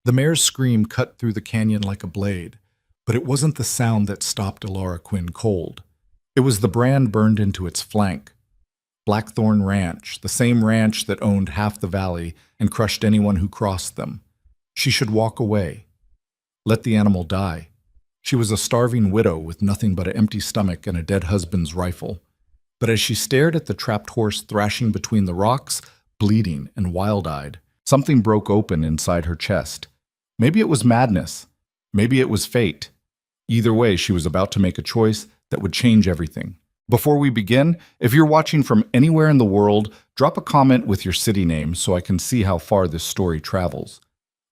The mare's scream cut through the canyon like a blade, but it wasn't the sound that stopped Alara Quinn cold. It was the brand burned into its flank. Blackthorn Ranch, the same ranch that owned half the valley and crushed anyone who crossed them. She should walk away. Let the animal die. She was a starving widow with nothing but an empty stomach and a dead husband's rifle. But as she stared at the trapped horse thrashing between the rocks, bleeding and wild-eyed, something broke open inside her chest. Maybe it was madness. Maybe it was fate. Either way, she was about to make a choice that would change everything. Before we begin, if you're watching from anywhere in the world, drop a comment with your city name so I can see how far this story travels.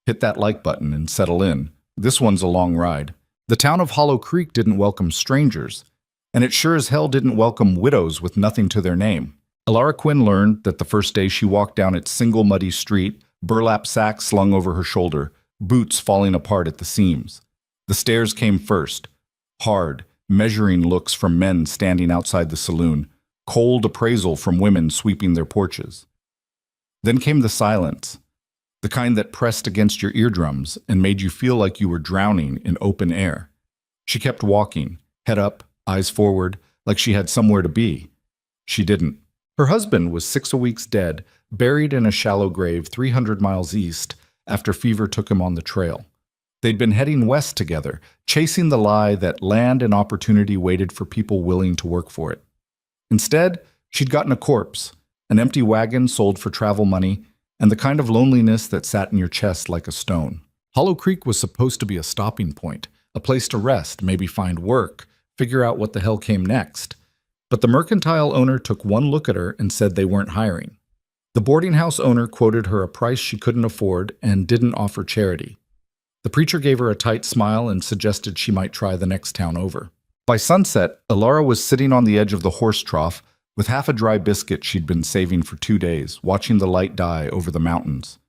Hit that like button and settle in. This one's a long ride. The town of Hollow Creek didn't welcome strangers, and it sure as hell didn't welcome widows with nothing to their name. Alara Quinn learned that the first day she walked down its single muddy street, burlap sack slung over her shoulder, boots falling apart at the seams. The stares came first, hard, measuring looks from men standing outside the saloon, cold appraisal from women sweeping their porches. Then came the silence, the kind that pressed against your eardrums and made you feel like you were drowning in open air. She kept walking, head up, eyes forward, like she had somewhere to be. She didn't. Her husband was 6 weeks dead, buried in a shallow grave 300 miles east after fever took him on the trail. They'd been heading west together, chasing the lie that land and opportunity waited for people willing to work for it. Instead, she'd gotten a corpse, an empty wagon sold for travel money, and the kind of loneliness that sat in your chest like a stone. Hollow Creek was supposed to be a stopping point, a place to rest, maybe find work, figure out what the hell came next. But the mercantile owner took one look at her and said they weren't hiring. The boarding house owner quoted her a price she couldn't afford and didn't offer charity. The preacher gave her a tight smile and suggested she might try the next town over. By sunset, Alara was sitting on the edge of the horse trough with half a dry biscuit she'd been saving for 2 days, watching the light die over the mountains.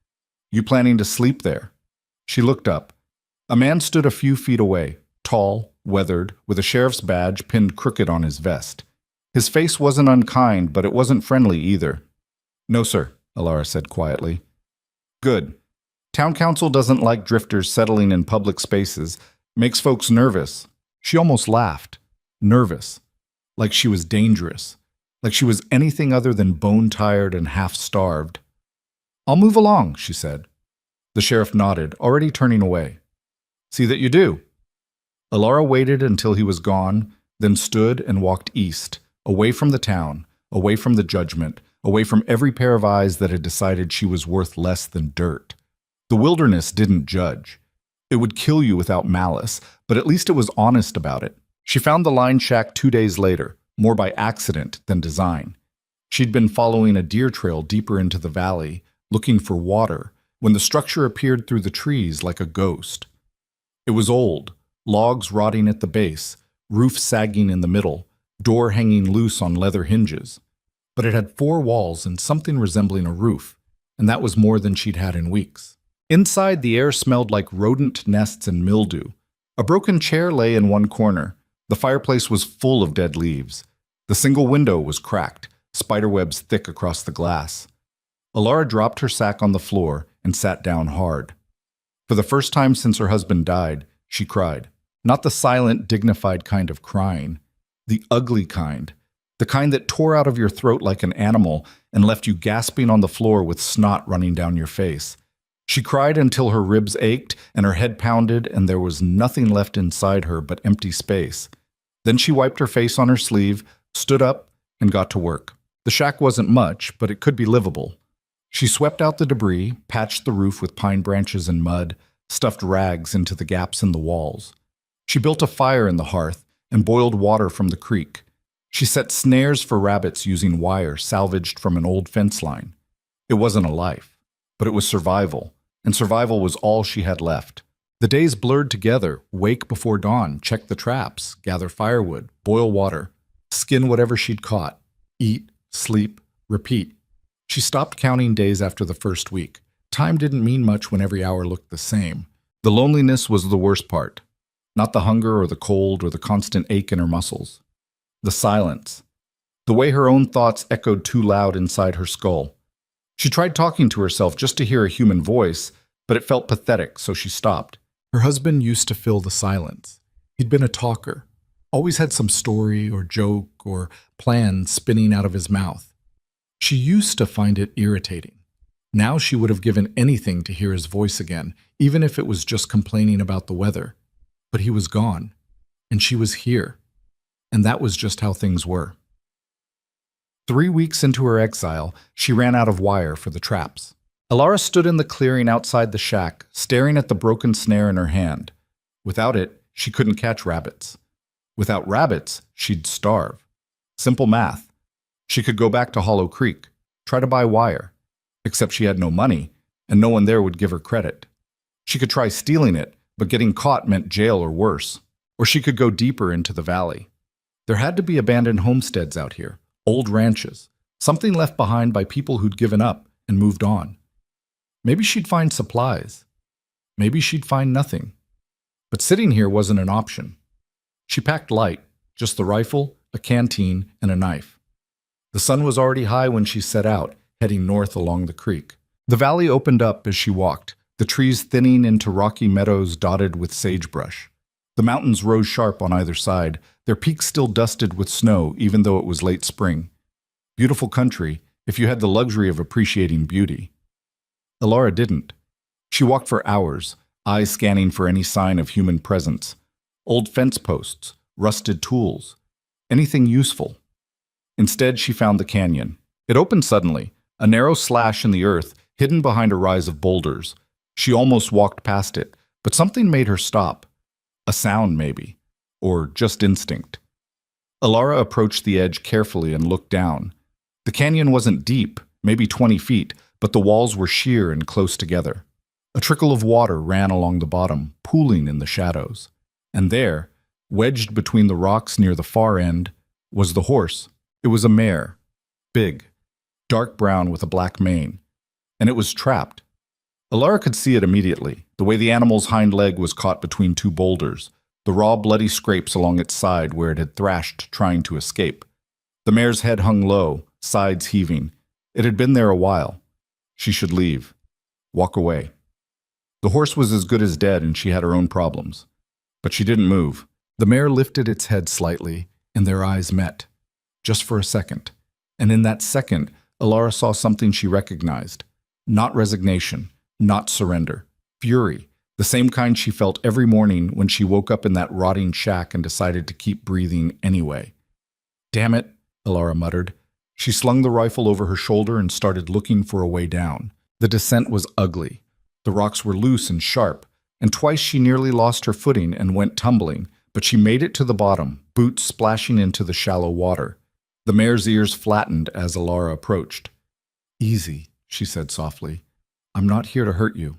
"You planning to sleep there?" She looked up. A man stood a few feet away, tall, weathered, with a sheriff's badge pinned crooked on his vest. His face wasn't unkind, but it wasn't friendly either. "No, sir," Alara said quietly. "Good. Town council doesn't like drifters settling in public spaces. Makes folks nervous." She almost laughed. Nervous. Like she was dangerous. Like she was anything other than bone-tired and half-starved. "I'll move along," she said. The sheriff nodded, already turning away. "See that you do." Alara waited until he was gone, then stood and walked east, away from the town, away from the judgment, away from every pair of eyes that had decided she was worth less than dirt. The wilderness didn't judge. It would kill you without malice, but at least it was honest about it. She found the line shack 2 days later, more by accident than design. She'd been following a deer trail deeper into the valley, looking for water, when the structure appeared through the trees like a ghost. It was old, logs rotting at the base, roof sagging in the middle, door hanging loose on leather hinges. But it had 4 walls and something resembling a roof, and that was more than she'd had in weeks. Inside, the air smelled like rodent nests and mildew. A broken chair lay in one corner. The fireplace was full of dead leaves. The single window was cracked, spiderwebs thick across the glass. Alara dropped her sack on the floor and sat down hard. For the first time since her husband died, she cried. Not the silent, dignified kind of crying. The ugly kind. The kind that tore out of your throat like an animal and left you gasping on the floor with snot running down your face. She cried until her ribs ached and her head pounded and there was nothing left inside her but empty space. Then she wiped her face on her sleeve, stood up, and got to work. The shack wasn't much, but it could be livable. She swept out the debris, patched the roof with pine branches and mud, stuffed rags into the gaps in the walls. She built a fire in the hearth and boiled water from the creek. She set snares for rabbits using wire salvaged from an old fence line. It wasn't a life, but it was survival, and survival was all she had left. The days blurred together, wake before dawn, check the traps, gather firewood, boil water, skin whatever she'd caught, eat, sleep, repeat. She stopped counting days after the first week. Time didn't mean much when every hour looked the same. The loneliness was the worst part. Not the hunger or the cold or the constant ache in her muscles. The silence. The way her own thoughts echoed too loud inside her skull. She tried talking to herself just to hear a human voice, but it felt pathetic, so she stopped. Her husband used to fill the silence. He'd been a talker, always had some story or joke or plan spinning out of his mouth. She used to find it irritating. Now she would have given anything to hear his voice again, even if it was just complaining about the weather. But he was gone, and she was here, and that was just how things were. 3 weeks into her exile, she ran out of wire for the traps. Alara stood in the clearing outside the shack, staring at the broken snare in her hand. Without it, she couldn't catch rabbits. Without rabbits, she'd starve. Simple math. She could go back to Hollow Creek, try to buy wire, except she had no money, and no one there would give her credit. She could try stealing it, but getting caught meant jail or worse. Or she could go deeper into the valley. There had to be abandoned homesteads out here, old ranches, something left behind by people who'd given up and moved on. Maybe she'd find supplies. Maybe she'd find nothing. But sitting here wasn't an option. She packed light, just the rifle, a canteen, and a knife. The sun was already high when she set out, heading north along the creek. The valley opened up as she walked, the trees thinning into rocky meadows dotted with sagebrush. The mountains rose sharp on either side, their peaks still dusted with snow even though it was late spring. Beautiful country, if you had the luxury of appreciating beauty. Alara didn't. She walked for hours, eyes scanning for any sign of human presence. Old fence posts, rusted tools, anything useful. Instead, she found the canyon. It opened suddenly, a narrow slash in the earth hidden behind a rise of boulders. She almost walked past it, but something made her stop. A sound, maybe, or just instinct. Alara approached the edge carefully and looked down. The canyon wasn't deep, maybe 20 feet, but the walls were sheer and close together. A trickle of water ran along the bottom, pooling in the shadows. And there, wedged between the rocks near the far end, was the horse. It was a mare, big, dark brown with a black mane, and it was trapped. Alara could see it immediately, the way the animal's hind leg was caught between two boulders, the raw bloody scrapes along its side where it had thrashed trying to escape. The mare's head hung low, sides heaving. It had been there a while. She should leave. Walk away. The horse was as good as dead and she had her own problems. But she didn't move. The mare lifted its head slightly, and their eyes met. Just for a second. And in that second, Alara saw something she recognized. Not resignation, not surrender. Fury, the same kind she felt every morning when she woke up in that rotting shack and decided to keep breathing anyway. Damn it, Alara muttered. She slung the rifle over her shoulder and started looking for a way down. The descent was ugly. The rocks were loose and sharp, and twice she nearly lost her footing and went tumbling, but she made it to the bottom, boots splashing into the shallow water. The mare's ears flattened as Alara approached. Easy, she said softly. I'm not here to hurt you.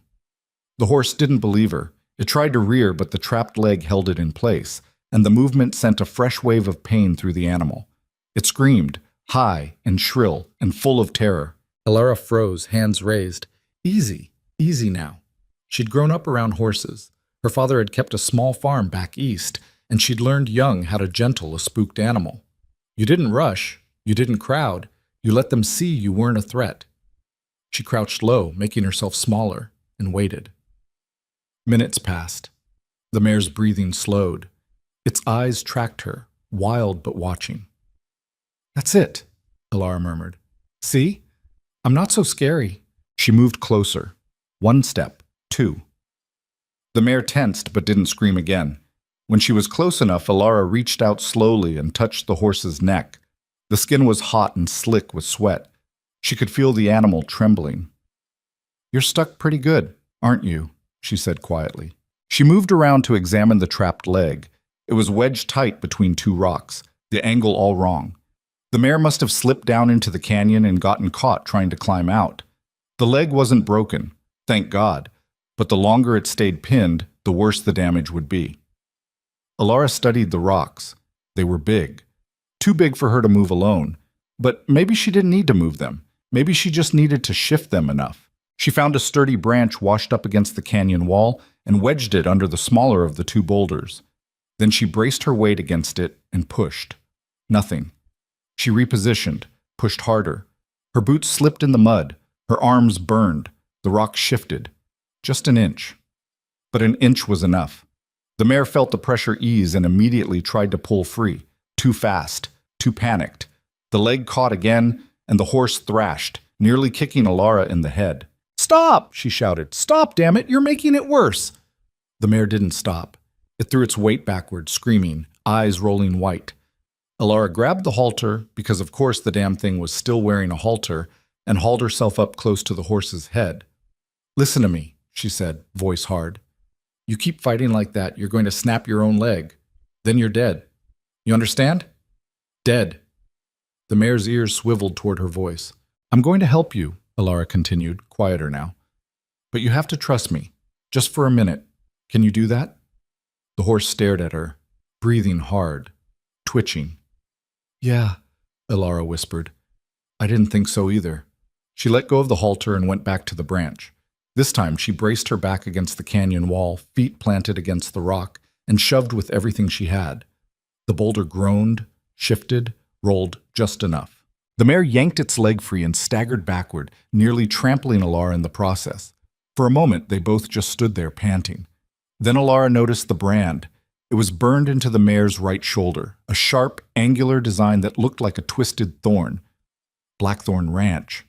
The horse didn't believe her. It tried to rear, but the trapped leg held it in place, and the movement sent a fresh wave of pain through the animal. It screamed, high and shrill and full of terror. Alara froze, hands raised. Easy, easy now. She'd grown up around horses. Her father had kept a small farm back east, and she'd learned young how to gentle a spooked animal. You didn't rush, you didn't crowd, you let them see you weren't a threat. She crouched low, making herself smaller, and waited. Minutes passed. The mare's breathing slowed. Its eyes tracked her, wild but watching. That's it, Alara murmured. See? I'm not so scary. She moved closer. 1 step, 2. The mare tensed but didn't scream again. When she was close enough, Alara reached out slowly and touched the horse's neck. The skin was hot and slick with sweat. She could feel the animal trembling. You're stuck pretty good, aren't you? She said quietly. She moved around to examine the trapped leg. It was wedged tight between 2 rocks, the angle all wrong. The mare must have slipped down into the canyon and gotten caught trying to climb out. The leg wasn't broken, thank God, but the longer it stayed pinned, the worse the damage would be. Alara studied the rocks. They were big. Too big for her to move alone. But maybe she didn't need to move them. Maybe she just needed to shift them enough. She found a sturdy branch washed up against the canyon wall and wedged it under the smaller of the 2 boulders. Then she braced her weight against it and pushed. Nothing. She repositioned, pushed harder. Her boots slipped in the mud. Her arms burned. The rock shifted. just an inch. But an inch was enough. The mare felt the pressure ease and immediately tried to pull free. Too fast, too panicked. The leg caught again, and the horse thrashed, nearly kicking Alara in the head. "Stop!" she shouted. "Stop, damn it! You're making it worse!" The mare didn't stop. It threw its weight backward, screaming, eyes rolling white. Alara grabbed the halter, because of course the damn thing was still wearing a halter, and hauled herself up close to the horse's head. "Listen to me," she said, voice hard. "You keep fighting like that, you're going to snap your own leg. Then you're dead. You understand? Dead." The mare's ears swiveled toward her voice. "I'm going to help you," Alara continued, quieter now. "But you have to trust me, just for a minute. Can you do that?" The horse stared at her, breathing hard, twitching. "Yeah," Alara whispered. "I didn't think so either." She let go of the halter and went back to the branch. This time she braced her back against the canyon wall, feet planted against the rock, and shoved with everything she had. The boulder groaned, shifted, rolled just enough. The mare yanked its leg free and staggered backward, nearly trampling Alara in the process. For a moment, they both just stood there, panting. Then Alara noticed the brand. It was burned into the mare's right shoulder, a sharp, angular design that looked like a twisted thorn. Blackthorn Ranch.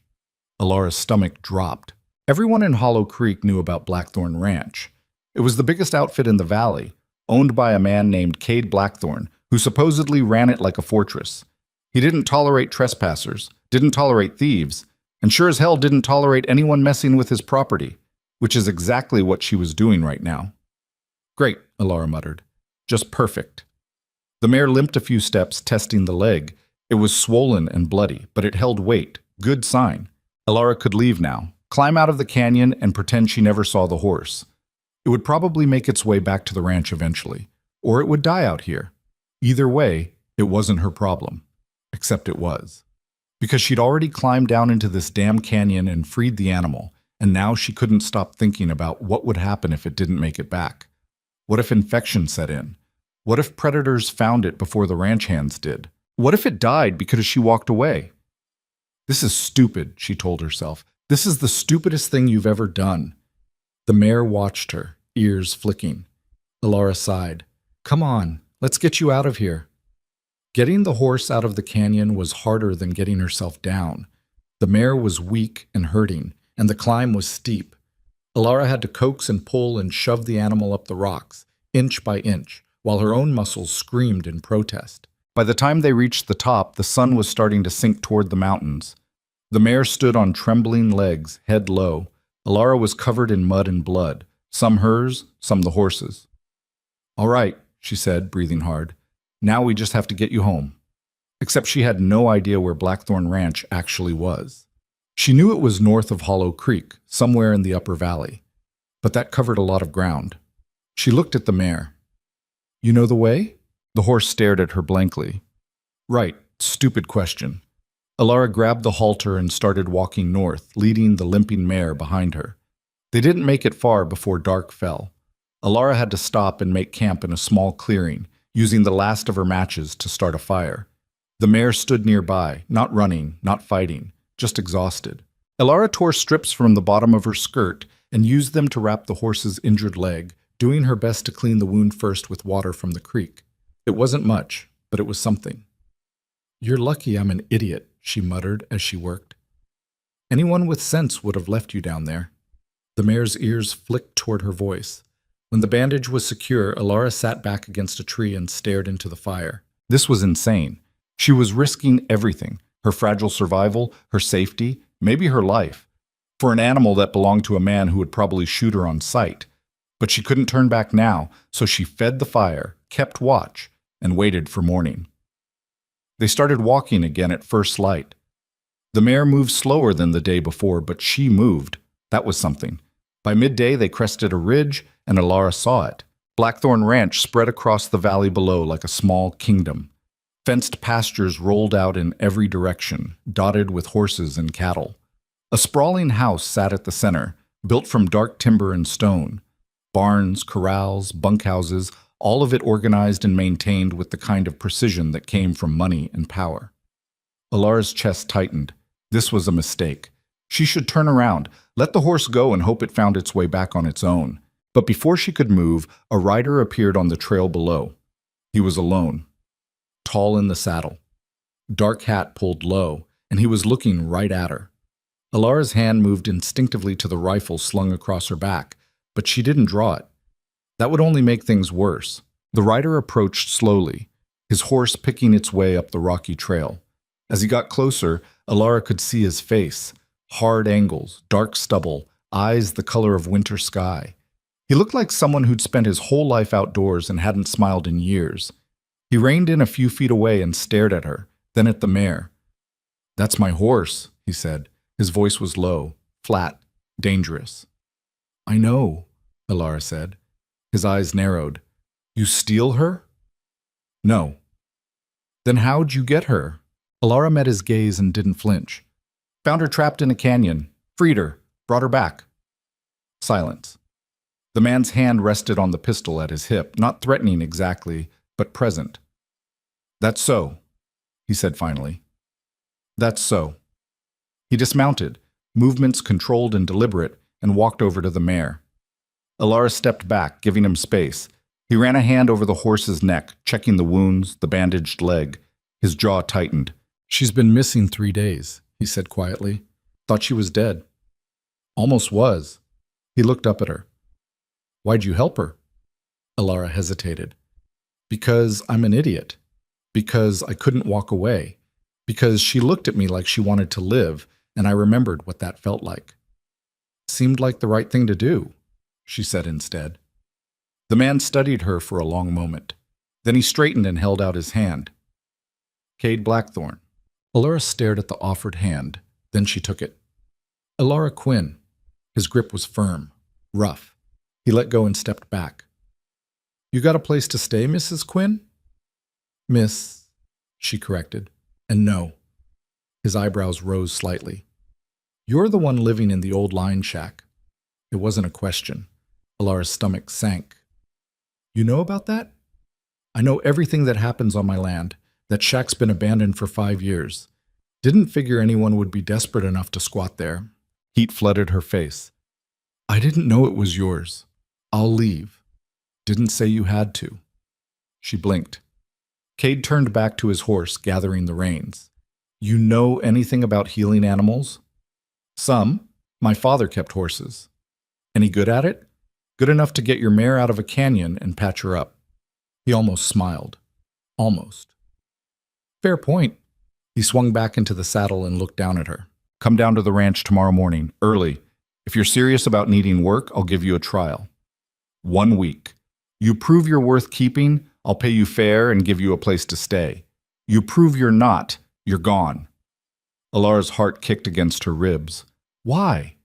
Alara's stomach dropped. Everyone in Hollow Creek knew about Blackthorn Ranch. It was the biggest outfit in the valley, owned by a man named Cade Blackthorn, who supposedly ran it like a fortress. He didn't tolerate trespassers, didn't tolerate thieves, and sure as hell didn't tolerate anyone messing with his property, which is exactly what she was doing right now. "Great," Alara muttered. "Just perfect." The mare limped a few steps, testing the leg. It was swollen and bloody, but it held weight. Good sign. Alara could leave now, climb out of the canyon, and pretend she never saw the horse. It would probably make its way back to the ranch eventually, or it would die out here. Either way, it wasn't her problem. Except it was. Because she'd already climbed down into this damn canyon and freed the animal, and now she couldn't stop thinking about what would happen if it didn't make it back. What if infection set in? What if predators found it before the ranch hands did? What if it died because she walked away? "This is stupid," she told herself. "This is the stupidest thing you've ever done." The mare watched her, ears flicking. Alara sighed. "Come on, let's get you out of here." Getting the horse out of the canyon was harder than getting herself down. The mare was weak and hurting, and the climb was steep. Alara had to coax and pull and shove the animal up the rocks, inch by inch, while her own muscles screamed in protest. By the time they reached the top, the sun was starting to sink toward the mountains. The mare stood on trembling legs, head low. Alara was covered in mud and blood, some hers, some the horse's. "All right," she said, breathing hard. "Now we just have to get you home." Except she had no idea where Blackthorn Ranch actually was. She knew it was north of Hollow Creek, somewhere in the upper valley. But that covered a lot of ground. She looked at the mare. "You know the way?" The horse stared at her blankly. "Right, stupid question." Alara grabbed the halter and started walking north, leading the limping mare behind her. They didn't make it far before dark fell. Alara had to stop and make camp in a small clearing, using the last of her matches to start a fire. The mare stood nearby, not running, not fighting, just exhausted. Alara tore strips from the bottom of her skirt and used them to wrap the horse's injured leg, doing her best to clean the wound first with water from the creek. It wasn't much, but it was something. "You're lucky I'm an idiot," she muttered as she worked. "Anyone with sense would have left you down there." The mare's ears flicked toward her voice. When the bandage was secure, Alara sat back against a tree and stared into the fire. This was insane. She was risking everything, her fragile survival, her safety, maybe her life, for an animal that belonged to a man who would probably shoot her on sight. But she couldn't turn back now, so she fed the fire, kept watch, and waited for morning. They started walking again at first light. The mare moved slower than the day before, but she moved. That was something. By midday, they crested a ridge, and Alara saw it. Blackthorn Ranch spread across the valley below like a small kingdom. Fenced pastures rolled out in every direction, dotted with horses and cattle. A sprawling house sat at the center, built from dark timber and stone. Barns, corrals, bunkhouses, all of it organized and maintained with the kind of precision that came from money and power. Alara's chest tightened. This was a mistake. She should turn around, let the horse go and hope it found its way back on its own. But before she could move, a rider appeared on the trail below. He was alone, tall in the saddle, dark hat pulled low, and he was looking right at her. Alara's hand moved instinctively to the rifle slung across her back, but she didn't draw it. That would only make things worse. The rider approached slowly, his horse picking its way up the rocky trail. As he got closer, Alara could see his face, hard angles, dark stubble, eyes the color of winter sky. He looked like someone who'd spent his whole life outdoors and hadn't smiled in years. He reined in a few feet away and stared at her, then at the mare. "That's my horse," he said. His voice was low, flat, dangerous. "I know," Alara said. His eyes narrowed. "You steal her?" "No." "Then how'd you get her?" Alara met his gaze and didn't flinch. "Found her trapped in a canyon. Freed her. Brought her back." Silence. The man's hand rested on the pistol at his hip, not threatening exactly, but present. "That's so," he said finally. "That's so." He dismounted, movements controlled and deliberate, and walked over to the mare. Alara stepped back, giving him space. He ran a hand over the horse's neck, checking the wounds, the bandaged leg. His jaw tightened. "She's been missing 3 days," he said quietly. "Thought she was dead." "Almost was." He looked up at her. "Why'd you help her?" Alara hesitated. "Because I'm an idiot. Because I couldn't walk away. Because she looked at me like she wanted to live, and I remembered what that felt like." "Seemed like the right thing to do," she said instead. The man studied her for a long moment. Then he straightened and held out his hand. "Cade Blackthorn." Alara stared at the offered hand. Then she took it. "Alara Quinn." His grip was firm, rough. He let go and stepped back. "You got a place to stay, Mrs. Quinn?" "Miss," she corrected. "And no." His eyebrows rose slightly. "You're the one living in the old line shack." It wasn't a question. Alara's stomach sank. "You know about that?" "I know everything that happens on my land. That shack's been abandoned for 5 years. Didn't figure anyone would be desperate enough to squat there." Heat flooded her face. "I didn't know it was yours. I'll leave." "Didn't say you had to." She blinked. Cade turned back to his horse, gathering the reins. "You know anything about healing animals?" "Some. My father kept horses." "Any good at it? Good enough to get your mare out of a canyon and patch her up?" He almost smiled. Almost. "Fair point." He swung back into the saddle and looked down at her. "Come down to the ranch tomorrow morning, early. If you're serious about needing work, I'll give you a trial. 1 week. You prove you're worth keeping, I'll pay you fair and give you a place to stay. You prove you're not, you're gone." Alara's heart kicked against her ribs. "Why?"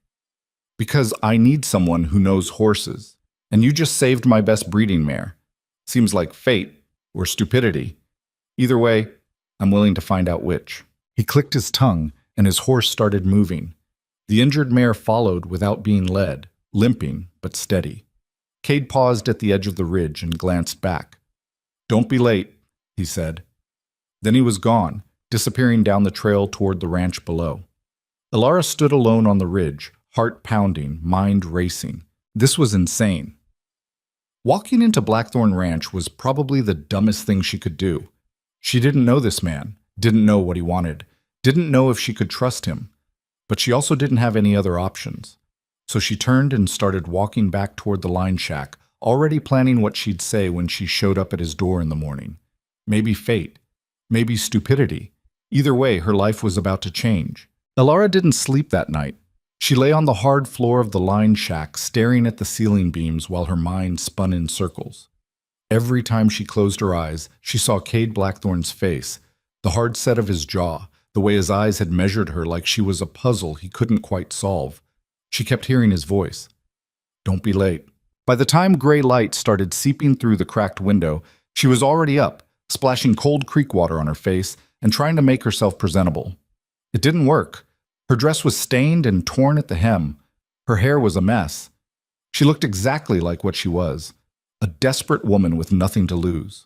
"Because I need someone who knows horses, and you just saved my best breeding mare. Seems like fate or stupidity. Either way, I'm willing to find out which." He clicked his tongue, and his horse started moving. The injured mare followed without being led, limping but steady. Cade paused at the edge of the ridge and glanced back. "Don't be late," he said. Then he was gone, disappearing down the trail toward the ranch below. Alara stood alone on the ridge, heart pounding, mind racing. This was insane. Walking into Blackthorn Ranch was probably the dumbest thing she could do. She didn't know this man, didn't know what he wanted, didn't know if she could trust him. But she also didn't have any other options. So she turned and started walking back toward the line shack, already planning what she'd say when she showed up at his door in the morning. Maybe fate. Maybe stupidity. Either way, her life was about to change. Alara didn't sleep that night. She lay on the hard floor of the line shack, staring at the ceiling beams while her mind spun in circles. Every time she closed her eyes, she saw Cade Blackthorn's face, the hard set of his jaw, the way his eyes had measured her like she was a puzzle he couldn't quite solve. She kept hearing his voice. "Don't be late." By the time gray light started seeping through the cracked window, she was already up, splashing cold creek water on her face and trying to make herself presentable. It didn't work. Her dress was stained and torn at the hem. Her hair was a mess. She looked exactly like what she was, a desperate woman with nothing to lose.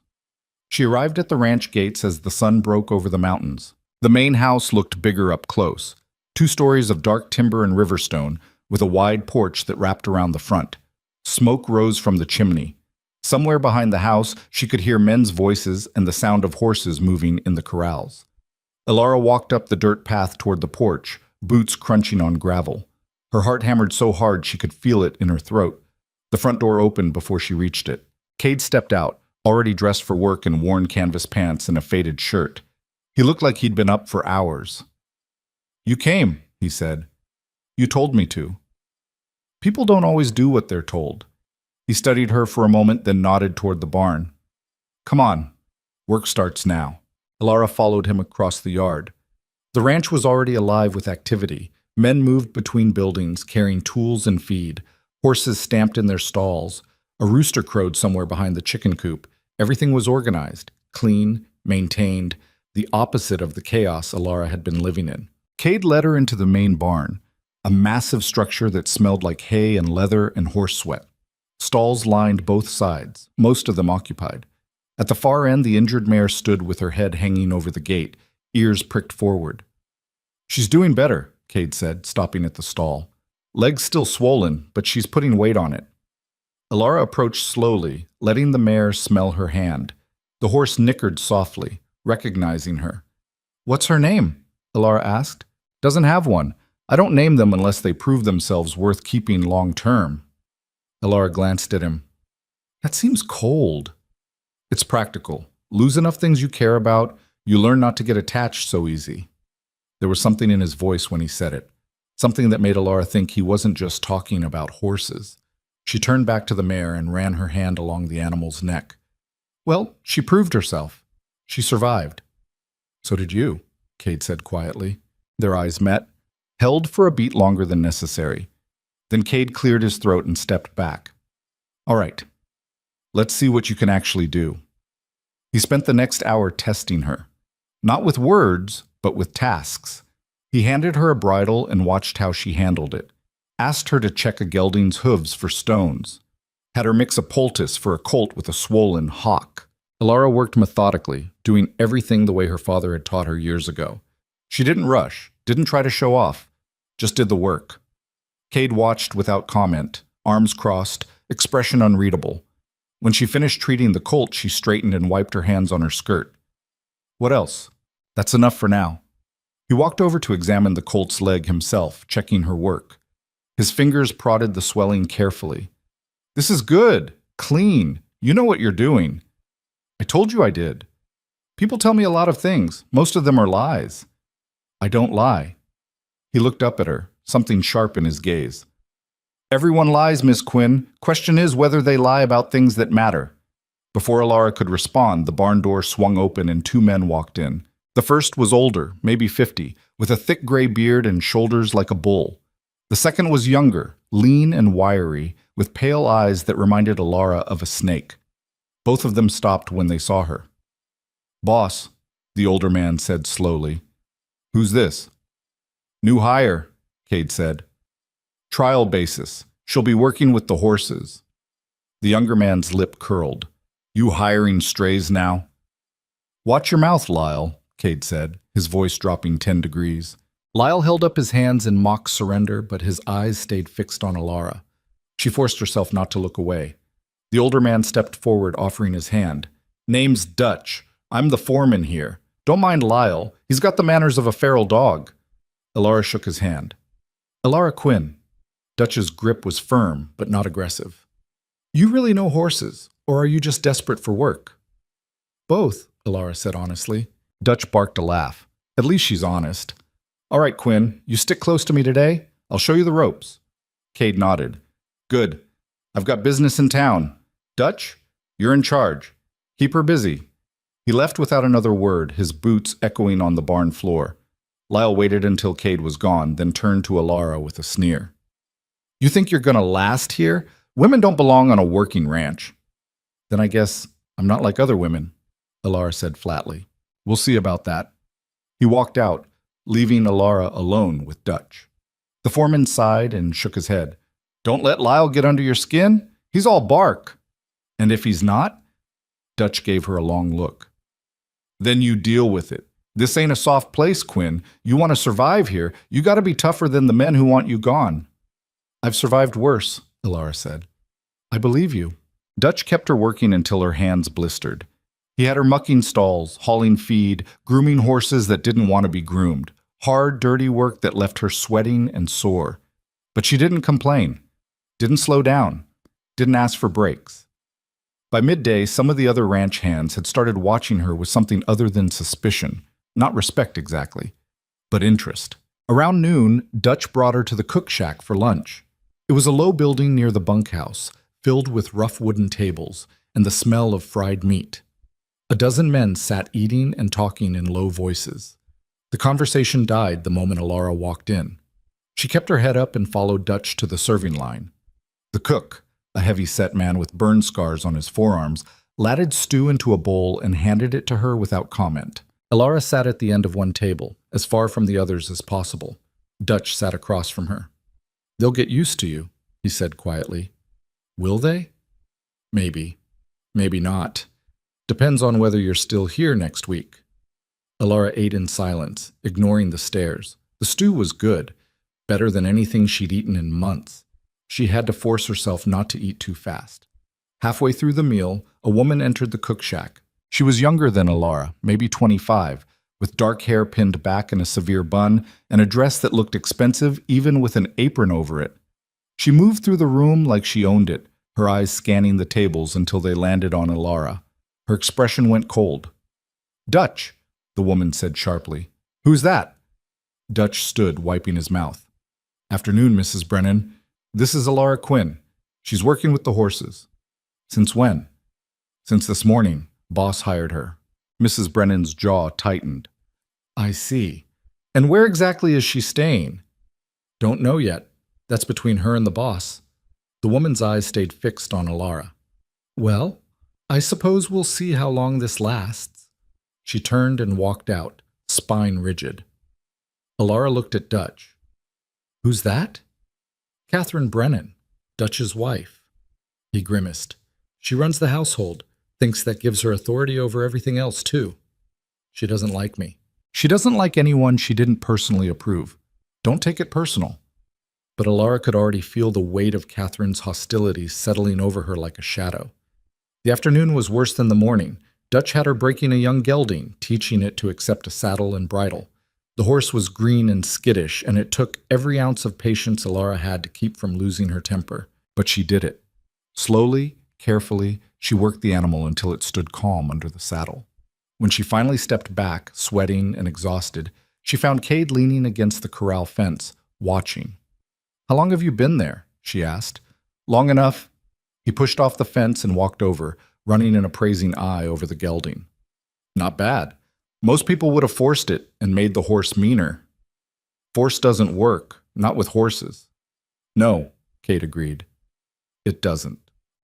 She arrived at the ranch gates as the sun broke over the mountains. The main house looked bigger up close. 2 stories of dark timber and riverstone, with a wide porch that wrapped around the front. Smoke rose from the chimney. Somewhere behind the house, she could hear men's voices and the sound of horses moving in the corrals. Alara walked up the dirt path toward the porch, boots crunching on gravel. Her heart hammered so hard she could feel it in her throat. The front door opened before she reached it. Cade stepped out, already dressed for work in worn canvas pants and a faded shirt. He looked like he'd been up for hours. "You came," he said. "You told me to." People don't always do what they're told. He studied her for a moment, then nodded toward the barn. "Come on. Work starts now." Alara followed him across the yard. The ranch was already alive with activity. Men moved between buildings, carrying tools and feed. Horses stamped in their stalls. A rooster crowed somewhere behind the chicken coop. Everything was organized, clean, maintained, the opposite of the chaos Alara had been living in. Cade led her into the main barn, a massive structure that smelled like hay and leather and horse sweat. Stalls lined both sides, most of them occupied. At the far end, the injured mare stood with her head hanging over the gate, ears pricked forward. "She's doing better," Cade said, stopping at the stall. "Legs still swollen, but she's putting weight on it." Alara approached slowly, letting the mare smell her hand. The horse nickered softly, recognizing her. "What's her name?" Alara asked. "Doesn't have one. I don't name them unless they prove themselves worth keeping long term." Alara glanced at him. "That seems cold." "It's practical. Lose enough things you care about, you learn not to get attached so easy." There was something in his voice when he said it, something that made Alara think he wasn't just talking about horses. She turned back to the mare and ran her hand along the animal's neck. "Well, she proved herself. She survived." "So did you," Cade said quietly. Their eyes met, held for a beat longer than necessary. Then Cade cleared his throat and stepped back. "All right, let's see what you can actually do." He spent the next hour testing her, not with words, but with tasks. He handed her a bridle and watched how she handled it, asked her to check a gelding's hooves for stones, had her mix a poultice for a colt with a swollen hock. Alara worked methodically, doing everything the way her father had taught her years ago. She didn't rush, didn't try to show off, just did the work. Cade watched without comment, arms crossed, expression unreadable. When she finished treating the colt, she straightened and wiped her hands on her skirt. "What else?" "That's enough for now." He walked over to examine the colt's leg himself, checking her work. His fingers prodded the swelling carefully. "This is good, clean. You know what you're doing." "I told you I did." "People tell me a lot of things. Most of them are lies." "I don't lie." He looked up at her, something sharp in his gaze. "Everyone lies, Miss Quinn. Question is whether they lie about things that matter." Before Alara could respond, the barn door swung open and 2 men walked in. The first was older, maybe 50, with a thick gray beard and shoulders like a bull. The second was younger, lean and wiry, with pale eyes that reminded Alara of a snake. Both of them stopped when they saw her. "Boss," the older man said slowly. "Who's this?" "New hire," Cade said. "Trial basis. She'll be working with the horses." The younger man's lip curled. "You hiring strays now?" "Watch your mouth, Lyle," Cade said, his voice dropping 10 degrees. Lyle held up his hands in mock surrender, but his eyes stayed fixed on Alara. She forced herself not to look away. The older man stepped forward, offering his hand. "Name's Dutch. I'm the foreman here. Don't mind Lyle. He's got the manners of a feral dog." Alara shook his hand. "Alara Quinn." Dutch's grip was firm, but not aggressive. "You really know horses, or are you just desperate for work?" "Both," Alara said honestly. Dutch barked a laugh. "At least she's honest." "All right, Quinn, you stick close to me today? I'll show you the ropes." Cade nodded. "Good. I've got business in town. Dutch, you're in charge. Keep her busy." He left without another word, his boots echoing on the barn floor. Lyle waited until Cade was gone, then turned to Alara with a sneer. "You think you're going to last here? Women don't belong on a working ranch." "Then I guess I'm not like other women," Alara said flatly. "We'll see about that." He walked out, leaving Alara alone with Dutch. The foreman sighed and shook his head. "Don't let Lyle get under your skin. He's all bark." "And if he's not?" Dutch gave her a long look. "Then you deal with it. This ain't a soft place, Quinn. You want to survive here, you got to be tougher than the men who want you gone. I've survived worse, Elara said. I believe you. Dutch kept her working until her hands blistered. He had her mucking stalls, hauling feed, grooming horses that didn't want to be groomed. Hard, dirty work that left her sweating and sore. But she didn't complain, didn't slow down, didn't ask for breaks. By midday, some of the other ranch hands had started watching her with something other than suspicion, not respect exactly, but interest. Around noon, Dutch brought her to the cook shack for lunch. It was a low building near the bunkhouse, filled with rough wooden tables and the smell of fried meat. A dozen men sat eating and talking in low voices. The conversation died the moment Elara walked in. She kept her head up and followed Dutch to the serving line. The cook, a heavy-set man with burn scars on his forearms, ladled stew into a bowl and handed it to her without comment. Elara sat at the end of one table, as far from the others as possible. Dutch sat across from her. They'll get used to you, he said quietly. Will they? Maybe. Maybe not. Depends on whether you're still here next week. Elara ate in silence, ignoring the stares. The stew was good, better than anything she'd eaten in months. She had to force herself not to eat too fast. Halfway through the meal, a woman entered the cook shack. She was younger than Elara, maybe 25, with dark hair pinned back in a severe bun and a dress that looked expensive even with an apron over it. She moved through the room like she owned it, her eyes scanning the tables until they landed on Elara. Her expression went cold. Dutch, the woman said sharply. Who's that? Dutch stood, wiping his mouth. Afternoon, Mrs. Brennan. This is Elara Quinn. She's working with the horses. Since when? Since this morning. Boss hired her. Mrs. Brennan's jaw tightened. I see. And where exactly is she staying? Don't know yet. That's between her and the boss. The woman's eyes stayed fixed on Elara. Well, I suppose we'll see how long this lasts. She turned and walked out, spine rigid. Elara looked at Dutch. Who's that? Catherine Brennan, Dutch's wife. He grimaced. She runs the household, thinks that gives her authority over everything else, too. She doesn't like me. She doesn't like anyone she didn't personally approve. Don't take it personal. But Elara could already feel the weight of Catherine's hostility settling over her like a shadow. The afternoon was worse than the morning. Dutch had her breaking a young gelding, teaching it to accept a saddle and bridle. The horse was green and skittish, and it took every ounce of patience Elara had to keep from losing her temper. But she did it. Slowly, carefully, she worked the animal until it stood calm under the saddle. When she finally stepped back, sweating and exhausted, she found Cade leaning against the corral fence, watching. How long have you been there? She asked. Long enough. He pushed off the fence and walked over, running an appraising eye over the gelding. Not bad. Most people would have forced it and made the horse meaner. Force doesn't work, not with horses. No, Kate agreed. It doesn't.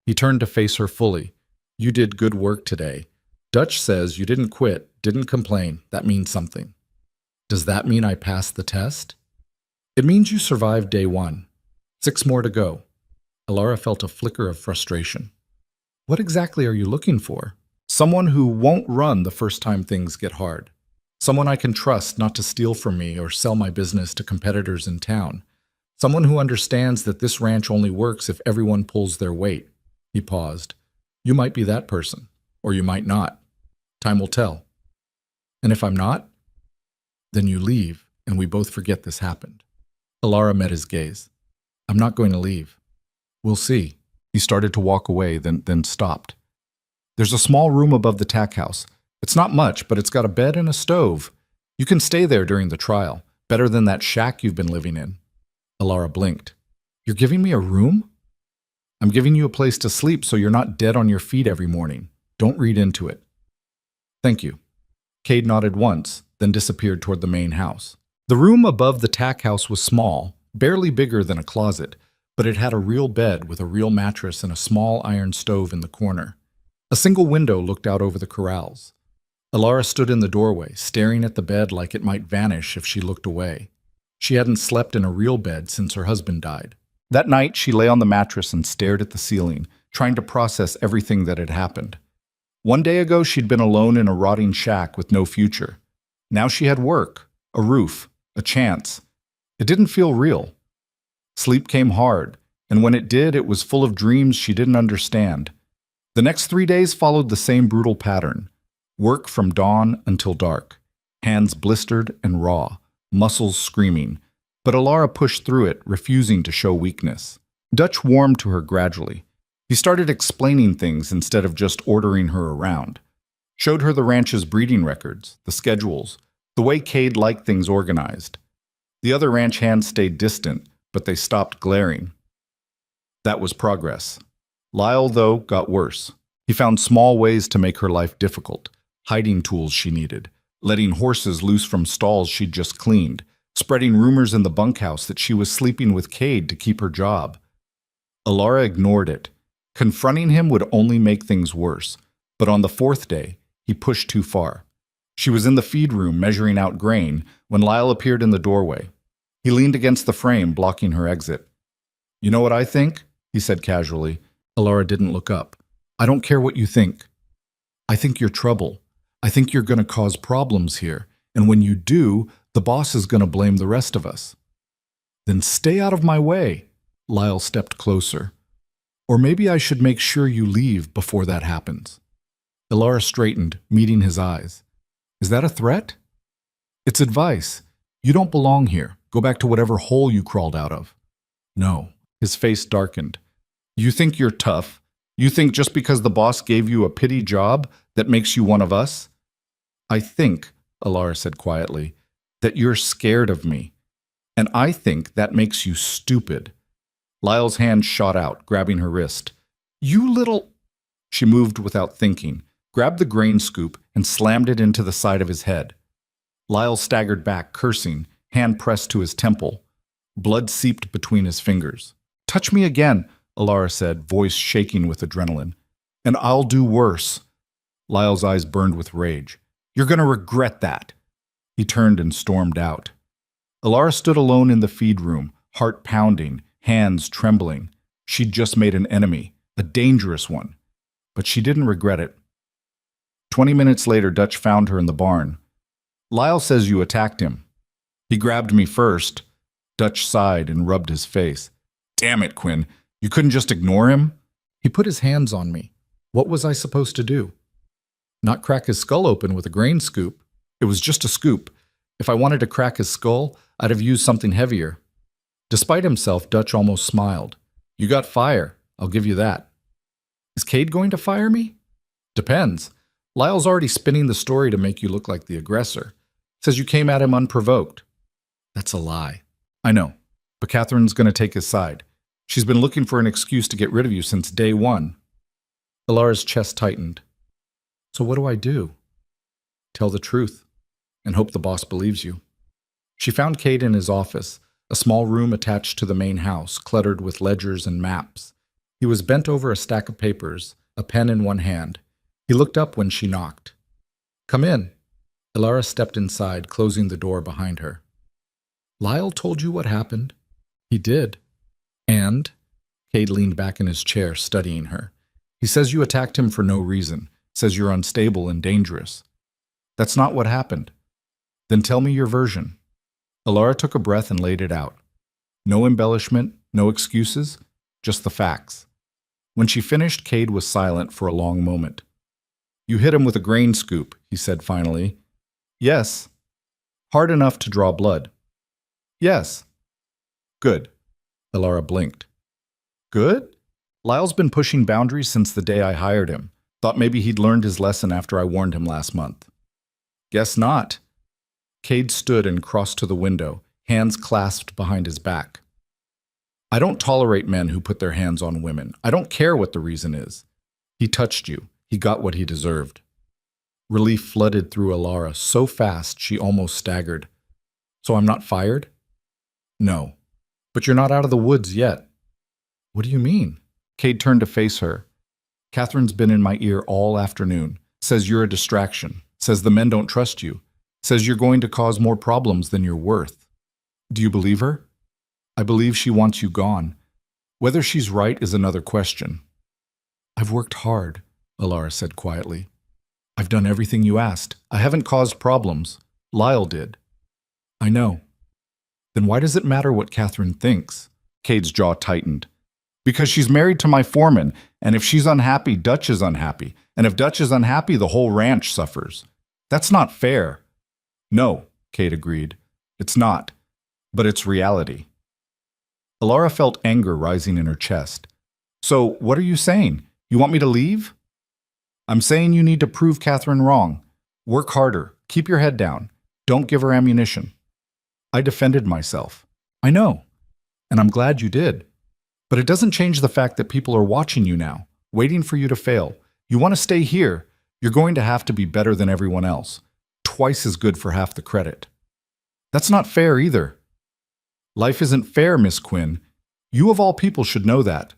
He turned to face her fully. You did good work today. Dutch says you didn't quit, didn't complain. That means something. Does that mean I passed the test? It means you survived day 1. 6 more to go. Elara felt a flicker of frustration. What exactly are you looking for? Someone who won't run the first time things get hard. Someone I can trust not to steal from me or sell my business to competitors in town. Someone who understands that this ranch only works if everyone pulls their weight. He paused. You might be that person, or you might not. Time will tell. And if I'm not, then you leave and we both forget this happened. Elara met his gaze. I'm not going to leave. We'll see. He started to walk away, then stopped. There's a small room above the tack house. It's not much, but it's got a bed and a stove. You can stay there during the trial, better than that shack you've been living in. Elara blinked. You're giving me a room? I'm giving you a place to sleep so you're not dead on your feet every morning. Don't read into it. Thank you. Cade nodded once, then disappeared toward the main house. The room above the tack house was small, barely bigger than a closet, but it had a real bed with a real mattress and a small iron stove in the corner. A single window looked out over the corrals. Elara stood in the doorway, staring at the bed like it might vanish if she looked away. She hadn't slept in a real bed since her husband died. That night, she lay on the mattress and stared at the ceiling, trying to process everything that had happened. 1 day ago, she'd been alone in a rotting shack with no future. Now she had work, a roof, a chance. It didn't feel real. Sleep came hard, and when it did, it was full of dreams she didn't understand. The next 3 days followed the same brutal pattern. Work from dawn until dark. Hands blistered and raw, muscles screaming. But Alara pushed through it, refusing to show weakness. Dutch warmed to her gradually. He started explaining things instead of just ordering her around. Showed her the ranch's breeding records, the schedules, the way Cade liked things organized. The other ranch hands stayed distant, but they stopped glaring. That was progress. Lyle, though, got worse. He found small ways to make her life difficult, hiding tools she needed, letting horses loose from stalls she'd just cleaned, spreading rumors in the bunkhouse that she was sleeping with Cade to keep her job. Alara ignored it. Confronting him would only make things worse, but on the 4th day, he pushed too far. She was in the feed room measuring out grain when Lyle appeared in the doorway. He leaned against the frame, blocking her exit. "You know what I think?" he said casually. Alara didn't look up. "I don't care what you think. I think you're trouble. I think you're going to cause problems here, and when you do, the boss is going to blame the rest of us." "Then stay out of my way." Lyle stepped closer. "Or maybe I should make sure you leave before that happens." Alara straightened, meeting his eyes. "Is that a threat?" "It's advice. You don't belong here. Go back to whatever hole you crawled out of." "No." His face darkened. "You think you're tough? You think just because the boss gave you a pity job that makes you one of us?" "I think," Alara said quietly, "that you're scared of me. And I think that makes you stupid." Lyle's hand shot out, grabbing her wrist. "You little—" She moved without thinking, grabbed the grain scoop, and slammed it into the side of his head. Lyle staggered back, cursing, hand pressed to his temple. Blood seeped between his fingers. "Touch me again," Alara said, voice shaking with adrenaline. "And I'll do worse." Lyle's eyes burned with rage. "You're going to regret that." He turned and stormed out. Alara stood alone in the feed room, heart pounding, hands trembling. She'd just made an enemy, a dangerous one. But she didn't regret it. 20 minutes later, Dutch found her in the barn. "Lyle says you attacked him." "He grabbed me first." Dutch sighed and rubbed his face. "Damn it, Quinn. You couldn't just ignore him?" "He put his hands on me. What was I supposed to do? Not crack his skull open with a grain scoop. It was just a scoop. If I wanted to crack his skull, I'd have used something heavier." Despite himself, Dutch almost smiled. "You got fire. I'll give you that." "Is Cade going to fire me?" "Depends. Lyle's already spinning the story to make you look like the aggressor. Says you came at him unprovoked." "That's a lie." "I know, but Catherine's going to take his side. She's been looking for an excuse to get rid of you since day one." Alara's chest tightened. "So what do I do?" "Tell the truth, and hope the boss believes you." She found Cade in his office, a small room attached to the main house, cluttered with ledgers and maps. He was bent over a stack of papers, a pen in one hand. He looked up when she knocked. "Come in." Alara stepped inside, closing the door behind her. "Lyle told you what happened?" "He did." "And?" Cade leaned back in his chair, studying her. "He says you attacked him for no reason, says you're unstable and dangerous." "That's not what happened." "Then tell me your version." Alara took a breath and laid it out. No embellishment, no excuses, just the facts. When she finished, Cade was silent for a long moment. "You hit him with a grain scoop," he said finally. "Yes." "Hard enough to draw blood." "Yes." "Good." Alara blinked. "Good?" "Lyle's been pushing boundaries since the day I hired him. Thought maybe he'd learned his lesson after I warned him last month." "Guess not." Cade stood and crossed to the window, hands clasped behind his back. "I don't tolerate men who put their hands on women. I don't care what the reason is. He touched you. He got what he deserved." Relief flooded through Alara so fast she almost staggered. "So I'm not fired?" "No. But you're not out of the woods yet." "What do you mean?" Cade turned to face her. "Catherine's been in my ear all afternoon. Says you're a distraction. Says the men don't trust you. Says you're going to cause more problems than you're worth." "Do you believe her?" "I believe she wants you gone. Whether she's right is another question." "I've worked hard," Alara said quietly. "I've done everything you asked. I haven't caused problems. Lyle did. I know. Then why does it matter what Catherine thinks? Cade's jaw tightened. Because she's married to my foreman, and if she's unhappy, Dutch is unhappy. And if Dutch is unhappy, the whole ranch suffers. That's not fair. No, Cade agreed. It's not. But it's reality. Alara felt anger rising in her chest. So, what are you saying? You want me to leave? I'm saying you need to prove Catherine wrong. Work harder. Keep your head down. Don't give her ammunition. I defended myself. I know. And I'm glad you did. But it doesn't change the fact that people are watching you now, waiting for you to fail. You want to stay here, you're going to have to be better than everyone else. Twice as good for half the credit. That's not fair either. Life isn't fair, Miss Quinn. You of all people should know that.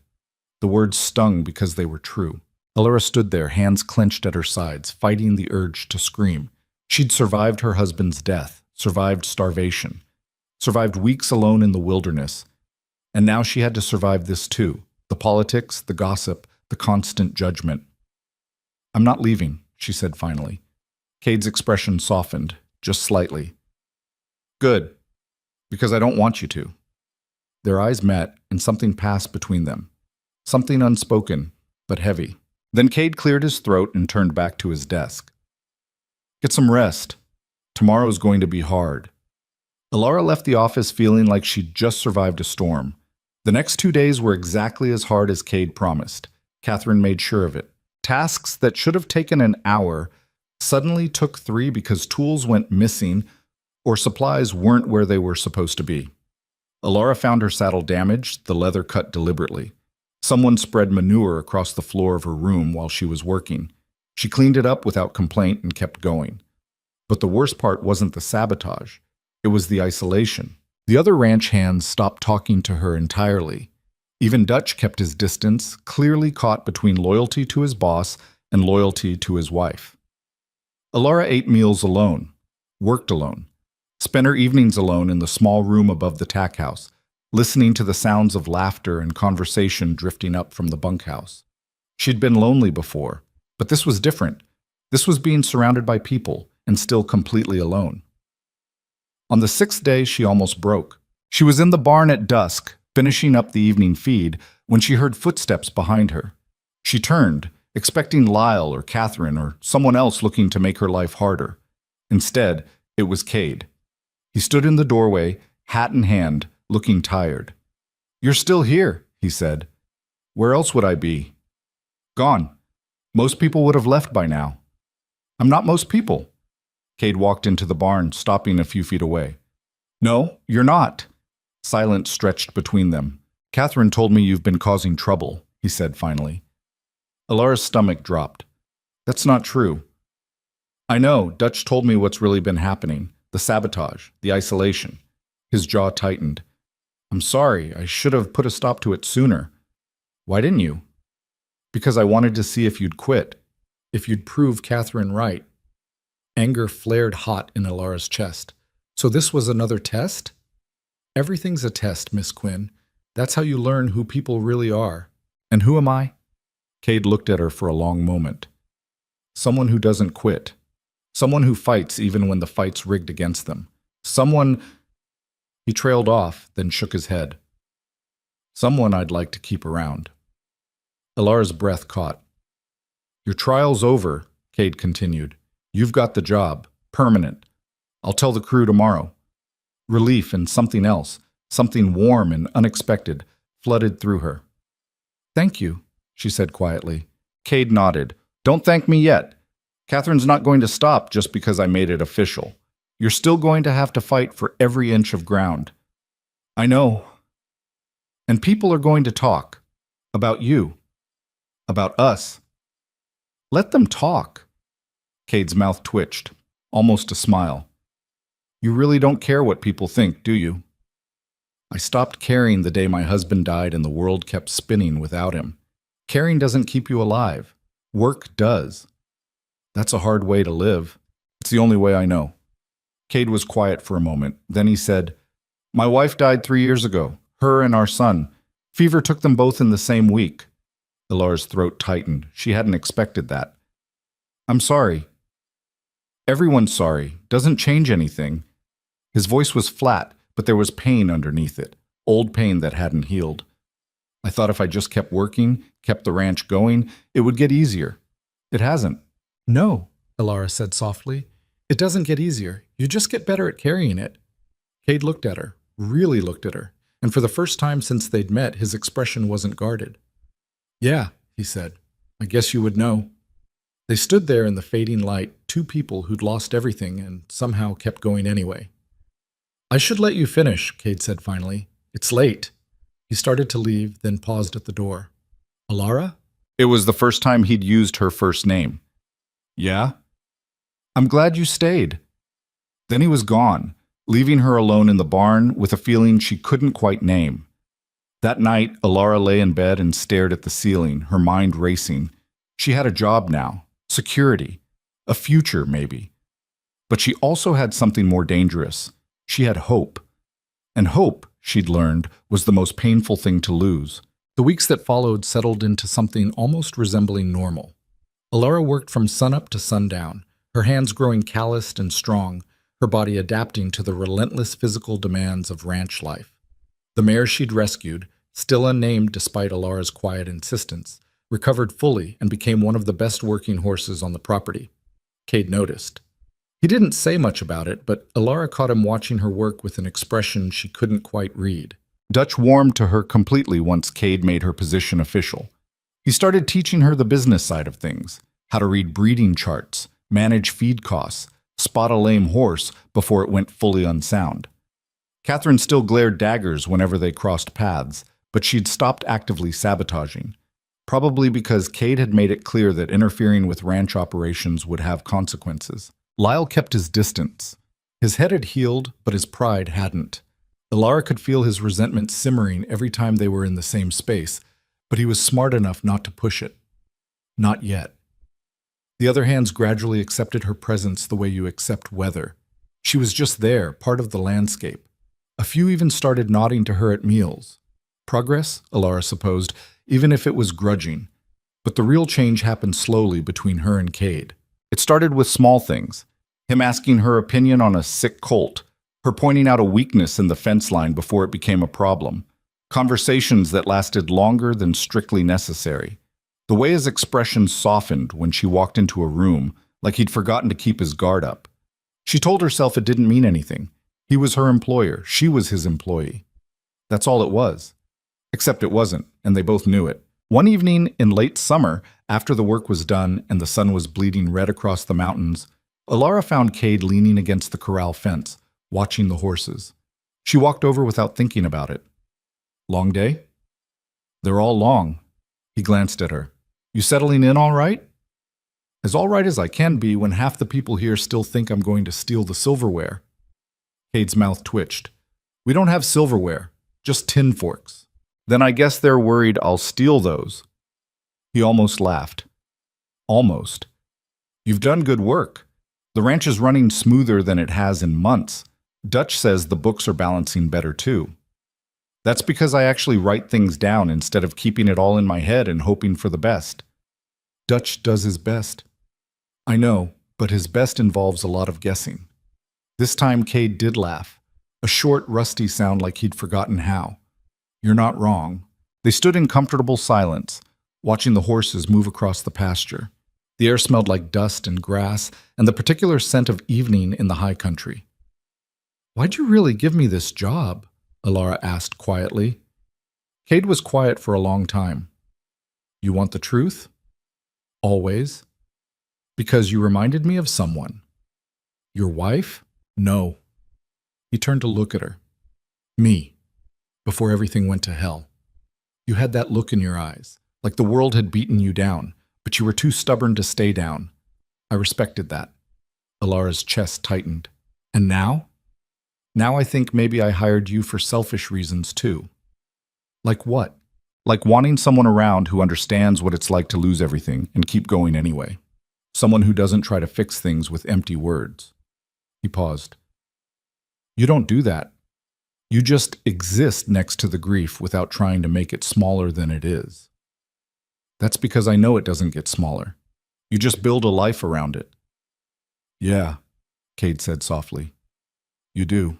The words stung because they were true. Alara stood there, hands clenched at her sides, fighting the urge to scream. She'd survived her husband's death, survived starvation, survived weeks alone in the wilderness. And now she had to survive this too, the politics, the gossip, the constant judgment. I'm not leaving, she said finally. Cade's expression softened, just slightly. Good, because I don't want you to. Their eyes met, and something passed between them. Something unspoken, but heavy. Then Cade cleared his throat and turned back to his desk. Get some rest. Tomorrow's going to be hard. Alara left the office feeling like she'd just survived a storm. The next 2 days were exactly as hard as Cade promised. Catherine made sure of it. Tasks that should have taken an hour suddenly took 3 because tools went missing or supplies weren't where they were supposed to be. Alara found her saddle damaged, the leather cut deliberately. Someone spread manure across the floor of her room while she was working. She cleaned it up without complaint and kept going. But the worst part wasn't the sabotage. It was the isolation. The other ranch hands stopped talking to her entirely. Even Dutch kept his distance, clearly caught between loyalty to his boss and loyalty to his wife. Alara ate meals alone, worked alone, spent her evenings alone in the small room above the tack house, listening to the sounds of laughter and conversation drifting up from the bunkhouse. She'd been lonely before, but this was different. This was being surrounded by people and still completely alone. On the 6th day, she almost broke. She was in the barn at dusk, finishing up the evening feed, when she heard footsteps behind her. She turned, expecting Lyle or Catherine or someone else looking to make her life harder. Instead, it was Cade. He stood in the doorway, hat in hand, looking tired. You're still here, he said. Where else would I be? Gone. Most people would have left by now. I'm not most people. Cade walked into the barn, stopping a few feet away. No, you're not. Silence stretched between them. Catherine told me you've been causing trouble, he said finally. Alara's stomach dropped. That's not true. I know, Dutch told me what's really been happening. The sabotage, the isolation. His jaw tightened. I'm sorry, I should have put a stop to it sooner. Why didn't you? Because I wanted to see if you'd quit, if you'd prove Catherine right. Anger flared hot in Alara's chest. So this was another test? Everything's a test, Miss Quinn. That's how you learn who people really are. And who am I? Cade looked at her for a long moment. Someone who doesn't quit. Someone who fights even when the fight's rigged against them. Someone... He trailed off, then shook his head. Someone I'd like to keep around. Alara's breath caught. Your trial's over, Cade continued. You've got the job. Permanent. I'll tell the crew tomorrow. Relief and something else, something warm and unexpected, flooded through her. Thank you, she said quietly. Cade nodded. Don't thank me yet. Catherine's not going to stop just because I made it official. You're still going to have to fight for every inch of ground. I know. And people are going to talk. About you. About us. Let them talk. Cade's mouth twitched, almost a smile. You really don't care what people think, do you? I stopped caring the day my husband died and the world kept spinning without him. Caring doesn't keep you alive. Work does. That's a hard way to live. It's the only way I know. Cade was quiet for a moment. Then he said, My wife died 3 years ago. Her and our son. Fever took them both in the same week. Alara's throat tightened. She hadn't expected that. I'm sorry. Everyone's sorry. Doesn't change anything. His voice was flat, but there was pain underneath it. Old pain that hadn't healed. I thought if I just kept working, kept the ranch going, it would get easier. It hasn't. No, Alara said softly. It doesn't get easier. You just get better at carrying it. Cade looked at her, really looked at her, and for the first time since they'd met, his expression wasn't guarded. Yeah, he said. I guess you would know. They stood there in the fading light, two people who'd lost everything and somehow kept going anyway. I should let you finish, Cade said finally. It's late. He started to leave, then paused at the door. Alara? It was the first time he'd used her first name. Yeah? I'm glad you stayed. Then he was gone, leaving her alone in the barn with a feeling she couldn't quite name. That night, Alara lay in bed and stared at the ceiling, her mind racing. She had a job now, security, a future maybe. But she also had something more dangerous. She had hope. And hope, she'd learned, was the most painful thing to lose. The weeks that followed settled into something almost resembling normal. Alara worked from sunup to sundown, her hands growing calloused and strong, her body adapting to the relentless physical demands of ranch life. The mare she'd rescued, still unnamed despite Alara's quiet insistence, recovered fully and became one of the best working horses on the property. Cade noticed. He didn't say much about it, but Alara caught him watching her work with an expression she couldn't quite read. Dutch warmed to her completely once Cade made her position official. He started teaching her the business side of things, how to read breeding charts, manage feed costs, spot a lame horse before it went fully unsound. Catherine still glared daggers whenever they crossed paths, but she'd stopped actively sabotaging, probably because Cade had made it clear that interfering with ranch operations would have consequences. Lyle kept his distance. His head had healed, but his pride hadn't. Alara could feel his resentment simmering every time they were in the same space, but he was smart enough not to push it. Not yet. The other hands gradually accepted her presence the way you accept weather. She was just there, part of the landscape. A few even started nodding to her at meals. Progress, Alara supposed, even if it was grudging. But the real change happened slowly between her and Cade. It started with small things. Him asking her opinion on a sick colt, her pointing out a weakness in the fence line before it became a problem. Conversations that lasted longer than strictly necessary. The way his expression softened when she walked into a room, like he'd forgotten to keep his guard up. She told herself it didn't mean anything. He was her employer. She was his employee. That's all it was. Except it wasn't, and they both knew it. One evening in late summer, after the work was done and the sun was bleeding red across the mountains, Alara found Cade leaning against the corral fence, watching the horses. She walked over without thinking about it. Long day? They're all long. He glanced at her. You settling in all right? As all right as I can be when half the people here still think I'm going to steal the silverware. Cade's mouth twitched. We don't have silverware, just tin forks. Then I guess they're worried I'll steal those. He almost laughed. Almost. You've done good work. The ranch is running smoother than it has in months. Dutch says the books are balancing better too. That's because I actually write things down instead of keeping it all in my head and hoping for the best. Dutch does his best. I know, but his best involves a lot of guessing. This time Cade did laugh, a short, rusty sound like he'd forgotten how. You're not wrong. They stood in comfortable silence, watching the horses move across the pasture. The air smelled like dust and grass and the particular scent of evening in the high country. Why'd you really give me this job? Alara asked quietly. Cade was quiet for a long time. You want the truth? Always. Because you reminded me of someone. Your wife? No. He turned to look at her. Me. Before everything went to hell. You had that look in your eyes, like the world had beaten you down, but you were too stubborn to stay down. I respected that. Alara's chest tightened. And now? Now I think maybe I hired you for selfish reasons too. Like what? Like wanting someone around who understands what it's like to lose everything and keep going anyway. Someone who doesn't try to fix things with empty words. He paused. You don't do that. You just exist next to the grief without trying to make it smaller than it is. That's because I know it doesn't get smaller. You just build a life around it. Yeah, Cade said softly. You do.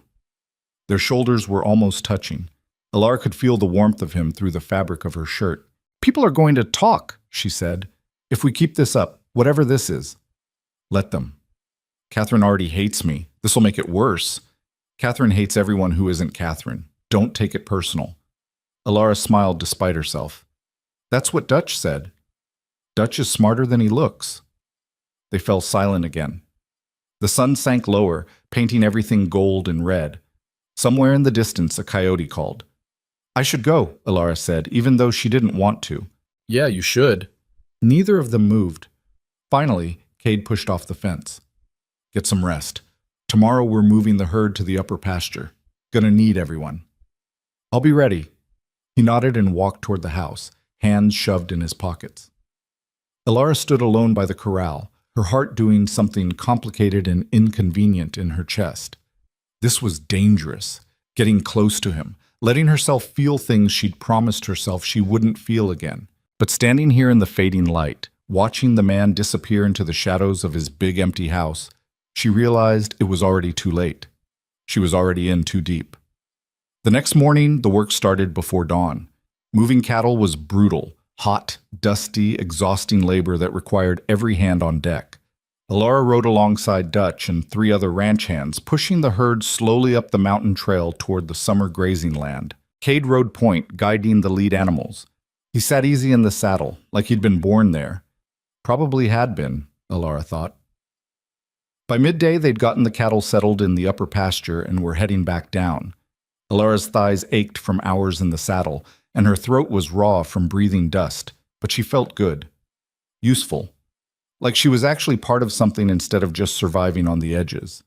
Their shoulders were almost touching. Alara could feel the warmth of him through the fabric of her shirt. People are going to talk, she said. If we keep this up, whatever this is. Let them. Catherine already hates me. This'll make it worse. Catherine hates everyone who isn't Catherine. Don't take it personal. Alara smiled despite herself. That's what Dutch said. Dutch is smarter than he looks. They fell silent again. The sun sank lower, painting everything gold and red. Somewhere in the distance, a coyote called. I should go, Alara said, even though she didn't want to. Yeah, you should. Neither of them moved. Finally, Cade pushed off the fence. Get some rest. Tomorrow we're moving the herd to the upper pasture. Gonna need everyone. I'll be ready. He nodded and walked toward the house, hands shoved in his pockets. Alara stood alone by the corral, her heart doing something complicated and inconvenient in her chest. This was dangerous, getting close to him, letting herself feel things she'd promised herself she wouldn't feel again. But standing here in the fading light, watching the man disappear into the shadows of his big empty house, she realized it was already too late. She was already in too deep. The next morning, the work started before dawn. Moving cattle was brutal, hot, dusty, exhausting labor that required every hand on deck. Alara rode alongside Dutch and 3 other ranch hands, pushing the herd slowly up the mountain trail toward the summer grazing land. Cade rode point, guiding the lead animals. He sat easy in the saddle, like he'd been born there. Probably had been, Alara thought. By midday, they'd gotten the cattle settled in the upper pasture and were heading back down. Alara's thighs ached from hours in the saddle, and her throat was raw from breathing dust, but she felt good. Useful. Like she was actually part of something instead of just surviving on the edges.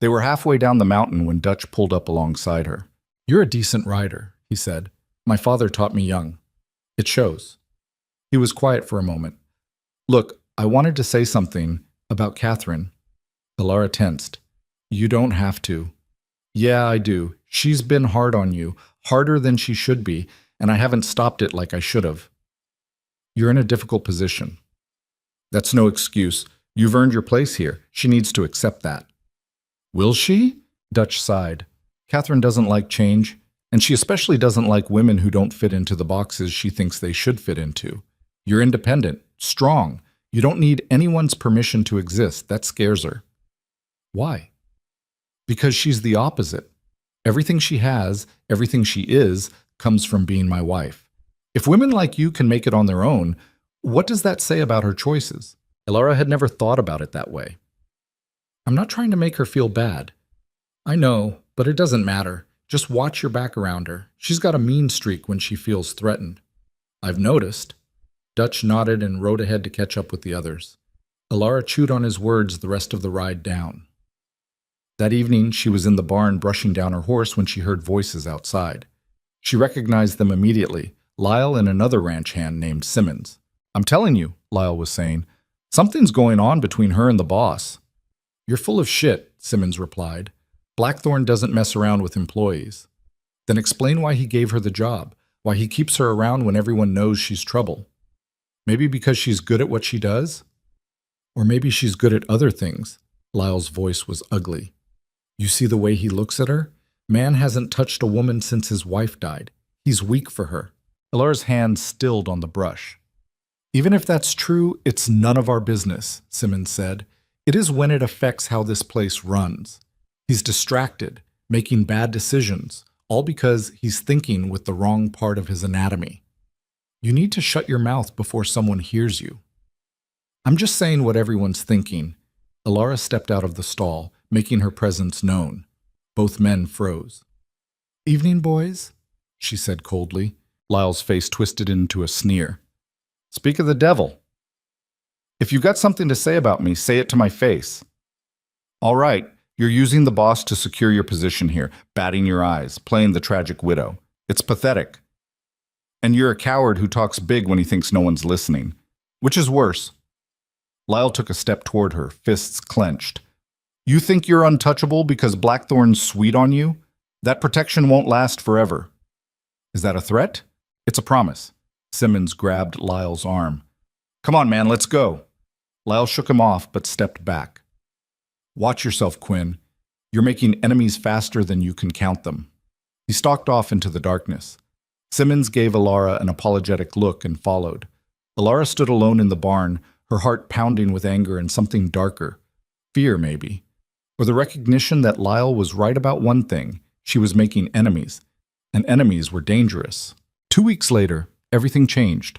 They were halfway down the mountain when Dutch pulled up alongside her. You're a decent rider, he said. My father taught me young. It shows. He was quiet for a moment. Look, I wanted to say something about Catherine. Alara tensed. You don't have to. Yeah, I do. She's been hard on you, harder than she should be, and I haven't stopped it like I should have. You're in a difficult position. That's no excuse. You've earned your place here. She needs to accept that. Will she? Dutch sighed. Catherine doesn't like change, and she especially doesn't like women who don't fit into the boxes she thinks they should fit into. You're independent, strong. You don't need anyone's permission to exist. That scares her. Why? Because she's the opposite. Everything she has, everything she is, comes from being my wife. If women like you can make it on their own, what does that say about her choices? Alara had never thought about it that way. I'm not trying to make her feel bad. I know, but it doesn't matter. Just watch your back around her. She's got a mean streak when she feels threatened. I've noticed. Dutch nodded and rode ahead to catch up with the others. Alara chewed on his words the rest of the ride down. That evening, she was in the barn brushing down her horse when she heard voices outside. She recognized them immediately, Lyle and another ranch hand named Simmons. I'm telling you, Lyle was saying, something's going on between her and the boss. You're full of shit, Simmons replied. Blackthorn doesn't mess around with employees. Then explain why he gave her the job, why he keeps her around when everyone knows she's trouble. Maybe because she's good at what she does? Or maybe she's good at other things. Lyle's voice was ugly. You see the way he looks at her? Man hasn't touched a woman since his wife died. He's weak for her. Alara's hand stilled on the brush. Even if that's true, it's none of our business, Simmons said. It is when it affects how this place runs. He's distracted, making bad decisions, all because he's thinking with the wrong part of his anatomy. You need to shut your mouth before someone hears you. I'm just saying what everyone's thinking. Alara stepped out of the stall, making her presence known. Both men froze. Evening, boys, she said coldly. Lyle's face twisted into a sneer. Speak of the devil. If you got something to say about me, say it to my face. All right, you're using the boss to secure your position here, batting your eyes, playing the tragic widow. It's pathetic. And you're a coward who talks big when he thinks no one's listening. Which is worse? Lyle took a step toward her, fists clenched. You think you're untouchable because Blackthorn's sweet on you? That protection won't last forever. Is that a threat? It's a promise. Simmons grabbed Lyle's arm. Come on, man, let's go. Lyle shook him off, but stepped back. Watch yourself, Quinn. You're making enemies faster than you can count them. He stalked off into the darkness. Simmons gave Alara an apologetic look and followed. Alara stood alone in the barn, her heart pounding with anger and something darker. Fear, maybe. Or the recognition that Lyle was right about one thing. She was making enemies. And enemies were dangerous. 2 weeks later, everything changed.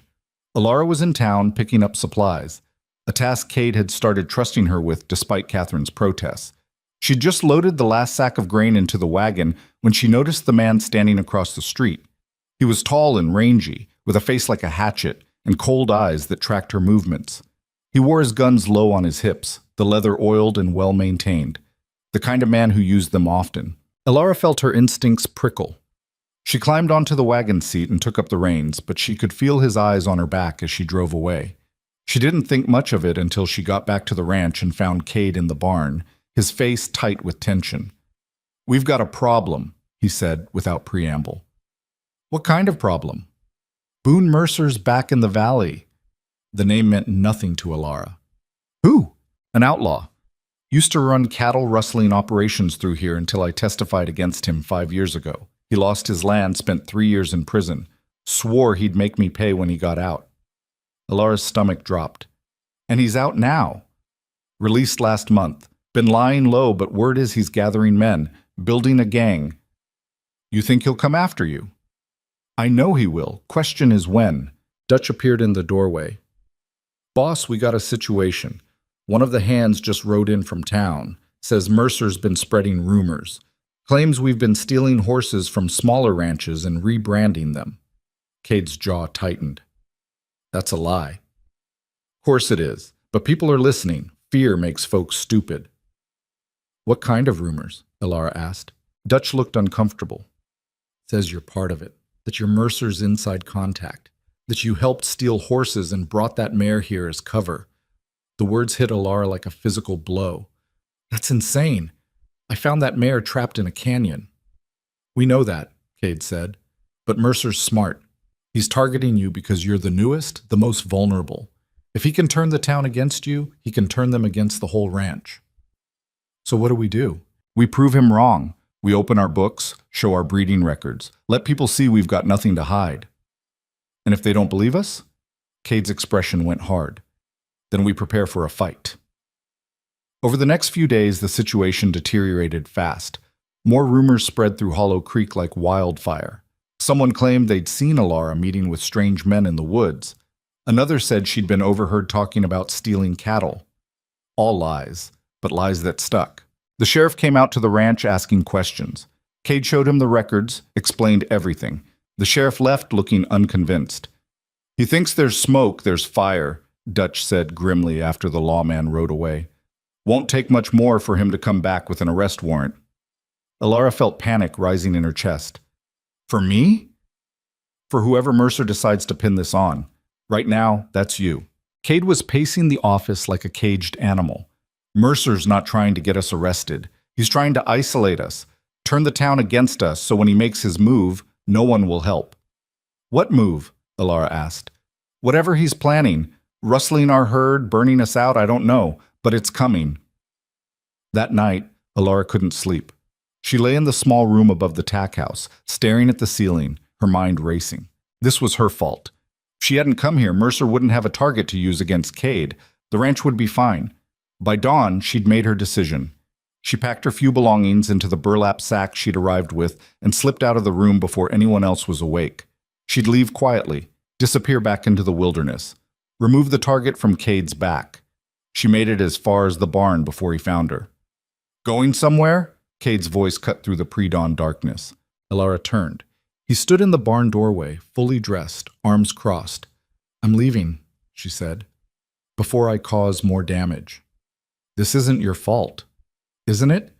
Alara was in town picking up supplies, a task Cade had started trusting her with despite Catherine's protests. She'd just loaded the last sack of grain into the wagon when she noticed the man standing across the street. He was tall and rangy, with a face like a hatchet and cold eyes that tracked her movements. He wore his guns low on his hips, the leather oiled and well-maintained, the kind of man who used them often. Alara felt her instincts prickle. She climbed onto the wagon seat and took up the reins, but she could feel his eyes on her back as she drove away. She didn't think much of it until she got back to the ranch and found Cade in the barn, his face tight with tension. "We've got a problem," he said without preamble. "What kind of problem?" "Boone Mercer's back in the valley." The name meant nothing to Alara. "Who?" "An outlaw. Used to run cattle rustling operations through here until I testified against him 5 years ago. He lost his land, spent 3 years in prison. Swore he'd make me pay when he got out." Alara's stomach dropped. "And he's out now." "Released last month. Been lying low, but word is he's gathering men, building a gang." "You think he'll come after you?" "I know he will. Question is when." Dutch appeared in the doorway. "Boss, we got a situation. One of the hands just rode in from town. Says Mercer's been spreading rumors. Claims we've been stealing horses from smaller ranches and rebranding them." Cade's jaw tightened. "That's a lie." "Course it is, but people are listening. Fear makes folks stupid." "What kind of rumors?" Alara asked. Dutch looked uncomfortable. "Says you're part of it, that you're Mercer's inside contact, that you helped steal horses and brought that mare here as cover." The words hit Alara like a physical blow. "That's insane. I found that mare trapped in a canyon." "We know that," Cade said. "But Mercer's smart. He's targeting you because you're the newest, the most vulnerable. If he can turn the town against you, he can turn them against the whole ranch." "So what do? We prove him wrong. We open our books, show our breeding records, let people see we've got nothing to hide." "And if they don't believe us?" Cade's expression went hard. "Then we prepare for a fight." Over the next few days, the situation deteriorated fast. More rumors spread through Hollow Creek like wildfire. Someone claimed they'd seen Alara meeting with strange men in the woods. Another said she'd been overheard talking about stealing cattle. All lies, but lies that stuck. The sheriff came out to the ranch asking questions. Cade showed him the records, explained everything. The sheriff left looking unconvinced. "He thinks there's smoke, there's fire," Dutch said grimly after the lawman rode away. "Won't take much more for him to come back with an arrest warrant." Alara felt panic rising in her chest. "For me?" "For whoever Mercer decides to pin this on. Right now, that's you." Cade was pacing the office like a caged animal. "Mercer's not trying to get us arrested. He's trying to isolate us, turn the town against us so when he makes his move, no one will help." "What move?" Alara asked. "Whatever he's planning. Rustling our herd, burning us out, I don't know, but it's coming." That night, Alara couldn't sleep. She lay in the small room above the tack house, staring at the ceiling, her mind racing. This was her fault. If she hadn't come here, Mercer wouldn't have a target to use against Cade. The ranch would be fine. By dawn, she'd made her decision. She packed her few belongings into the burlap sack she'd arrived with and slipped out of the room before anyone else was awake. She'd leave quietly, disappear back into the wilderness, remove the target from Cade's back. She made it as far as the barn before he found her. "Going somewhere?" Cade's voice cut through the pre-dawn darkness. Alara turned. He stood in the barn doorway, fully dressed, arms crossed. "I'm leaving," she said, "before I cause more damage." "This isn't your fault." "Isn't it?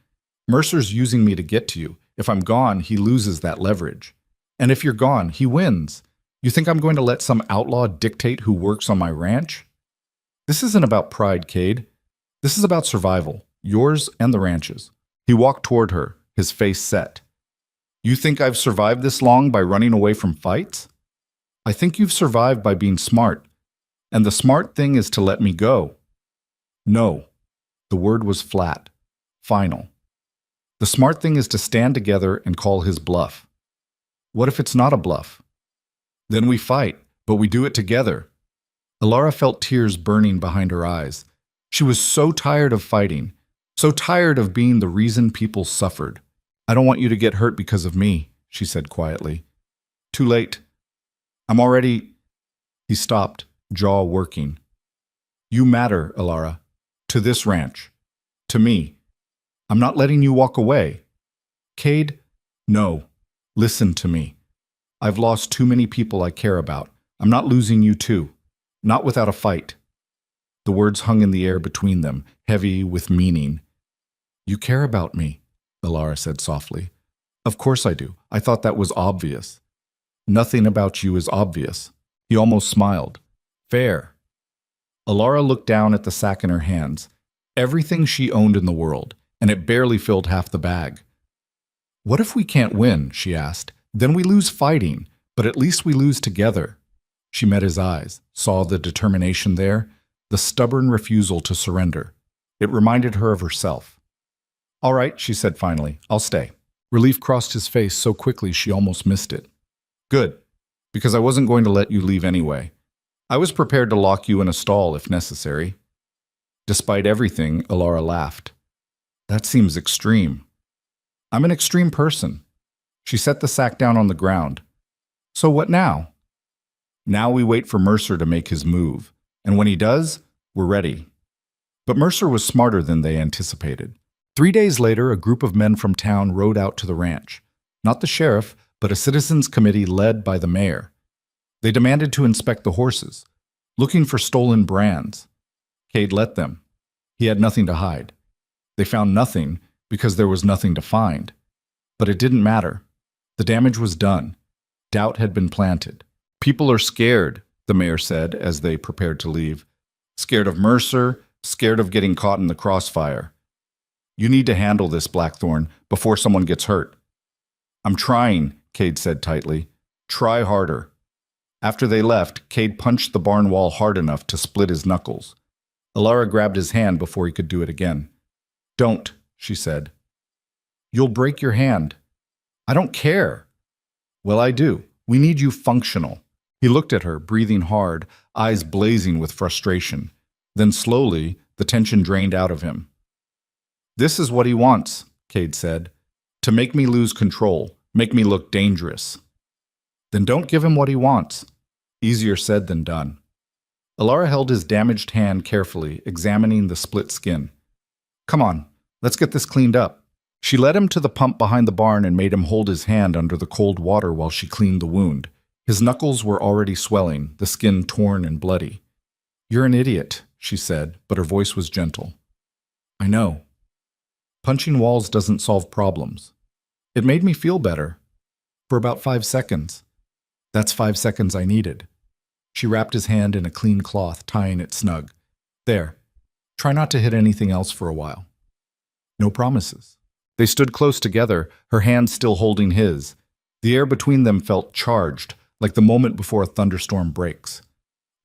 Mercer's using me to get to you. If I'm gone, he loses that leverage. And if you're gone, he wins. You think I'm going to let some outlaw dictate who works on my ranch?" "This isn't about pride, Cade. This is about survival, yours and the ranch's." He walked toward her, his face set. "You think I've survived this long by running away from fights? I think you've survived by being smart. And the smart thing is to let me go." "No." The word was flat. final. The smart thing is to stand together and call his bluff. What if it's not a bluff? Then we fight, but we do it together. Alara felt tears burning behind her eyes. She was so tired of fighting, so tired of being the reason people suffered. I don't want you to get hurt because of me, she said quietly. Too late. I'm already... He stopped, jaw working. You matter, Alara. To this ranch. To me. I'm not letting you walk away. Cade, no. Listen to me. I've lost too many people I care about. I'm not losing you too. Not without a fight. The words hung in the air between them, heavy with meaning. You care about me, Alara said softly. Of course I do. I thought that was obvious. Nothing about you is obvious. He almost smiled. Fair. Alara looked down at the sack in her hands. Everything she owned in the world, and it barely filled half the bag. What if we can't win, she asked. Then we lose fighting, but at least we lose together. She met his eyes, saw the determination there, the stubborn refusal to surrender. It reminded her of herself. All right, she said finally, I'll stay. Relief crossed his face so quickly she almost missed it. Good, because I wasn't going to let you leave anyway. I was prepared to lock you in a stall if necessary. Despite everything, Alara laughed. That seems extreme. I'm an extreme person. She set the sack down on the ground. So what now? Now we wait for Mercer to make his move, and when he does, we're ready. But Mercer was smarter than they anticipated. 3 days later, a group of men from town rode out to the ranch. Not the sheriff, but a citizens' committee led by the mayor. They demanded to inspect the horses, looking for stolen brands. Cade let them. He had nothing to hide. They found nothing because there was nothing to find. But it didn't matter. The damage was done. Doubt had been planted. People are scared, the mayor said as they prepared to leave. Scared of Mercer, scared of getting caught in the crossfire. You need to handle this, Blackthorn, before someone gets hurt. I'm trying, Cade said tightly. Try harder. After they left, Cade punched the barn wall hard enough to split his knuckles. Alara grabbed his hand before he could do it again. Don't, she said. You'll break your hand. I don't care. Well, I do. We need you functional. He looked at her, breathing hard, eyes blazing with frustration. Then slowly, the tension drained out of him. This is what he wants, Cade said. To make me lose control, make me look dangerous. Then don't give him what he wants. Easier said than done. Alara held his damaged hand carefully, examining the split skin. Come on, let's get this cleaned up. She led him to the pump behind the barn and made him hold his hand under the cold water while she cleaned the wound. His knuckles were already swelling, the skin torn and bloody. You're an idiot, she said, but her voice was gentle. I know. Punching walls doesn't solve problems. It made me feel better. For about 5 seconds. That's 5 seconds I needed. She wrapped his hand in a clean cloth, tying it snug. There. Try not to hit anything else for a while. No promises. They stood close together, her hand still holding his. The air between them felt charged, like the moment before a thunderstorm breaks.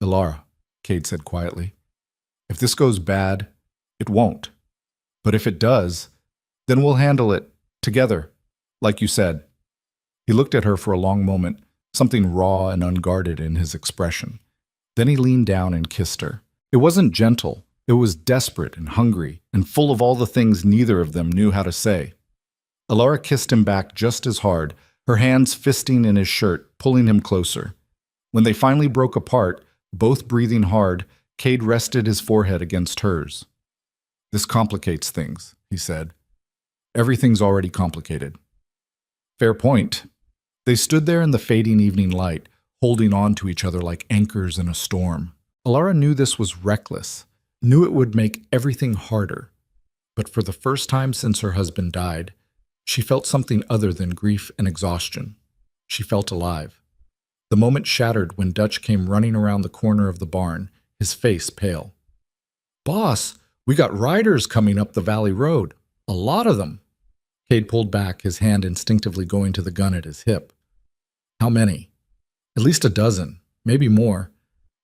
Alara, Cade said quietly, if this goes bad, it won't. But if it does, then we'll handle it, together, like you said. He looked at her for a long moment, something raw and unguarded in his expression. Then he leaned down and kissed her. It wasn't gentle. It was desperate and hungry, and full of all the things neither of them knew how to say. Alara kissed him back just as hard, her hands fisting in his shirt, pulling him closer. When they finally broke apart, both breathing hard, Cade rested his forehead against hers. This complicates things, he said. Everything's already complicated. Fair point. They stood there in the fading evening light, holding on to each other like anchors in a storm. Alara knew this was reckless, knew it would make everything harder. But for the first time since her husband died, she felt something other than grief and exhaustion. She felt alive. The moment shattered when Dutch came running around the corner of the barn, his face pale. Boss, we got riders coming up the valley road. A lot of them. Cade pulled back, his hand instinctively going to the gun at his hip. How many? At least a dozen, maybe more.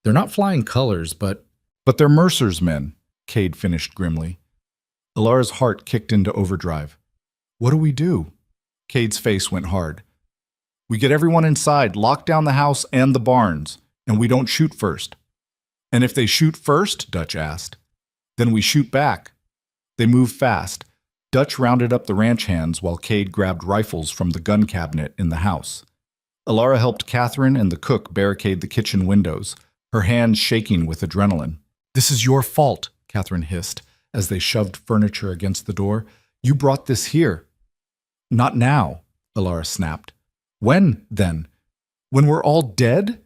They're not flying colors, but they're Mercer's men, Cade finished grimly. Alara's heart kicked into overdrive. What do we do? Cade's face went hard. We get everyone inside, lock down the house and the barns, and we don't shoot first. And if they shoot first, Dutch asked, then we shoot back. They moved fast. Dutch rounded up the ranch hands while Cade grabbed rifles from the gun cabinet in the house. Alara helped Catherine and the cook barricade the kitchen windows, her hands shaking with adrenaline. This is your fault, Catherine hissed as they shoved furniture against the door. You brought this here. Not now, Alara snapped. When, then? When we're all dead?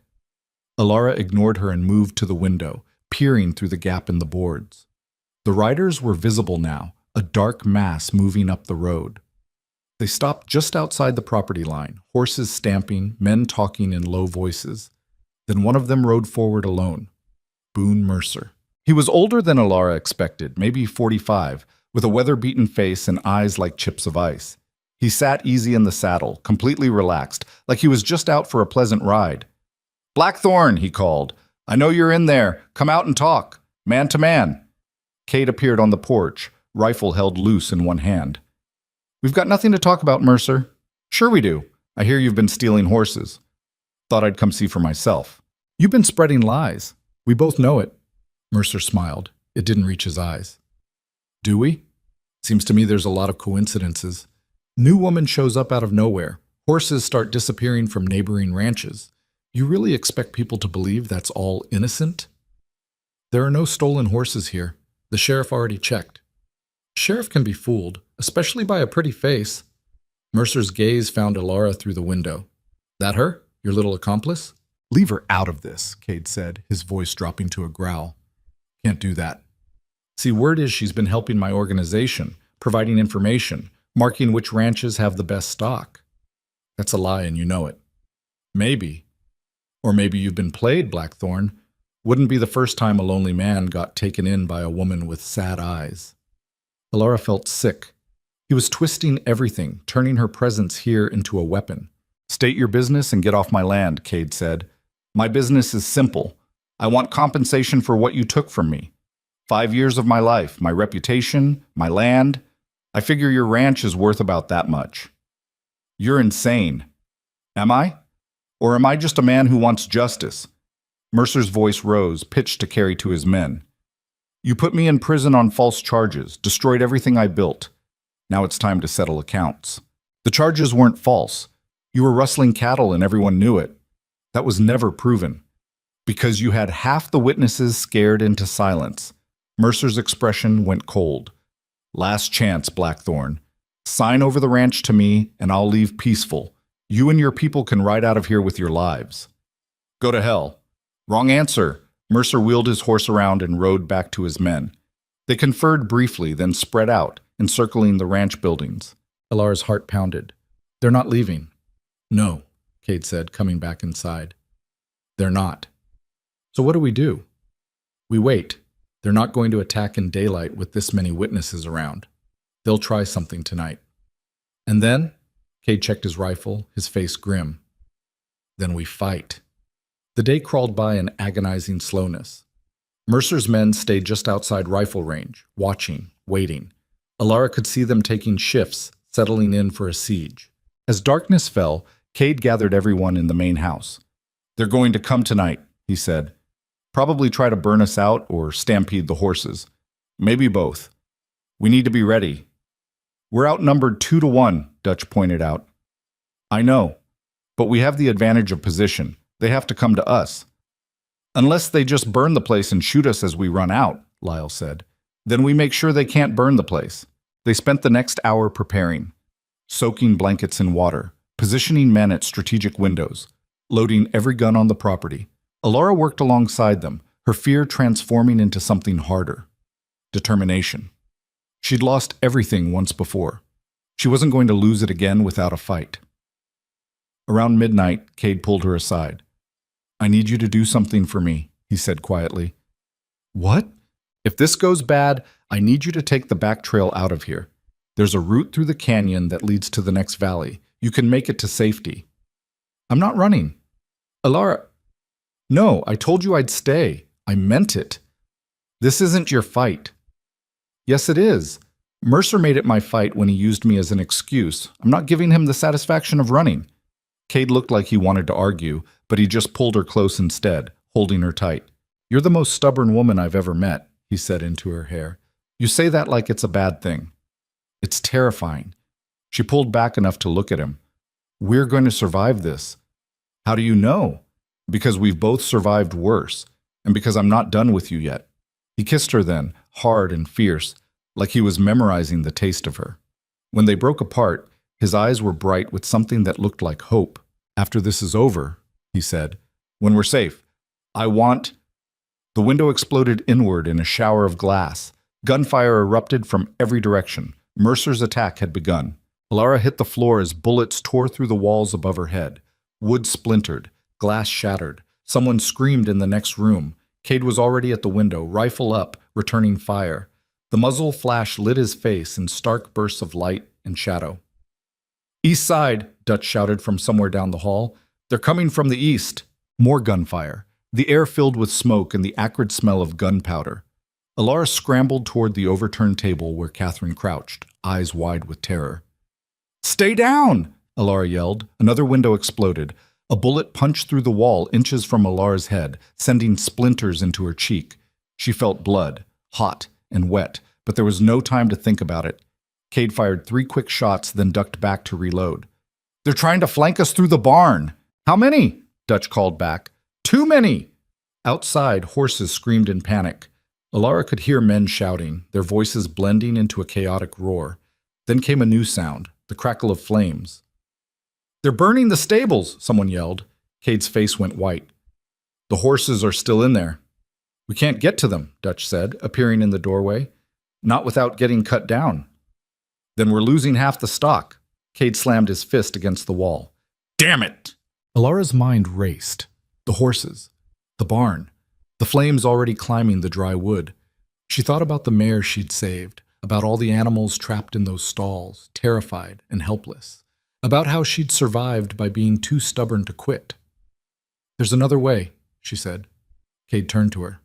Alara ignored her and moved to the window, peering through the gap in the boards. The riders were visible now, a dark mass moving up the road. They stopped just outside the property line, horses stamping, men talking in low voices. Then one of them rode forward alone, Boone Mercer. He was older than Alara expected, maybe 45, with a weather-beaten face and eyes like chips of ice. He sat easy in the saddle, completely relaxed, like he was just out for a pleasant ride. Blackthorn, he called. I know you're in there. Come out and talk. Man to man. Cade appeared on the porch, rifle held loose in one hand. We've got nothing to talk about, Mercer. Sure we do. I hear you've been stealing horses. Thought I'd come see for myself. You've been spreading lies. We both know it. Mercer smiled. It didn't reach his eyes. Do we? Seems to me there's a lot of coincidences. New woman shows up out of nowhere. Horses start disappearing from neighboring ranches. You really expect people to believe that's all innocent? There are no stolen horses here. The sheriff already checked. Sheriff can be fooled, especially by a pretty face. Mercer's gaze found Alara through the window. That her? Your little accomplice? Leave her out of this, Cade said, his voice dropping to a growl. Can't do that. See, word is she's been helping my organization, providing information, marking which ranches have the best stock. That's a lie and you know it. Maybe. Or maybe you've been played, Blackthorn. Wouldn't be the first time a lonely man got taken in by a woman with sad eyes. Alara felt sick. He was twisting everything, turning her presence here into a weapon. State your business and get off my land, Cade said. My business is simple. I want compensation for what you took from me. 5 years of my life, my reputation, my land. I figure your ranch is worth about that much. You're insane. Am I? Or am I just a man who wants justice? Mercer's voice rose, pitched to carry to his men. You put me in prison on false charges, destroyed everything I built. Now it's time to settle accounts. The charges weren't false. You were rustling cattle and everyone knew it. That was never proven. Because you had half the witnesses scared into silence. Mercer's expression went cold. Last chance, Blackthorn. Sign over the ranch to me and I'll leave peaceful. You and your people can ride out of here with your lives. Go to hell. Wrong answer. Mercer wheeled his horse around and rode back to his men. They conferred briefly, then spread out, encircling the ranch buildings. Alara's heart pounded. They're not leaving. No, Cade said, coming back inside. They're not. So what do we do? We wait. They're not going to attack in daylight with this many witnesses around. They'll try something tonight. And then, Cade checked his rifle, his face grim. Then we fight. The day crawled by in agonizing slowness. Mercer's men stayed just outside rifle range, watching, waiting. Alara could see them taking shifts, settling in for a siege. As darkness fell, Cade gathered everyone in the main house. They're going to come tonight, he said. Probably try to burn us out or stampede the horses. Maybe both. We need to be ready. We're outnumbered 2-1, Dutch pointed out. I know, but we have the advantage of position. They have to come to us. Unless they just burn the place and shoot us as we run out, Lyle said. Then we make sure they can't burn the place. They spent the next hour preparing, soaking blankets in water, positioning men at strategic windows, loading every gun on the property. Alara worked alongside them, her fear transforming into something harder. Determination. She'd lost everything once before. She wasn't going to lose it again without a fight. Around midnight, Cade pulled her aside. I need you to do something for me, he said quietly. What? If this goes bad, I need you to take the back trail out of here. There's a route through the canyon that leads to the next valley. You can make it to safety. I'm not running. Alara... No, I told you I'd stay. I meant it. This isn't your fight. Yes, it is. Mercer made it my fight when he used me as an excuse. I'm not giving him the satisfaction of running. Cade looked like he wanted to argue, but he just pulled her close instead, holding her tight. You're the most stubborn woman I've ever met, he said into her hair. You say that like it's a bad thing. It's terrifying. She pulled back enough to look at him. We're going to survive this. How do you know? Because we've both survived worse, and because I'm not done with you yet. He kissed her then, hard and fierce, like he was memorizing the taste of her. When they broke apart, his eyes were bright with something that looked like hope. After this is over, he said, when we're safe, I want... The window exploded inward in a shower of glass. Gunfire erupted from every direction. Mercer's attack had begun. Alara hit the floor as bullets tore through the walls above her head. Wood splintered. Glass shattered. Someone screamed in the next room. Cade was already at the window, rifle up, returning fire. The muzzle flash lit his face in stark bursts of light and shadow. East side, Dutch shouted from somewhere down the hall. They're coming from the east. More gunfire. The air filled with smoke and the acrid smell of gunpowder. Alara scrambled toward the overturned table where Catherine crouched, eyes wide with terror. Stay down! Alara yelled. Another window exploded. A bullet punched through the wall inches from Alara's head, sending splinters into her cheek. She felt blood, hot and wet, but there was no time to think about it. Cade fired 3 quick shots, then ducked back to reload. They're trying to flank us through the barn. How many? Dutch called back. Too many! Outside, horses screamed in panic. Alara could hear men shouting, their voices blending into a chaotic roar. Then came a new sound, the crackle of flames. They're burning the stables, someone yelled. Cade's face went white. The horses are still in there. We can't get to them, Dutch said, appearing in the doorway. Not without getting cut down. Then we're losing half the stock. Cade slammed his fist against the wall. Damn it! Alara's mind raced. The horses. The barn. The flames already climbing the dry wood. She thought about the mare she'd saved, about all the animals trapped in those stalls, terrified and helpless, about how she'd survived by being too stubborn to quit. There's another way, she said. Cade turned to her.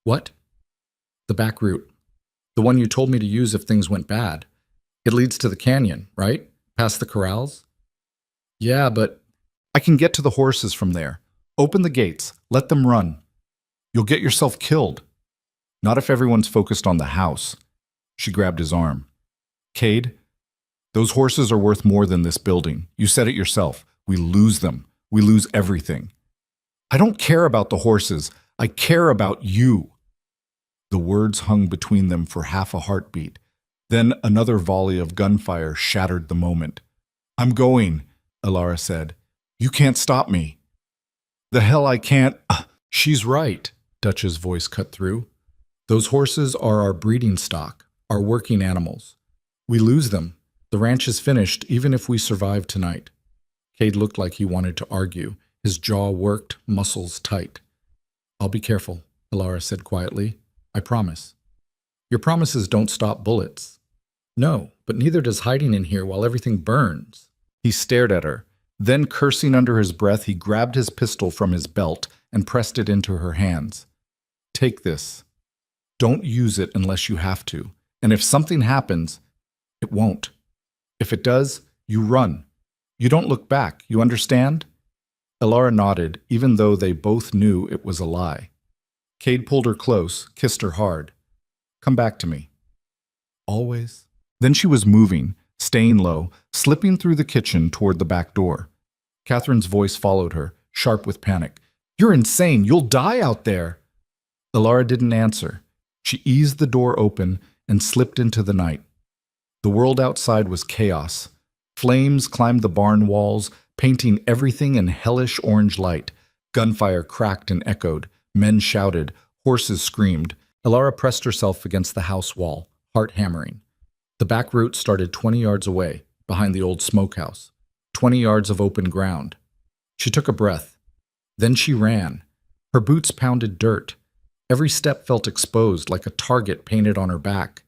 What? The back route. The one you told me to use if things went bad. It leads to the canyon, right? Past the corrals? Yeah, but I can get to the horses from there. Open the gates. Let them run. You'll get yourself killed. Not if everyone's focused on the house. She grabbed his arm. Cade, those horses are worth more than this building. You said it yourself. We lose them. We lose everything. I don't care about the horses. I care about you. The words hung between them for half a heartbeat. Then another volley of gunfire shattered the moment. I'm going, Alara said. You can't stop me. The hell I can't. She's right, Dutch's voice cut through. Those horses are our breeding stock, our working animals. We lose them. The ranch is finished even if we survive tonight. Cade looked like he wanted to argue. His jaw worked, muscles tight. I'll be careful, Alara said quietly. I promise. Your promises don't stop bullets. No, but neither does hiding in here while everything burns. He stared at her. Then, cursing under his breath, he grabbed his pistol from his belt and pressed it into her hands. Take this. Don't use it unless you have to. And if something happens, it won't. If it does, you run. You don't look back, you understand? Alara nodded, even though they both knew it was a lie. Cade pulled her close, kissed her hard. Come back to me. Always. Then she was moving, staying low, slipping through the kitchen toward the back door. Catherine's voice followed her, sharp with panic. You're insane. You'll die out there. Alara didn't answer. She eased the door open and slipped into the night. The world outside was chaos. Flames climbed the barn walls, painting everything in hellish orange light. Gunfire cracked and echoed. Men shouted. Horses screamed. Alara pressed herself against the house wall, heart hammering. The back route started 20 yards away, behind the old smokehouse. 20 yards of open ground. She took a breath. Then she ran. Her boots pounded dirt. Every step felt exposed, like a target painted on her back.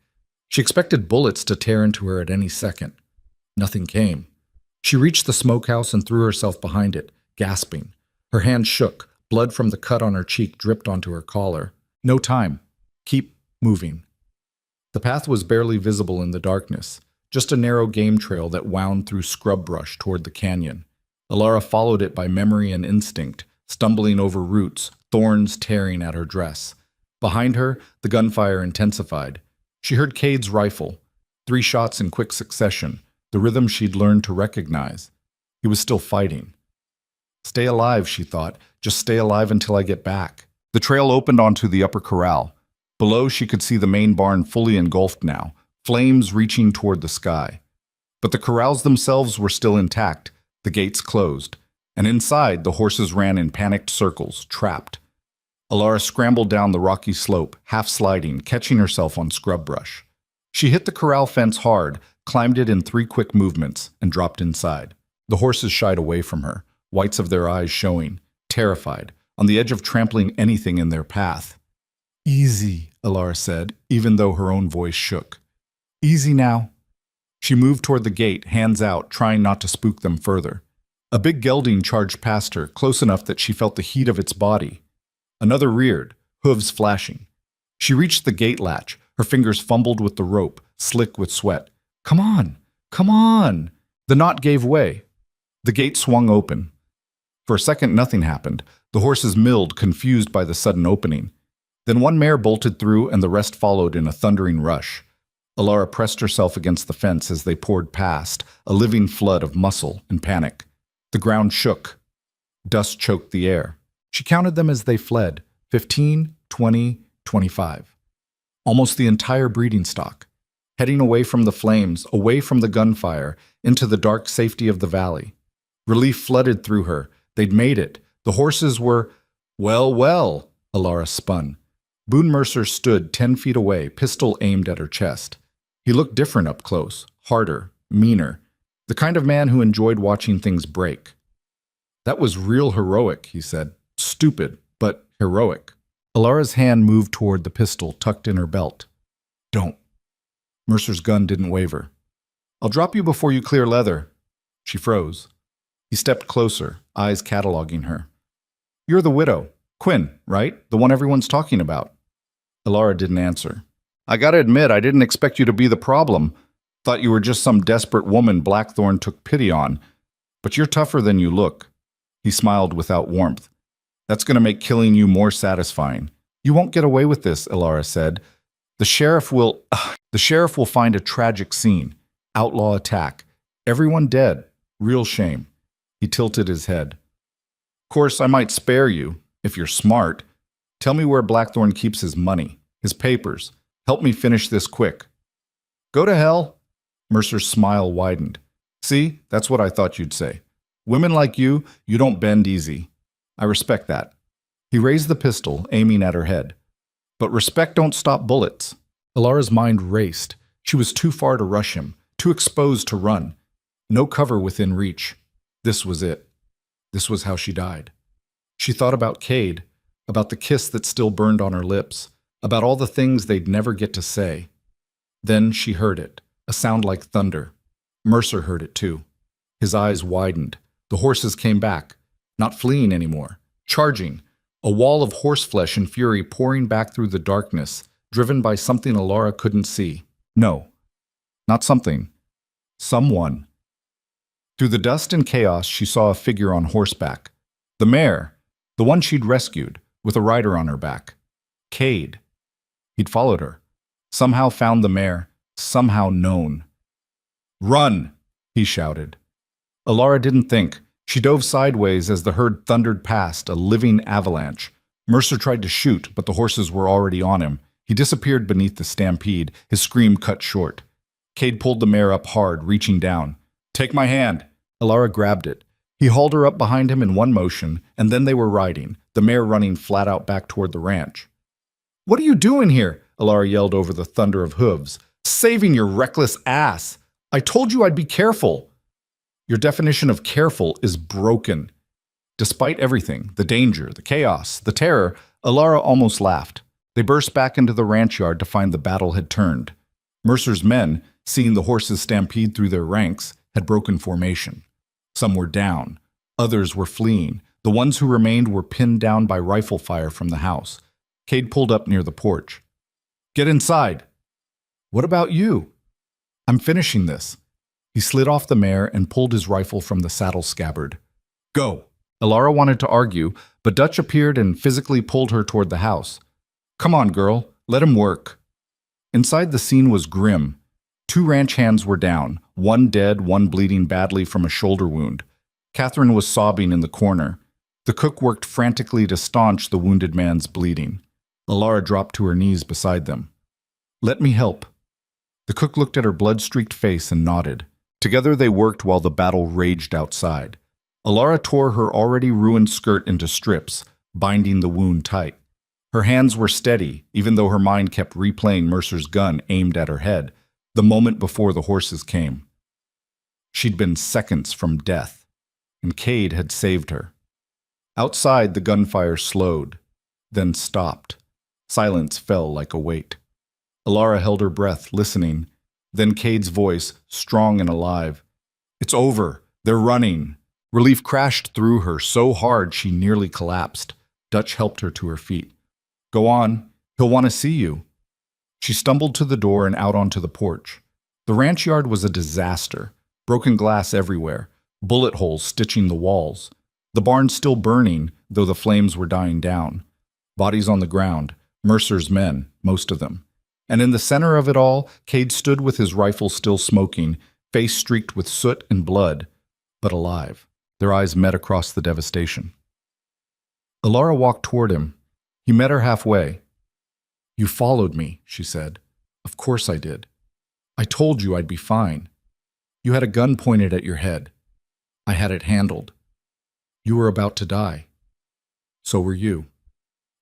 She expected bullets to tear into her at any second. Nothing came. She reached the smokehouse and threw herself behind it, gasping. Her hand shook. Blood from the cut on her cheek dripped onto her collar. No time. Keep moving. The path was barely visible in the darkness, just a narrow game trail that wound through scrub brush toward the canyon. Alara followed it by memory and instinct, stumbling over roots, thorns tearing at her dress. Behind her, the gunfire intensified. She heard Cade's rifle, 3 shots in quick succession, the rhythm she'd learned to recognize. He was still fighting. Stay alive, she thought. Just stay alive until I get back. The trail opened onto the upper corral. Below, she could see the main barn fully engulfed now, flames reaching toward the sky. But the corrals themselves were still intact, the gates closed, and inside the horses ran in panicked circles, trapped. Alara scrambled down the rocky slope, half sliding, catching herself on scrub brush. She hit the corral fence hard, climbed it in 3 quick movements, and dropped inside. The horses shied away from her, whites of their eyes showing, terrified, on the edge of trampling anything in their path. "Easy," Alara said, even though her own voice shook. "Easy now." She moved toward the gate, hands out, trying not to spook them further. A big gelding charged past her, close enough that she felt the heat of its body. Another reared, hooves flashing. She reached the gate latch, her fingers fumbled with the rope, slick with sweat. "Come on! Come on!" The knot gave way. The gate swung open. For a second, nothing happened. The horses milled, confused by the sudden opening. Then one mare bolted through, and the rest followed in a thundering rush. Alara pressed herself against the fence as they poured past, a living flood of muscle and panic. The ground shook. Dust choked the air. She counted them as they fled, 15, 20, 25. Almost the entire breeding stock, heading away from the flames, away from the gunfire, into the dark safety of the valley. Relief flooded through her. They'd made it. The horses were... Well, Alara spun. Boone Mercer stood 10 feet away, pistol aimed at her chest. He looked different up close, harder, meaner, the kind of man who enjoyed watching things break. "That was real heroic," he said. "Stupid, but heroic." Alara's hand moved toward the pistol tucked in her belt. "Don't." Mercer's gun didn't waver. "I'll drop you before you clear leather." She froze. He stepped closer, eyes cataloging her. "You're the widow. Quinn, right? The one everyone's talking about." Alara didn't answer. "I gotta admit, I didn't expect you to be the problem. Thought you were just some desperate woman Blackthorn took pity on. But you're tougher than you look." He smiled without warmth. "That's gonna make killing you more satisfying." "You won't get away with this," Alara said. The sheriff will find a tragic scene. Outlaw attack. Everyone dead. Real shame." He tilted his head. "Of course, I might spare you, if you're smart. Tell me where Blackthorn keeps his money, his papers. Help me finish this quick." "Go to hell." Mercer's smile widened. "See, that's what I thought you'd say. Women like you don't bend easy. I respect that." He raised the pistol, aiming at her head. "But respect don't stop bullets." Alara's mind raced. She was too far to rush him, too exposed to run. No cover within reach. This was it. This was how she died. She thought about Cade, about the kiss that still burned on her lips, about all the things they'd never get to say. Then she heard it, a sound like thunder. Mercer heard it too. His eyes widened. The horses came back, not fleeing anymore, charging, a wall of horseflesh and fury pouring back through the darkness, driven by something Alara couldn't see. No, not something. Someone. Through the dust and chaos, she saw a figure on horseback. The mare, the one she'd rescued, with a rider on her back. Cade. He'd followed her. Somehow found the mare, somehow known. "Run!" he shouted. Alara didn't think. She dove sideways as the herd thundered past, a living avalanche. Mercer tried to shoot, but the horses were already on him. He disappeared beneath the stampede, his scream cut short. Cade pulled the mare up hard, reaching down. "Take my hand." Alara grabbed it. He hauled her up behind him in one motion, and then they were riding, the mare running flat out back toward the ranch. "What are you doing here?" Alara yelled over the thunder of hooves. "Saving your reckless ass! I told you I'd be careful!" "Your definition of careful is broken." Despite everything, the danger, the chaos, the terror, Alara almost laughed. They burst back into the ranch yard to find the battle had turned. Mercer's men, seeing the horses stampede through their ranks, had broken formation. Some were down. Others were fleeing. The ones who remained were pinned down by rifle fire from the house. Cade pulled up near the porch. "Get inside." What about you? I'm finishing this. He slid off the mare and pulled his rifle from the saddle scabbard. Go! Alara wanted to argue, but Dutch appeared and physically pulled her toward the house. Come on, girl, let him work. Inside, the scene was grim. 2 ranch hands were down, one dead, one bleeding badly from a shoulder wound. Catherine was sobbing in the corner. The cook worked frantically to staunch the wounded man's bleeding. Alara dropped to her knees beside them. Let me help. The cook looked at her blood-streaked face and nodded. Together they worked while the battle raged outside. Alara tore her already ruined skirt into strips, binding the wound tight. Her hands were steady, even though her mind kept replaying Mercer's gun aimed at her head, the moment before the horses came. She'd been seconds from death, and Cade had saved her. Outside, the gunfire slowed, then stopped. Silence fell like a weight. Alara held her breath, listening. Then Cade's voice, strong and alive. It's over. They're running. Relief crashed through her so hard she nearly collapsed. Dutch helped her to her feet. Go on. He'll want to see you. She stumbled to the door and out onto the porch. The ranch yard was a disaster. Broken glass everywhere. Bullet holes stitching the walls. The barn still burning, though the flames were dying down. Bodies on the ground. Mercer's men, most of them. And in the center of it all, Cade stood with his rifle still smoking, face streaked with soot and blood, but alive. Their eyes met across the devastation. Alara walked toward him. He met her halfway. You followed me, she said. Of course I did. I told you I'd be fine. You had a gun pointed at your head. I had it handled. You were about to die. So were you.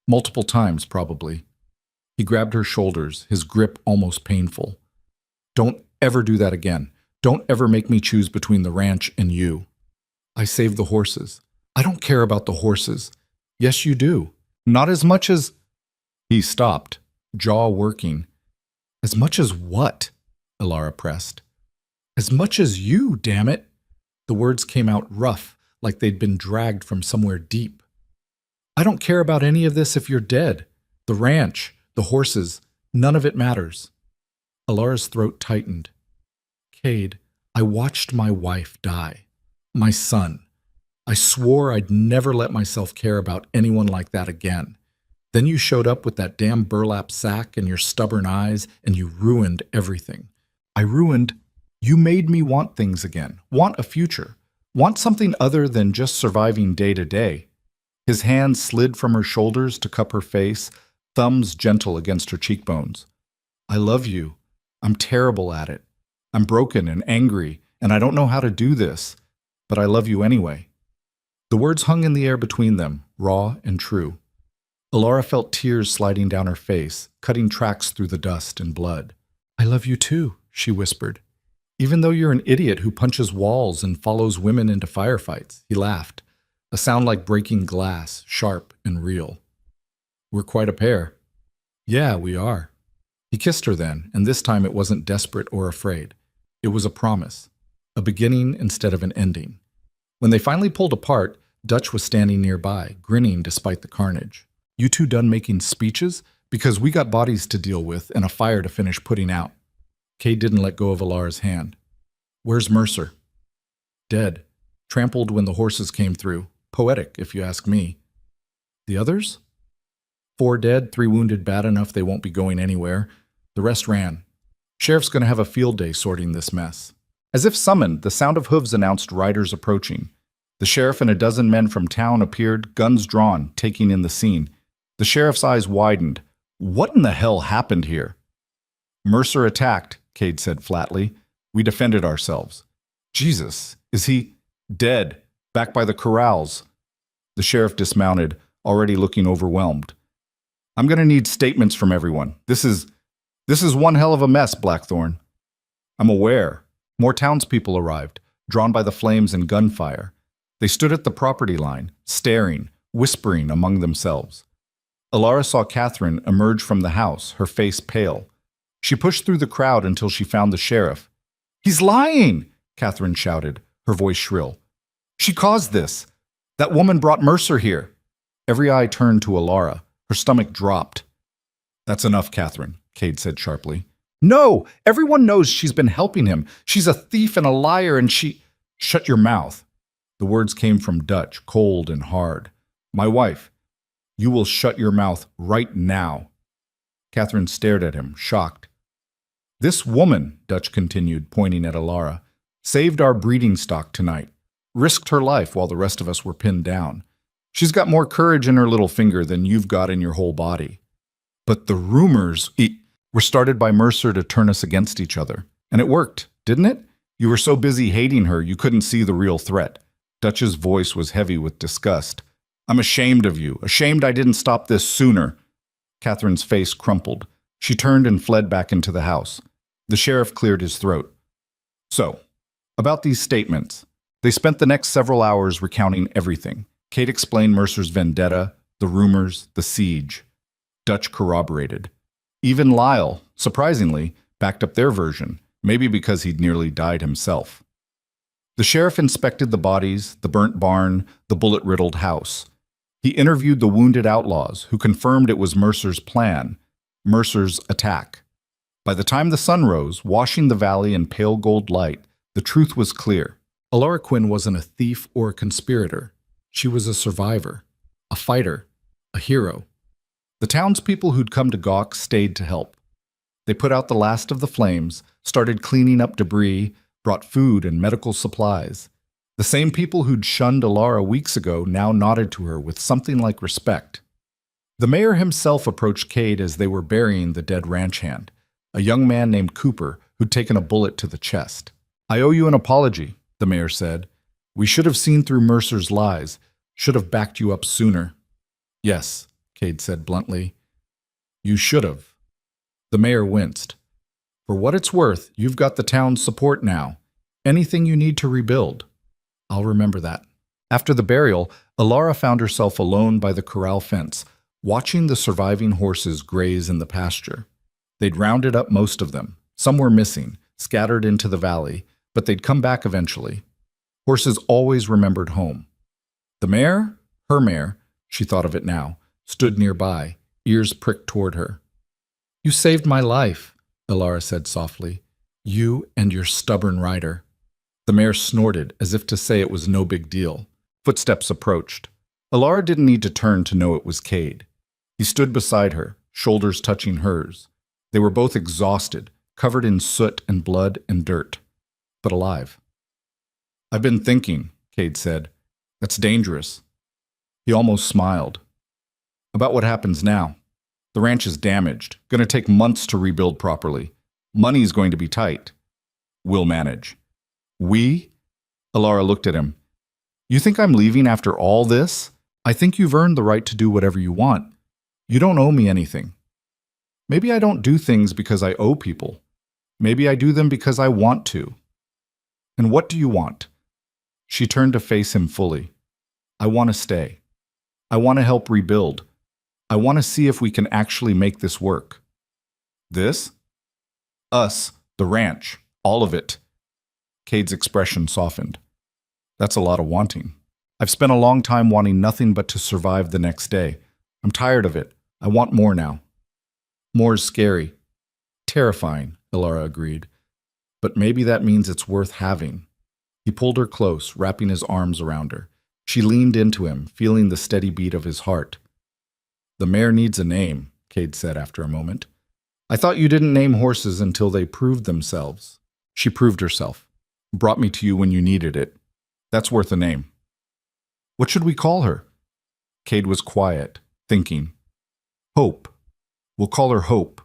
Multiple times, probably. He grabbed her shoulders, his grip almost painful. Don't ever do that again. Don't ever make me choose between the ranch and you. I saved the horses. I don't care about the horses. Yes, you do. Not as much as... He stopped, jaw working. As much as what? Alara pressed. As much as you, damn it. The words came out rough, like they'd been dragged from somewhere deep. I don't care about any of this if you're dead. The ranch, the horses, none of it matters. Alara's throat tightened. Cade, I watched my wife die. My son. I swore I'd never let myself care about anyone like that again. Then you showed up with that damn burlap sack and your stubborn eyes, and you ruined everything. You made me want things again, want a future, want something other than just surviving day to day. His hands slid from her shoulders to cup her face, thumbs gentle against her cheekbones. I love you. I'm terrible at it. I'm broken and angry, and I don't know how to do this, but I love you anyway. The words hung in the air between them, raw and true. Alara felt tears sliding down her face, cutting tracks through the dust and blood. I love you too, she whispered. Even though you're an idiot who punches walls and follows women into firefights, he laughed, a sound like breaking glass, sharp and real. We're quite a pair. Yeah, we are. He kissed her then, and this time it wasn't desperate or afraid. It was a promise, a beginning instead of an ending. When they finally pulled apart, Dutch was standing nearby, grinning despite the carnage. You two done making speeches? Because we got bodies to deal with and a fire to finish putting out. Cade didn't let go of Alara's hand. Where's Mercer? Dead. Trampled when the horses came through. Poetic, if you ask me. The others? 4 dead, 3 wounded bad enough they won't be going anywhere. The rest ran. Sheriff's gonna have a field day sorting this mess. As if summoned, the sound of hooves announced riders approaching. The sheriff and a dozen men from town appeared, guns drawn, taking in the scene. The sheriff's eyes widened. What in the hell happened here? Mercer attacked, Cade said flatly. We defended ourselves. Jesus, is he dead? Back by the corrals. The sheriff dismounted, already looking overwhelmed. I'm going to need statements from everyone. This is one hell of a mess, Blackthorn. I'm aware. More townspeople arrived, drawn by the flames and gunfire. They stood at the property line, staring, whispering among themselves. Alara saw Catherine emerge from the house, her face pale. She pushed through the crowd until she found the sheriff. He's lying, Catherine shouted, her voice shrill. She caused this. That woman brought Mercer here. Every eye turned to Alara. Her stomach dropped. That's enough, Catherine, Cade said sharply. No, everyone knows she's been helping him. She's a thief and a liar, and she... Shut your mouth. The words came from Dutch, cold and hard. My wife, you will shut your mouth right now. Catherine stared at him, shocked. This woman, Dutch continued, pointing at Alara, saved our breeding stock tonight, risked her life while the rest of us were pinned down. She's got more courage in her little finger than you've got in your whole body. But the rumors were started by Mercer to turn us against each other. And it worked, didn't it? You were so busy hating her, you couldn't see the real threat. Dutch's voice was heavy with disgust. I'm ashamed of you, ashamed I didn't stop this sooner. Catherine's face crumpled. She turned and fled back into the house. The sheriff cleared his throat. So, about these statements. They spent the next several hours recounting everything. Kate explained Mercer's vendetta, the rumors, the siege. Dutch corroborated. Even Lyle, surprisingly, backed up their version, maybe because he'd nearly died himself. The sheriff inspected the bodies, the burnt barn, the bullet-riddled house. He interviewed the wounded outlaws, who confirmed it was Mercer's plan, Mercer's attack. By the time the sun rose, washing the valley in pale gold light, the truth was clear. Alara Quinn wasn't a thief or a conspirator. She was a survivor, a fighter, a hero. The townspeople who'd come to gawk stayed to help. They put out the last of the flames, started cleaning up debris, brought food and medical supplies. The same people who'd shunned Alara weeks ago now nodded to her with something like respect. The mayor himself approached Cade as they were burying the dead ranch hand, a young man named Cooper who'd taken a bullet to the chest. I owe you an apology, the mayor said. We should have seen through Mercer's lies, should have backed you up sooner. Yes, Cade said bluntly. You should have. The mayor winced. For what it's worth, you've got the town's support now. Anything you need to rebuild. I'll remember that. After the burial, Alara found herself alone by the corral fence, watching the surviving horses graze in the pasture. They'd rounded up most of them. Some were missing, scattered into the valley, but they'd come back eventually. Horses always remembered home. The mare, her mare, she thought of it now, stood nearby, ears pricked toward her. You saved my life, Alara said softly. You and your stubborn rider. The mare snorted, as if to say it was no big deal. Footsteps approached. Alara didn't need to turn to know it was Cade. He stood beside her, shoulders touching hers. They were both exhausted, covered in soot and blood and dirt, but alive. I've been thinking, Cade said. That's dangerous. He almost smiled. About what happens now. The ranch is damaged, going to take months to rebuild properly. Money's going to be tight. We'll manage. We? Alara looked at him. You think I'm leaving after all this? I think you've earned the right to do whatever you want. You don't owe me anything. Maybe I don't do things because I owe people. Maybe I do them because I want to. And what do you want? She turned to face him fully. I want to stay. I want to help rebuild. I want to see if we can actually make this work. This? Us, the ranch, all of it. Cade's expression softened. That's a lot of wanting. I've spent a long time wanting nothing but to survive the next day. I'm tired of it. I want more now. More is scary. Terrifying, Alara agreed. But maybe that means it's worth having. He pulled her close, wrapping his arms around her. She leaned into him, feeling the steady beat of his heart. The mare needs a name, Cade said after a moment. I thought you didn't name horses until they proved themselves. She proved herself. Brought me to you when you needed it. That's worth a name. What should we call her? Cade was quiet, thinking. Hope. We'll call her Hope.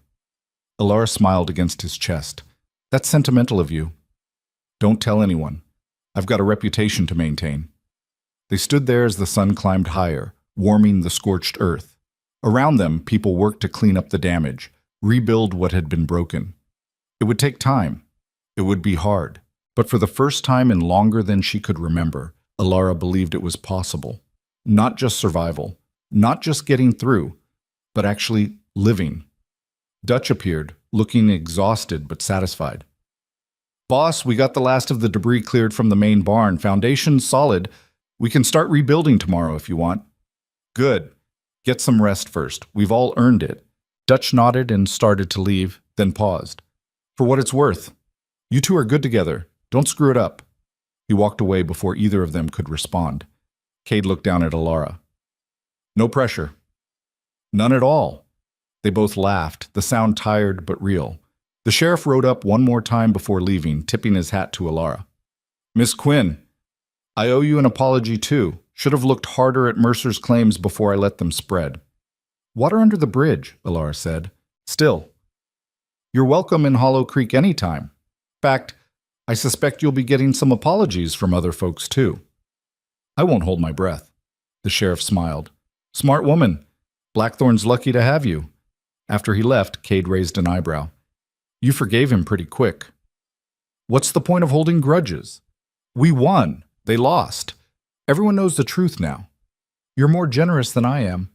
Alara smiled against his chest. That's sentimental of you. Don't tell anyone. I've got a reputation to maintain. They stood there as the sun climbed higher, warming the scorched earth. Around them, people worked to clean up the damage, rebuild what had been broken. It would take time. It would be hard. But for the first time in longer than she could remember, Alara believed it was possible. Not just survival, not just getting through, but actually living. Dutch appeared, looking exhausted but satisfied. Boss, we got the last of the debris cleared from the main barn. Foundation's solid. We can start rebuilding tomorrow if you want. Good. Get some rest first. We've all earned it. Dutch nodded and started to leave, then paused. For what it's worth. You two are good together. Don't screw it up. He walked away before either of them could respond. Cade looked down at Alara. No pressure. None at all. They both laughed, the sound tired but real. The sheriff rode up one more time before leaving, tipping his hat to Alara. Miss Quinn, I owe you an apology too. Should have looked harder at Mercer's claims before I let them spread. Water under the bridge, Alara said. Still. You're welcome in Hollow Creek anytime. In fact, I suspect you'll be getting some apologies from other folks too. I won't hold my breath. The sheriff smiled. Smart woman. Blackthorn's lucky to have you. After he left, Cade raised an eyebrow. You forgave him pretty quick. What's the point of holding grudges? We won. They lost. Everyone knows the truth now. You're more generous than I am.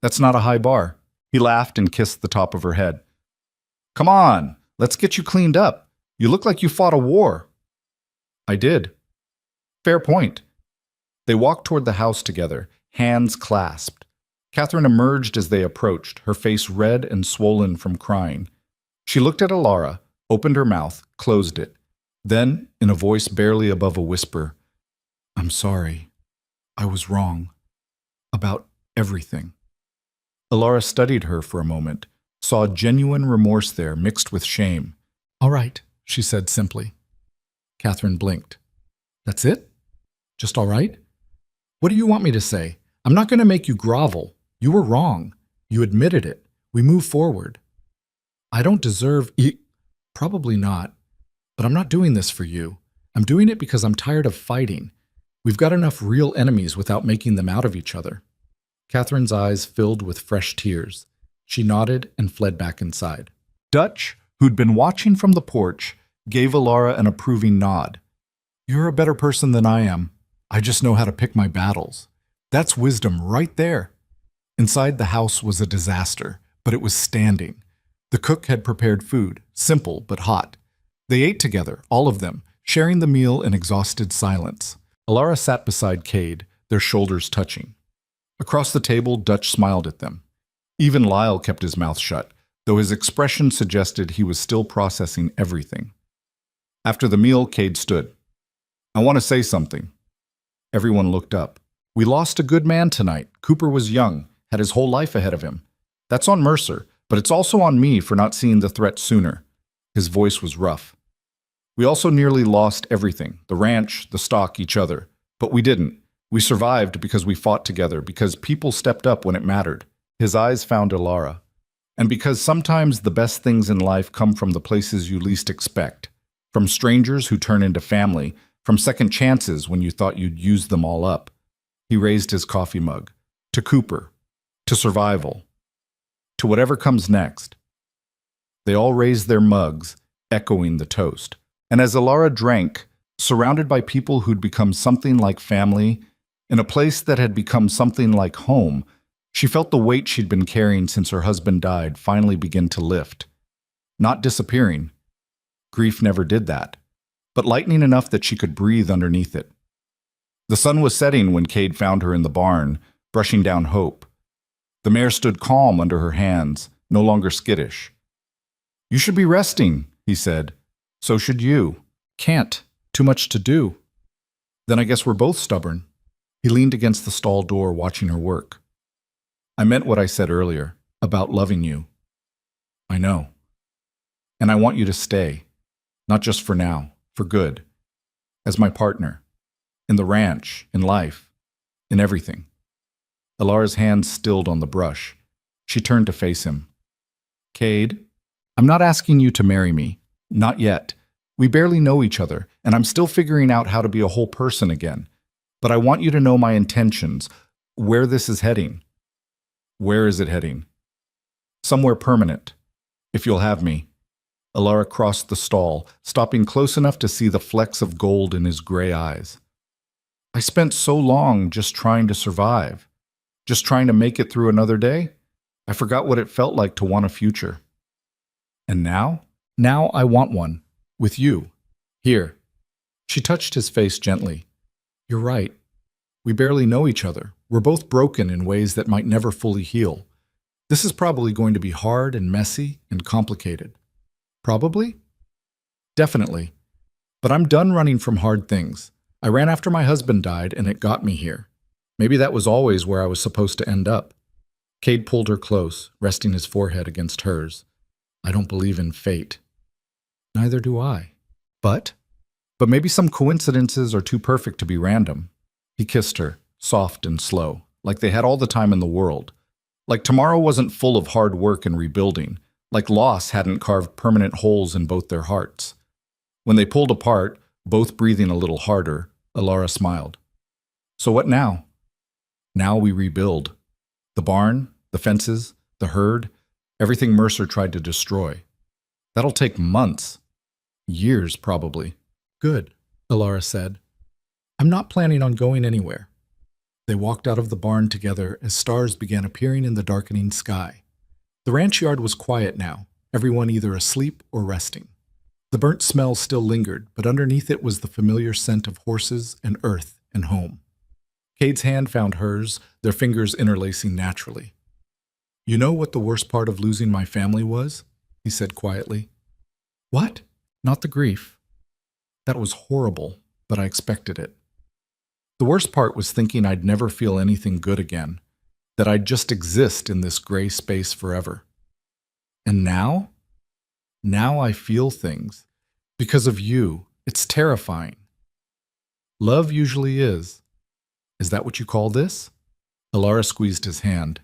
That's not a high bar. He laughed and kissed the top of her head. Come on, let's get you cleaned up. You look like you fought a war. I did. Fair point. They walked toward the house together, hands clasped. Catherine emerged as they approached, her face red and swollen from crying. She looked at Alara, opened her mouth, closed it. Then, in a voice barely above a whisper, I'm sorry. I was wrong. About everything. Alara studied her for a moment, saw genuine remorse there mixed with shame. All right, she said simply. Catherine blinked. That's it? Just all right? What do you want me to say? I'm not going to make you grovel. You were wrong. You admitted it. We move forward. I don't deserve... Probably not. But I'm not doing this for you. I'm doing it because I'm tired of fighting. We've got enough real enemies without making them out of each other. Catherine's eyes filled with fresh tears. She nodded and fled back inside. Dutch, who'd been watching from the porch, gave Alara an approving nod. You're a better person than I am. I just know how to pick my battles. That's wisdom right there. Inside the house was a disaster, but it was standing. The cook had prepared food, simple but hot. They ate together, all of them, sharing the meal in exhausted silence. Alara sat beside Cade, their shoulders touching. Across the table, Dutch smiled at them. Even Lyle kept his mouth shut, though his expression suggested he was still processing everything. After the meal, Cade stood. I want to say something. Everyone looked up. We lost a good man tonight. Cooper was young, had his whole life ahead of him. That's on Mercer, but it's also on me for not seeing the threat sooner. His voice was rough. We also nearly lost everything, the ranch, the stock, each other. But we didn't. We survived because we fought together, because people stepped up when it mattered. His eyes found Alara. And because sometimes the best things in life come from the places you least expect. From strangers who turn into family, from second chances when you thought you'd used them all up. He raised his coffee mug. To Cooper. To survival. To whatever comes next. They all raised their mugs, echoing the toast. And as Alara drank, surrounded by people who'd become something like family, in a place that had become something like home, she felt the weight she'd been carrying since her husband died finally begin to lift. Not disappearing. Grief never did that, but lightening enough that she could breathe underneath it. The sun was setting when Cade found her in the barn, brushing down Hope. The mare stood calm under her hands, no longer skittish. You should be resting, he said. So should you. Can't. Too much to do. Then I guess we're both stubborn. He leaned against the stall door, watching her work. I meant what I said earlier, about loving you. I know. And I want you to stay. Not just for now, for good. As my partner. In the ranch, in life, in everything. Alara's hands stilled on the brush. She turned to face him. Cade, I'm not asking you to marry me. Not yet. We barely know each other, and I'm still figuring out how to be a whole person again. But I want you to know my intentions, where this is heading. Where is it heading? Somewhere permanent, if you'll have me. Alara crossed the stall, stopping close enough to see the flecks of gold in his gray eyes. I spent so long just trying to survive, just trying to make it through another day. I forgot what it felt like to want a future. And now? Now I want one. With you. Here. She touched his face gently. You're right. We barely know each other. We're both broken in ways that might never fully heal. This is probably going to be hard and messy and complicated. Probably? Definitely. But I'm done running from hard things. I ran after my husband died, and it got me here. Maybe that was always where I was supposed to end up. Cade pulled her close, resting his forehead against hers. I don't believe in fate. Neither do I. But maybe some coincidences are too perfect to be random. He kissed her, soft and slow, like they had all the time in the world. Like tomorrow wasn't full of hard work and rebuilding, like loss hadn't carved permanent holes in both their hearts. When they pulled apart, both breathing a little harder, Alara smiled. So what now? Now we rebuild. The barn, the fences, the herd, everything Mercer tried to destroy. That'll take months. Years, probably. Good, Alara said. I'm not planning on going anywhere. They walked out of the barn together as stars began appearing in the darkening sky. The ranch yard was quiet now, everyone either asleep or resting. The burnt smell still lingered, but underneath it was the familiar scent of horses and earth and home. Cade's hand found hers, their fingers interlacing naturally. You know what the worst part of losing my family was? He said quietly. What? Not the grief. That was horrible, but I expected it. The worst part was thinking I'd never feel anything good again, that I'd just exist in this gray space forever. And now? Now I feel things. Because of you, it's terrifying. Love usually is. Is that what you call this? Alara squeezed his hand.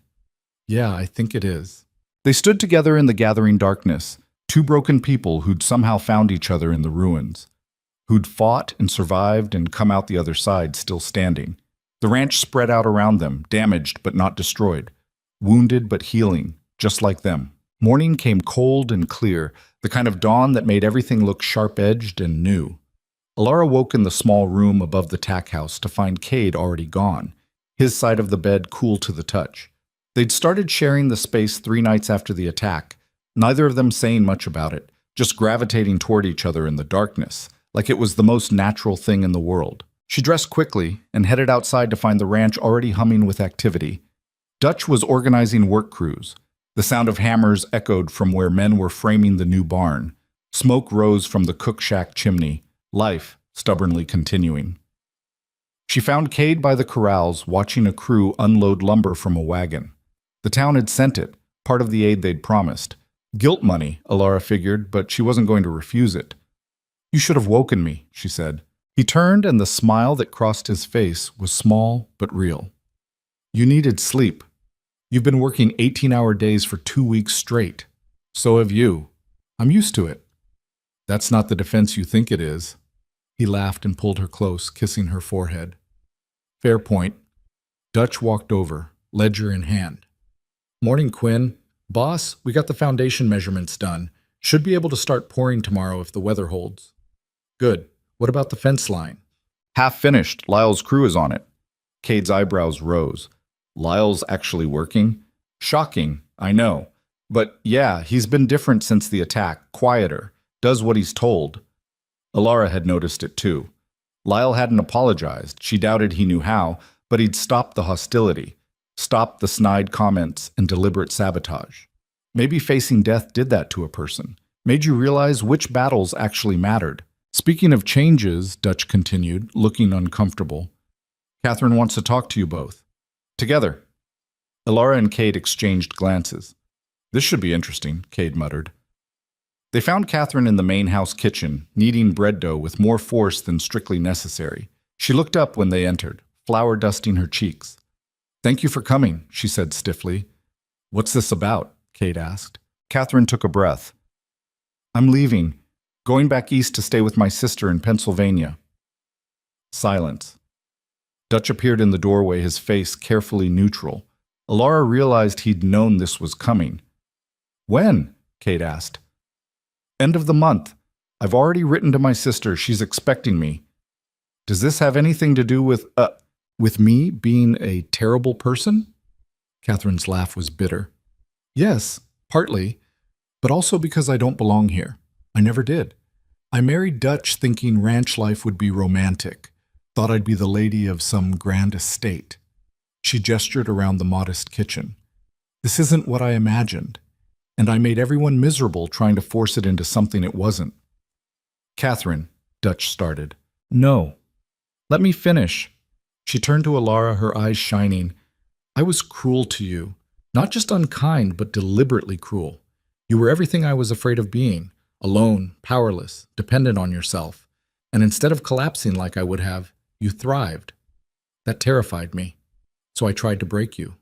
Yeah, I think it is. They stood together in the gathering darkness, two broken people who'd somehow found each other in the ruins, who'd fought and survived and come out the other side still standing. The ranch spread out around them, damaged but not destroyed, wounded but healing, just like them. Morning came cold and clear, the kind of dawn that made everything look sharp-edged and new. Alara woke in the small room above the tack house to find Cade already gone, his side of the bed cool to the touch. They'd started sharing the space 3 nights after the attack, neither of them saying much about it, just gravitating toward each other in the darkness, like it was the most natural thing in the world. She dressed quickly and headed outside to find the ranch already humming with activity. Dutch was organizing work crews. The sound of hammers echoed from where men were framing the new barn. Smoke rose from the cook shack chimney, life stubbornly continuing. She found Cade by the corrals, watching a crew unload lumber from a wagon. The town had sent it, part of the aid they'd promised. Guilt money, Alara figured, but she wasn't going to refuse it. You should have woken me, she said. He turned, and the smile that crossed his face was small but real. You needed sleep. You've been working 18-hour days for 2 weeks straight. So have you. I'm used to it. That's not the defense you think it is. He laughed and pulled her close, kissing her forehead. Fair point. Dutch walked over, ledger in hand. Morning, Quinn. Boss, we got the foundation measurements done. Should be able to start pouring tomorrow if the weather holds. Good. What about the fence line? Half finished. Lyle's crew is on it. Cade's eyebrows rose. Lyle's actually working? Shocking, I know. But yeah, he's been different since the attack, quieter, does what he's told. Alara had noticed it too. Lyle hadn't apologized. She doubted he knew how, but he'd stopped the hostility, stopped the snide comments and deliberate sabotage. Maybe facing death did that to a person, made you realize which battles actually mattered. Speaking of changes, Dutch continued, looking uncomfortable, Catherine wants to talk to you both. Together. Alara and Cade exchanged glances. This should be interesting, Cade muttered. They found Catherine in the main house kitchen, kneading bread dough with more force than strictly necessary. She looked up when they entered, flour dusting her cheeks. Thank you for coming, she said stiffly. What's this about? Cade asked. Catherine took a breath. I'm leaving, going back east to stay with my sister in Pennsylvania. Silence. Dutch appeared in the doorway, his face carefully neutral. Alara realized he'd known this was coming. When? Cade asked. End of the month. I've already written to my sister. She's expecting me. Does this have anything to do with me being a terrible person? Catherine's laugh was bitter. Yes, partly, but also because I don't belong here. I never did. I married Dutch thinking ranch life would be romantic. Thought I'd be the lady of some grand estate. She gestured around the modest kitchen. This isn't what I imagined. and I made everyone miserable trying to force it into something it wasn't. Catherine, Dutch started. No. Let me finish. She turned to Alara, her eyes shining. I was cruel to you. Not just unkind, but deliberately cruel. You were everything I was afraid of being. Alone, powerless, dependent on yourself. And instead of collapsing like I would have, you thrived. That terrified me. So I tried to break you.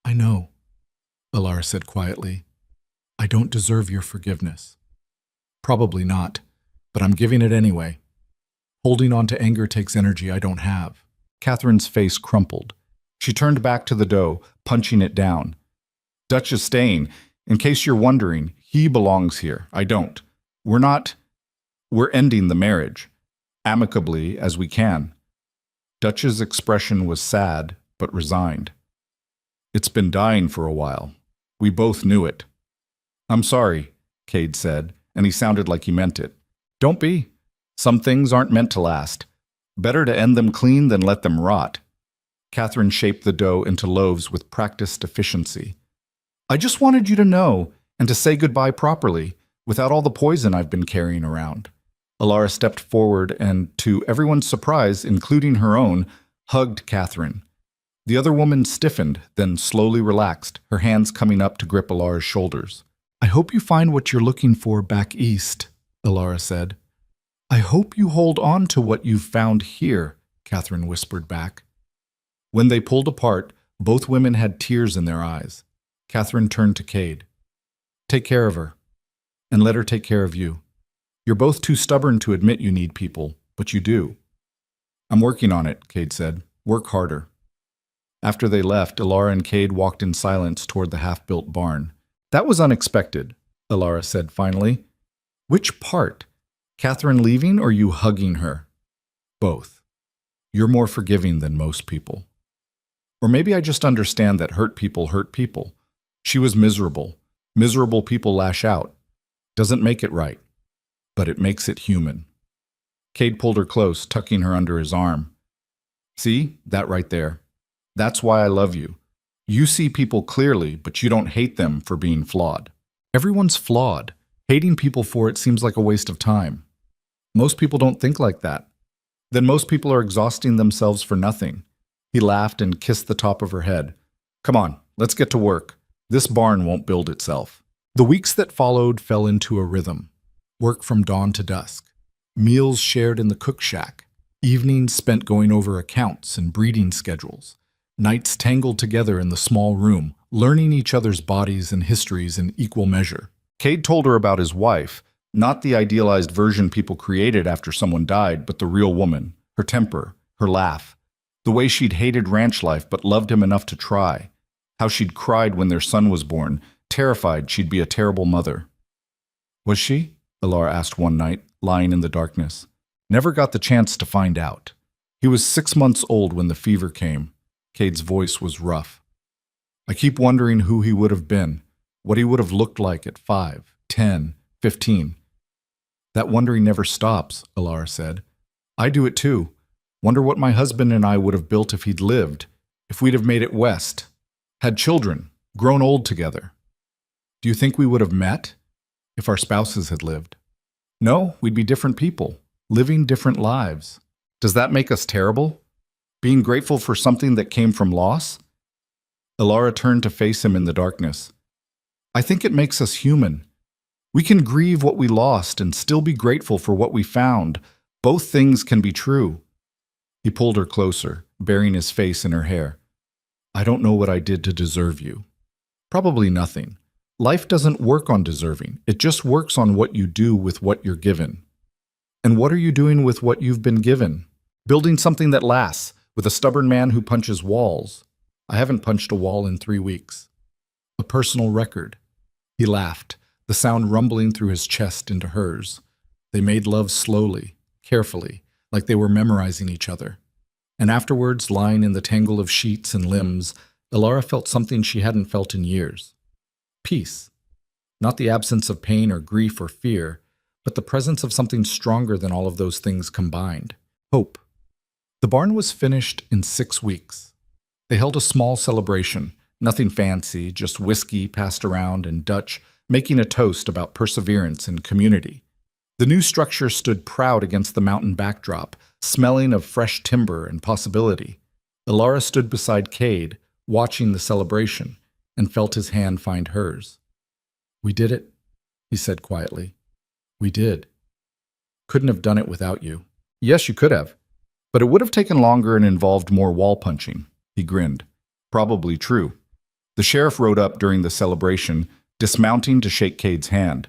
I know, Alara said quietly. I don't deserve your forgiveness. Probably not, but I'm giving it anyway. Holding on to anger takes energy I don't have. Catherine's face crumpled. She turned back to the dough, punching it down. Dutch is staying. In case you're wondering, he belongs here. I don't. We're ending the marriage. Amicably as we can. Dutch's expression was sad, but resigned. It's been dying for a while. We both knew it. I'm sorry, Cade said, and he sounded like he meant it. Don't be. Some things aren't meant to last. Better to end them clean than let them rot. Catherine shaped the dough into loaves with practiced efficiency. I just wanted you to know, and to say goodbye properly, without all the poison I've been carrying around. Alara stepped forward and, to everyone's surprise, including her own, hugged Catherine. The other woman stiffened, then slowly relaxed, her hands coming up to grip Alara's shoulders. I hope you find what you're looking for back east, Alara said. I hope you hold on to what you've found here, Catherine whispered back. When they pulled apart, both women had tears in their eyes. Catherine turned to Cade. Take care of her, and let her take care of you. You're both too stubborn to admit you need people, but you do. I'm working on it, Cade said. Work harder. After they left, Alara and Cade walked in silence toward the half-built barn. That was unexpected, Alara said finally. Which part? Catherine leaving or you hugging her? Both. You're more forgiving than most people. Or maybe I just understand that hurt people hurt people. She was miserable. Miserable people lash out. Doesn't make it right. But it makes it human. Cade pulled her close, tucking her under his arm. See, that right there. That's why I love you. You see people clearly, but you don't hate them for being flawed. Everyone's flawed. Hating people for it seems like a waste of time. Most people don't think like that. Then most people are exhausting themselves for nothing. He laughed and kissed the top of her head. Come on, let's get to work. This barn won't build itself. The weeks that followed fell into a rhythm. Work from dawn to dusk. Meals shared in the cook shack. Evenings spent going over accounts and breeding schedules. Nights tangled together in the small room, learning each other's bodies and histories in equal measure. Cade told her about his wife, not the idealized version people created after someone died, but the real woman, her temper, her laugh, the way she'd hated ranch life but loved him enough to try, how she'd cried when their son was born, terrified she'd be a terrible mother. Was she? Alara asked one night, lying in the darkness. Never got the chance to find out. He was 6 months old when the fever came. Cade's voice was rough. I keep wondering who he would have been, what he would have looked like at 5, 10, 15. That wondering never stops, Alara said. I do it too. Wonder what my husband and I would have built if he'd lived, if we'd have made it west, had children, grown old together. Do you think we would have met if our spouses had lived? No, we'd be different people, living different lives. Does that make us terrible? Being grateful for something that came from loss? Alara turned to face him in the darkness. I think it makes us human. We can grieve what we lost and still be grateful for what we found. Both things can be true. He pulled her closer, burying his face in her hair. I don't know what I did to deserve you. Probably nothing. Life doesn't work on deserving. It just works on what you do with what you're given. And what are you doing with what you've been given? Building something that lasts, with a stubborn man who punches walls. I haven't punched a wall in 3 weeks. A personal record. He laughed, the sound rumbling through his chest into hers. They made love slowly, carefully, like they were memorizing each other. And afterwards, lying in the tangle of sheets and limbs, Alara felt something she hadn't felt in years. Peace. Not the absence of pain or grief or fear, but the presence of something stronger than all of those things combined. Hope. The barn was finished in 6 weeks. They held a small celebration, Nothing fancy, just whiskey passed around and Dutch making a toast about perseverance and community. The new structure stood proud against the mountain backdrop, smelling of fresh timber and possibility. Elara stood beside Cade, watching the celebration, and felt his hand find hers. "We did it," he said quietly. "We did. Couldn't have done it without you." "Yes, you could have. But it would have taken longer and involved more wall punching." He grinned. "Probably true." The sheriff rode up during the celebration, dismounting to shake Cade's hand.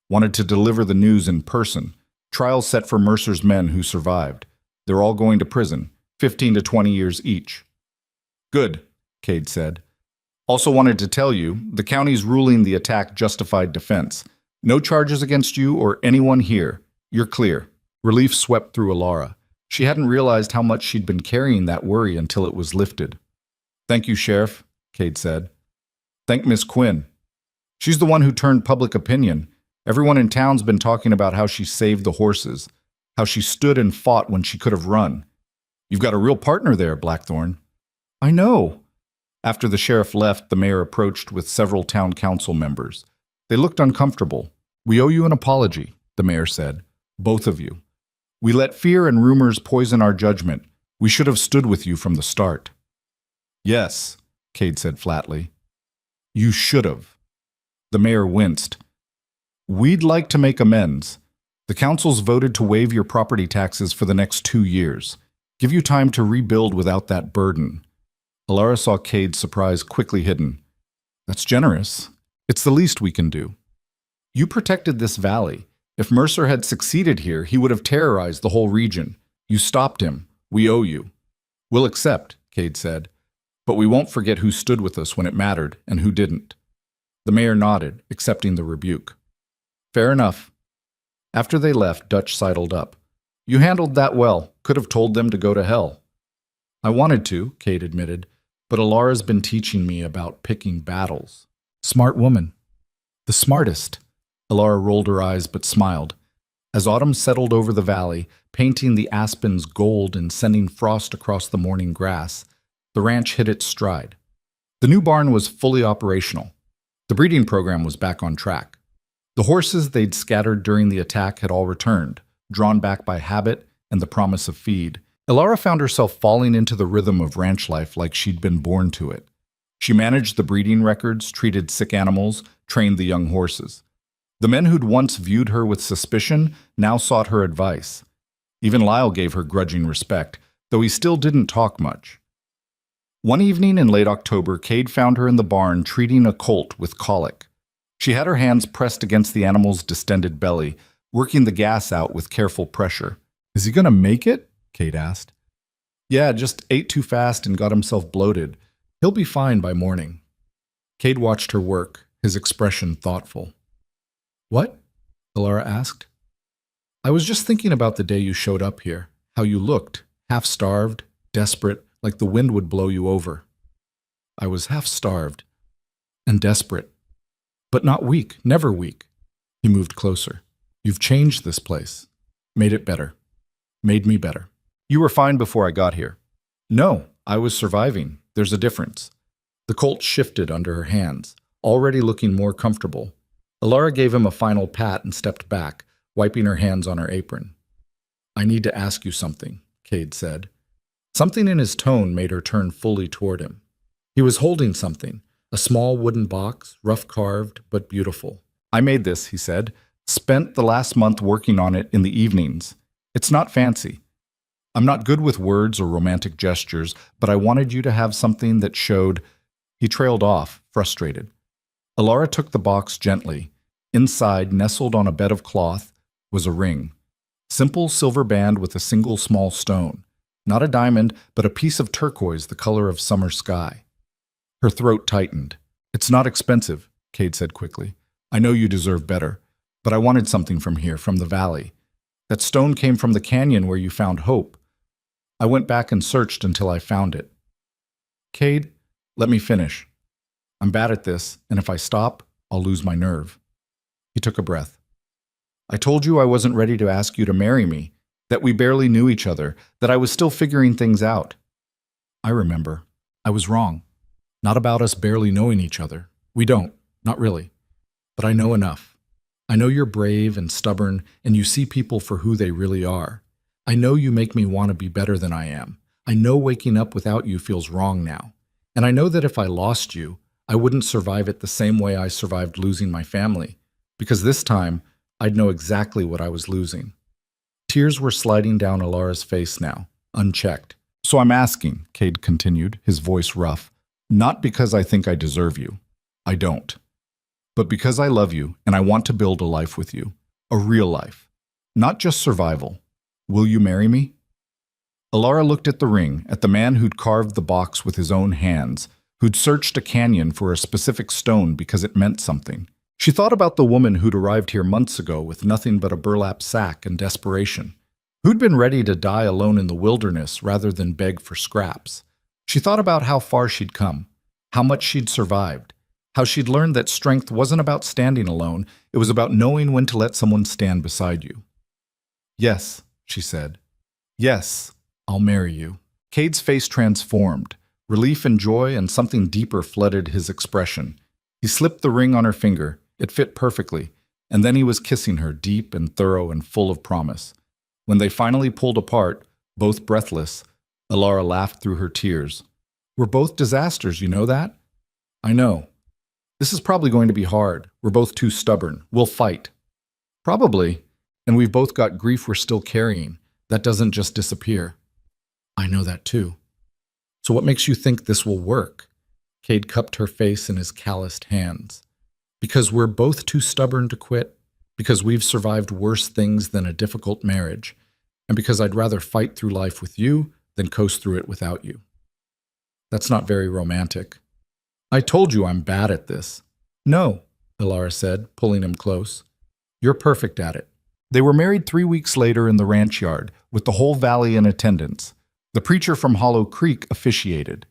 Wanted to deliver the news in person. Trial set for Mercer's men who survived. They're all going to prison, 15 to 20 years each. "Good," Cade said. "Also wanted to tell you, the county's ruling the attack justified defense. No charges against you or anyone here. You're clear." Relief swept through Elara. She hadn't realized how much she'd been carrying that worry until it was lifted. "Thank you, Sheriff," Cade said. "Thank Miss Quinn. She's the one who turned public opinion. Everyone in town's been talking about how she saved the horses, how she stood and fought when she could have run. You've got a real partner there, Blackthorn." "I know." After the sheriff left, the mayor approached with several town council members. They looked uncomfortable. "We owe you an apology," the mayor said. "Both of you. We let fear and rumors poison our judgment. We should have stood with you from the start." "Yes," Cade said flatly. "You should have." The mayor winced. "We'd like to make amends. The council's voted to waive your property taxes for the next 2 years. Give you time to rebuild without that burden." Elara saw Cade's surprise quickly hidden. "That's generous. It's the least we can do. You protected this valley. If Mercer had succeeded here, he would have terrorized the whole region. You stopped him. We owe you." "We'll accept," Cade said. "But we won't forget who stood with us when it mattered and who didn't." The mayor nodded, accepting the rebuke. "Fair enough." After they left, Dutch sidled up. "You handled that well. Could have told them to go to hell." "I wanted to," Cade admitted, "but Alara's been teaching me about picking battles." "Smart woman." "The smartest." Elara rolled her eyes but smiled. As autumn settled over the valley, painting the aspens gold and sending frost across the morning grass, the ranch hit its stride. The new barn was fully operational. The breeding program was back on track. The horses they'd scattered during the attack had all returned, drawn back by habit and the promise of feed. Elara found herself falling into the rhythm of ranch life like she'd been born to it. She managed the breeding records, treated sick animals, trained the young horses. The men who'd once viewed her with suspicion now sought her advice. Even Lyle gave her grudging respect, though he still didn't talk much. One evening in late October, Cade found her in the barn treating a colt with colic. She had her hands pressed against the animal's distended belly, working the gas out with careful pressure. "Is he going to make it?" Cade asked. "Yeah, just ate too fast and got himself bloated. He'll be fine by morning." Cade watched her work, his expression thoughtful. "What?" Elara asked. "I was just thinking about the day you showed up here, how you looked, half-starved, desperate, like the wind would blow you over." "I was half-starved and desperate, but not weak, never weak." He moved closer. "You've changed this place, made it better, made me better. You were fine before I got here." "No, I was surviving. There's a difference." The colt shifted under her hands, already looking more comfortable. Elara gave him a final pat and stepped back, wiping her hands on her apron. "I need to ask you something," Cade said. Something in his tone made her turn fully toward him. He was holding something, a small wooden box, rough-carved but beautiful. "I made this," he said. "Spent the last month working on it in the evenings. It's not fancy. I'm not good with words or romantic gestures, but I wanted you to have something that showed—" He trailed off, frustrated. Elara took the box gently. Inside, nestled on a bed of cloth, was a ring. Simple silver band with a single small stone. Not a diamond, but a piece of turquoise the color of summer sky. Her throat tightened. "It's not expensive," Cade said quickly. "I know you deserve better, but I wanted something from here, from the valley. That stone came from the canyon where you found hope. I went back and searched until I found it." "Cade, let me finish. I'm bad at this, and if I stop, I'll lose my nerve." He took a breath. "I told you I wasn't ready to ask you to marry me, that we barely knew each other, that I was still figuring things out." "I remember. I was wrong." Not about us barely knowing each other. We don't, not really. But I know enough. I know you're brave and stubborn, and you see people for who they really are. I know you make me want to be better than I am. I know waking up without you feels wrong now. And I know that if I lost you, I wouldn't survive it the same way I survived losing my family, because this time, I'd know exactly what I was losing. Tears were sliding down Alara's face now, unchecked. So I'm asking, Cade continued, his voice rough, not because I think I deserve you. I don't. But because I love you and I want to build a life with you. A real life. Not just survival. Will you marry me? Alara looked at the ring, at the man who'd carved the box with his own hands, who'd searched a canyon for a specific stone because it meant something. She thought about the woman who'd arrived here months ago with nothing but a burlap sack and desperation, who'd been ready to die alone in the wilderness rather than beg for scraps. She thought about how far she'd come, how much she'd survived, how she'd learned that strength wasn't about standing alone, it was about knowing when to let someone stand beside you. Yes, she said. Yes, I'll marry you. Cade's face transformed. Relief and joy and something deeper flooded his expression. He slipped the ring on her finger. It fit perfectly, and then he was kissing her, deep and thorough and full of promise. When they finally pulled apart, both breathless, Alara laughed through her tears. We're both disasters, you know that? I know. This is probably going to be hard. We're both too stubborn. We'll fight. Probably. And we've both got grief we're still carrying. That doesn't just disappear. I know that too. So what makes you think this will work? Cade cupped her face in his calloused hands. Because we're both too stubborn to quit, because we've survived worse things than a difficult marriage, and because I'd rather fight through life with you than coast through it without you. That's not very romantic. I told you I'm bad at this. No, Alara said, pulling him close. You're perfect at it. They were married 3 weeks later in the ranch yard, with the whole valley in attendance. The preacher from Hollow Creek officiated.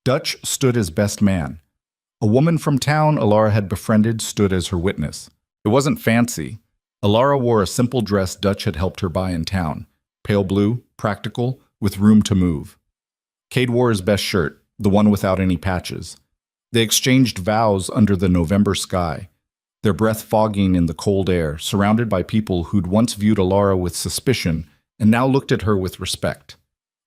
Dutch stood as best man. A woman from town Alara had befriended stood as her witness. It wasn't fancy. Alara wore a simple dress Dutch had helped her buy in town. Pale blue, practical, with room to move. Cade wore his best shirt, the one without any patches. They exchanged vows under the November sky, their breath fogging in the cold air, surrounded by people who'd once viewed Alara with suspicion and now looked at her with respect.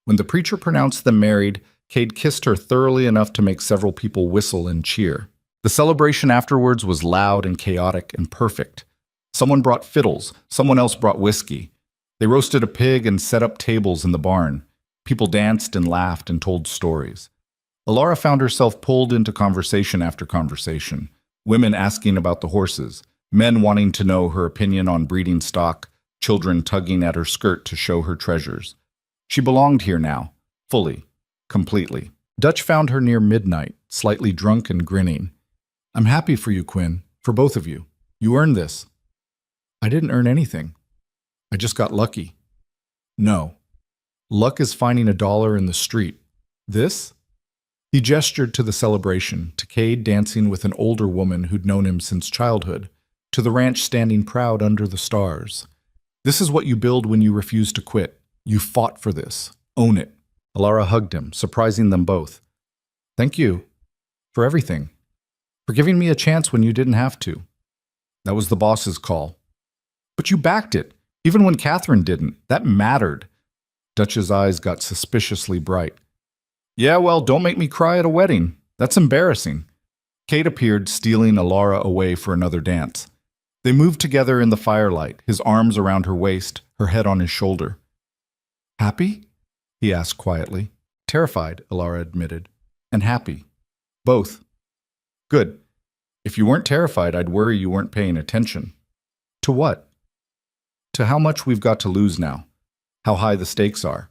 When the preacher pronounced them married, Cade kissed her thoroughly enough to make several people whistle and cheer. The celebration afterwards was loud and chaotic and perfect. Someone brought fiddles, someone else brought whiskey. They roasted a pig and set up tables in the barn. People danced and laughed and told stories. Alara found herself pulled into conversation after conversation. Women asking about the horses, men wanting to know her opinion on breeding stock, children tugging at her skirt to show her treasures. She belonged here now, fully, completely. Dutch found her near midnight, slightly drunk and grinning. I'm happy for you, Quinn, for both of you. You earned this. I didn't earn anything. I just got lucky. No. Luck is finding $1 in the street. This? He gestured to the celebration, to Cade dancing with an older woman who'd known him since childhood, to the ranch standing proud under the stars. This is what you build when you refuse to quit. You fought for this. Own it. Alara hugged him, surprising them both. Thank you. For everything. For giving me a chance when you didn't have to. That was the boss's call. But you backed it, even when Catherine didn't. That mattered. Dutch's eyes got suspiciously bright. Yeah, well, don't make me cry at a wedding. That's embarrassing. Cade appeared, stealing Alara away for another dance. They moved together in the firelight, his arms around her waist, her head on his shoulder. Happy? He asked quietly. Terrified, Alara admitted. And happy. Both. Good. If you weren't terrified, I'd worry you weren't paying attention. To what? To how much we've got to lose now. How high the stakes are.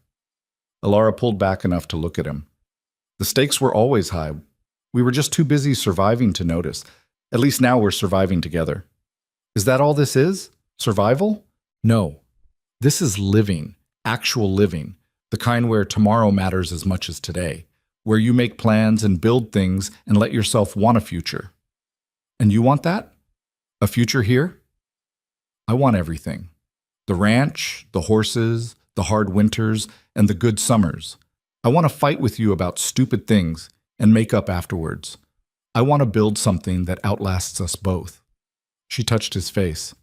Alara pulled back enough to look at him. The stakes were always high. We were just too busy surviving to notice. At least now we're surviving together. Is that all this is? Survival? No. This is living. Actual living. The kind where tomorrow matters as much as today. Where you make plans and build things and let yourself want a future. And you want that? A future here? I want everything. The ranch, the horses, the hard winters, and the good summers. I want to fight with you about stupid things and make up afterwards. I want to build something that outlasts us both." She touched his face.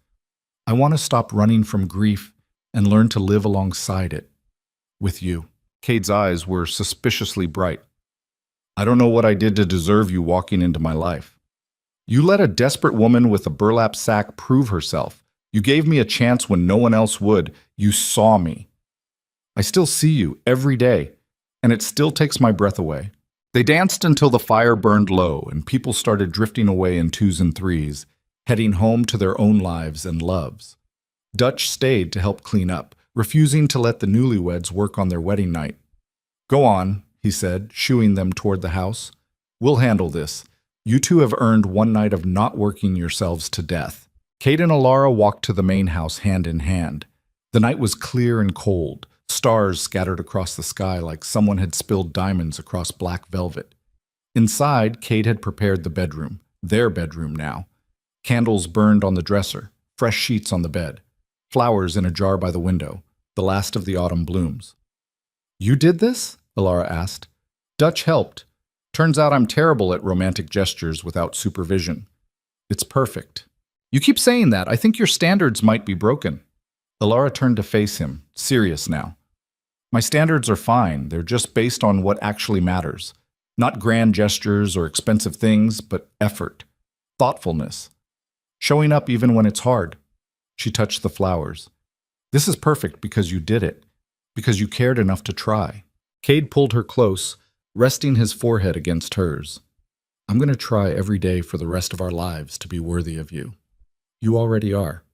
"I want to stop running from grief and learn to live alongside it. With you." Cade's eyes were suspiciously bright. "I don't know what I did to deserve you walking into my life. You let a desperate woman with a burlap sack prove herself. You gave me a chance when no one else would. You saw me. I still see you every day, and it still takes my breath away." They danced until the fire burned low and people started drifting away in twos and threes, heading home to their own lives and loves. Dutch stayed to help clean up, refusing to let the newlyweds work on their wedding night. "Go on," he said, shooing them toward the house. "We'll handle this. You two have earned one night of not working yourselves to death." Cade and Alara walked to the main house hand in hand. The night was clear and cold. Stars scattered across the sky like someone had spilled diamonds across black velvet. Inside, Cade had prepared the bedroom, their bedroom now. Candles burned on the dresser, fresh sheets on the bed, flowers in a jar by the window, the last of the autumn blooms. "You did this?" Alara asked. "Dutch helped. Turns out I'm terrible at romantic gestures without supervision. It's perfect." "You keep saying that. I think your standards might be broken." Alara turned to face him, serious now. "My standards are fine. They're just based on what actually matters. Not grand gestures or expensive things, but effort, thoughtfulness. Showing up even when it's hard." She touched the flowers. "This is perfect because you did it, because you cared enough to try." Cade pulled her close, resting his forehead against hers. "I'm going to try every day for the rest of our lives to be worthy of you. You already are,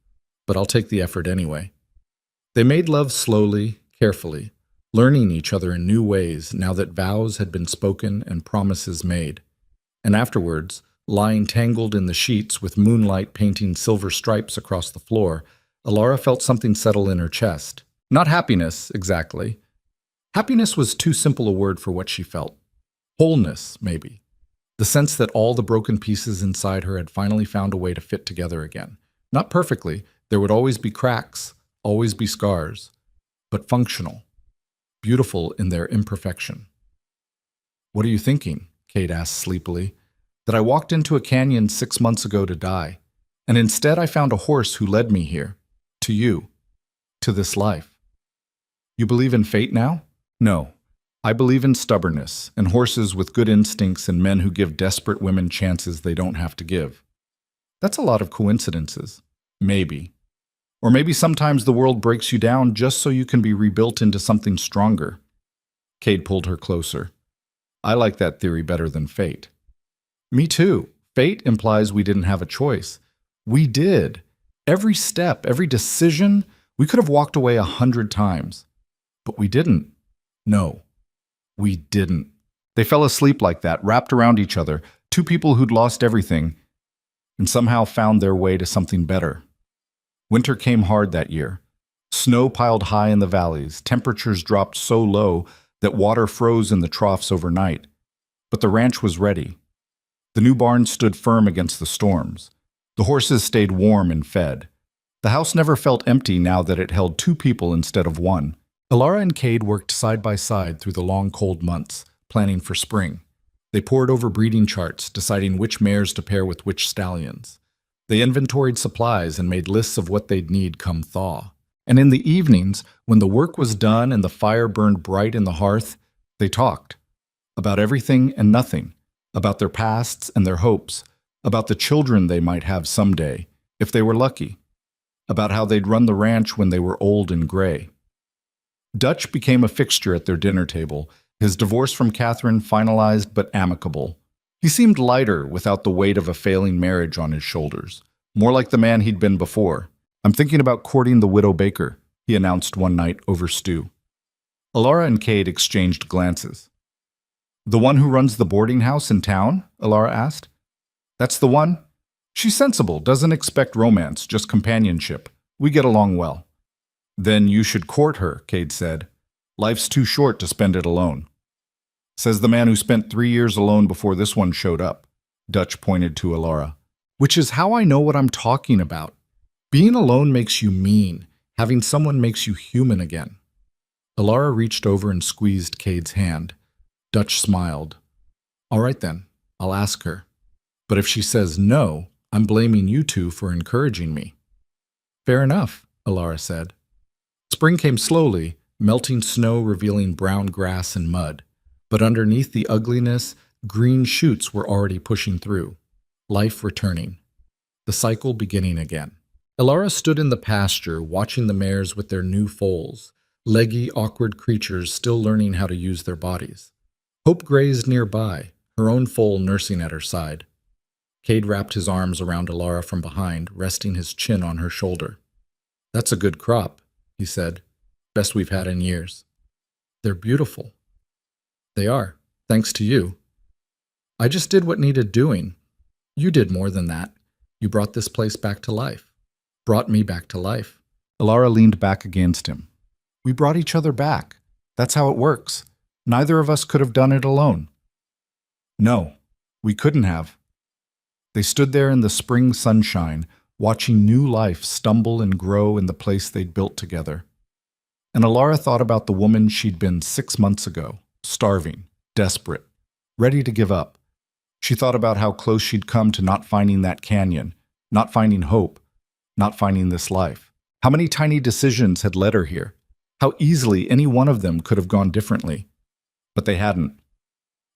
but I'll take the effort anyway." They made love slowly, carefully, learning each other in new ways now that vows had been spoken and promises made. And afterwards, lying tangled in the sheets with moonlight painting silver stripes across the floor, Alara felt something settle in her chest. Not happiness, exactly. Happiness was too simple a word for what she felt. Wholeness, maybe. The sense that all the broken pieces inside her had finally found a way to fit together again. Not perfectly, there would always be cracks, always be scars, but functional. Beautiful in their imperfection. "What are you thinking?" Cade asked sleepily. "That I walked into a canyon 6 months ago to die, and instead I found a horse who led me here, to you, to this life. You believe in fate now?" "No. I believe in stubbornness, and horses with good instincts and men who give desperate women chances they don't have to give." "That's a lot of coincidences." "Maybe. Or maybe sometimes the world breaks you down just so you can be rebuilt into something stronger." Cade pulled her closer. "I like that theory better than fate." "Me too. Fate implies we didn't have a choice. We did. Every step, every decision, we could have walked away 100 times. But we didn't. No, we didn't." They fell asleep like that, wrapped around each other, two people who'd lost everything, and somehow found their way to something better. Winter came hard that year. Snow piled high in the valleys, temperatures dropped so low that water froze in the troughs overnight. But the ranch was ready. The new barn stood firm against the storms. The horses stayed warm and fed. The house never felt empty now that it held 2 people instead of 1. Alara and Cade worked side by side through the long cold months, planning for spring. They pored over breeding charts, deciding which mares to pair with which stallions. They inventoried supplies and made lists of what they'd need come thaw. And in the evenings, when the work was done and the fire burned bright in the hearth, they talked. About everything and nothing. About their pasts and their hopes. About the children they might have someday, if they were lucky. About how they'd run the ranch when they were old and gray. Dutch became a fixture at their dinner table, his divorce from Catherine finalized but amicable. He seemed lighter without the weight of a failing marriage on his shoulders, more like the man he'd been before. "I'm thinking about courting the widow Baker," he announced one night over stew. Alara and Cade exchanged glances. "The one who runs the boarding house in town?" Alara asked. "That's the one. She's sensible, doesn't expect romance, just companionship. We get along well." "Then you should court her," Cade said. "Life's too short to spend it alone." "Says the man who spent 3 years alone before this one showed up." Dutch pointed to Alara. "Which is how I know what I'm talking about. Being alone makes you mean. Having someone makes you human again." Alara reached over and squeezed Cade's hand. Dutch smiled. All right then, I'll ask her. But if she says no, I'm blaming you two for encouraging me. Fair enough, Alara said. Spring came slowly, melting snow revealing brown grass and mud. But underneath the ugliness, green shoots were already pushing through. Life returning. The cycle beginning again. Alara stood in the pasture, watching the mares with their new foals, leggy, awkward creatures still learning how to use their bodies. Hope grazed nearby, her own foal nursing at her side. Cade wrapped his arms around Alara from behind, resting his chin on her shoulder. That's a good crop, he said. Best we've had in years. They're beautiful. They are, thanks to you. I just did what needed doing. You did more than that. You brought this place back to life. Brought me back to life. Alara leaned back against him. We brought each other back. That's how it works. Neither of us could have done it alone. No, we couldn't have. They stood there in the spring sunshine, watching new life stumble and grow in the place they'd built together. And Alara thought about the woman she'd been 6 months ago, starving, desperate, ready to give up. She thought about how close she'd come to not finding that canyon, not finding hope, not finding this life. How many tiny decisions had led her here? How easily any one of them could have gone differently. But they hadn't.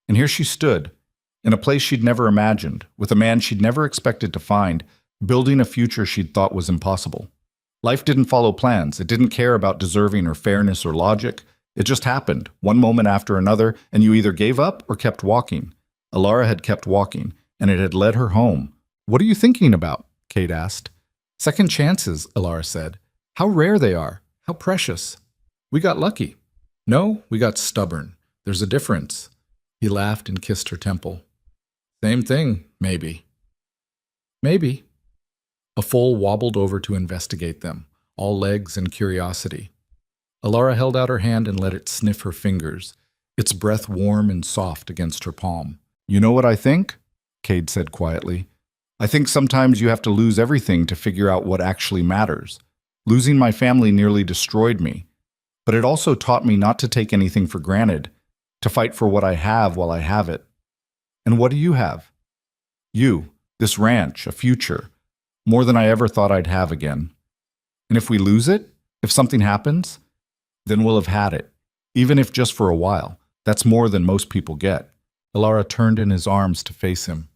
And here she stood, in a place she'd never imagined, with a man she'd never expected to find, building a future she'd thought was impossible. Life didn't follow plans. It didn't care about deserving or fairness or logic. It just happened, one moment after another, and you either gave up or kept walking. Alara had kept walking, and it had led her home. What are you thinking about? Cade asked. Second chances, Alara said. How rare they are. How precious. We got lucky. No, we got stubborn. There's a difference. He laughed and kissed her temple. Same thing, maybe. Maybe. A foal wobbled over to investigate them, all legs and curiosity. Alara held out her hand and let it sniff her fingers, its breath warm and soft against her palm. You know what I think? Cade said quietly. I think sometimes you have to lose everything to figure out what actually matters. Losing my family nearly destroyed me, but it also taught me not to take anything for granted, to fight for what I have while I have it. And what do you have? You, this ranch, a future, more than I ever thought I'd have again. And if we lose it, if something happens, then we'll have had it, even if just for a while. That's more than most people get. Alara turned in his arms to face him.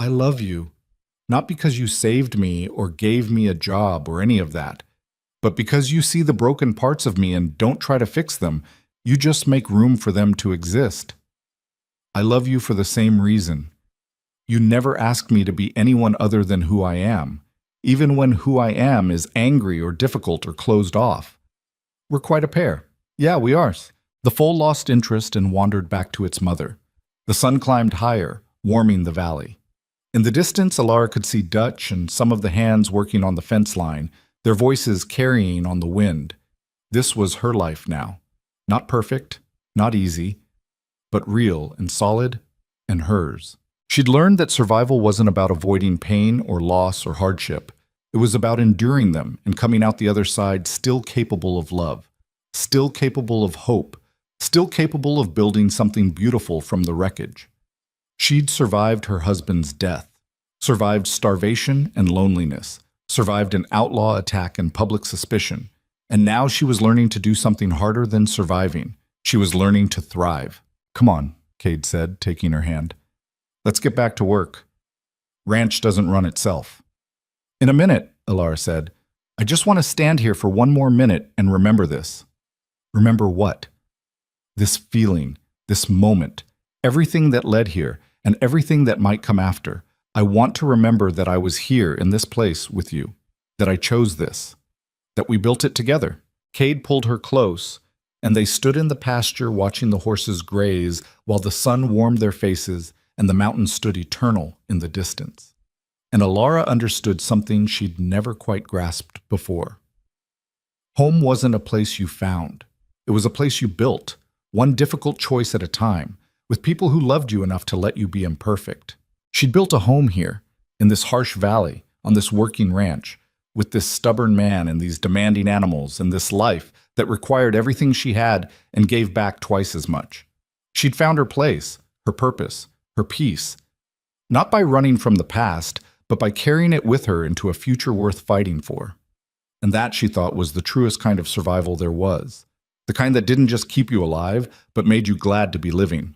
I love you, not because you saved me or gave me a job or any of that, but because you see the broken parts of me and don't try to fix them. You just make room for them to exist. I love you for the same reason. You never ask me to be anyone other than who I am, even when who I am is angry or difficult or closed off. We're quite a pair. Yeah, we are. The foal lost interest and wandered back to its mother. The sun climbed higher, warming the valley. In the distance, Alara could see Dutch and some of the hands working on the fence line, their voices carrying on the wind. This was her life now. Not perfect, not easy, but real and solid, and hers. She'd learned that survival wasn't about avoiding pain or loss or hardship. It was about enduring them and coming out the other side still capable of love, still capable of hope, still capable of building something beautiful from the wreckage. She'd survived her husband's death, survived starvation and loneliness, survived an outlaw attack and public suspicion, and now she was learning to do something harder than surviving. She was learning to thrive. Come on, Cade said, taking her hand. Let's get back to work. Ranch doesn't run itself. In a minute, Alara said. I just want to stand here for one more minute and remember this. Remember what? This feeling, this moment, everything that led here, and everything that might come after. I want to remember that I was here in this place with you, that I chose this, that we built it together. Cade pulled her close, and they stood in the pasture watching the horses graze while the sun warmed their faces and the mountains stood eternal in the distance. And Alara understood something she'd never quite grasped before. Home wasn't a place you found. It was a place you built, one difficult choice at a time, with people who loved you enough to let you be imperfect. She'd built a home here, in this harsh valley, on this working ranch, with this stubborn man and these demanding animals and this life that required everything she had and gave back twice as much. She'd found her place, her purpose, her peace. Not by running from the past, but by carrying it with her into a future worth fighting for. And that, she thought, was the truest kind of survival there was. The kind that didn't just keep you alive, but made you glad to be living.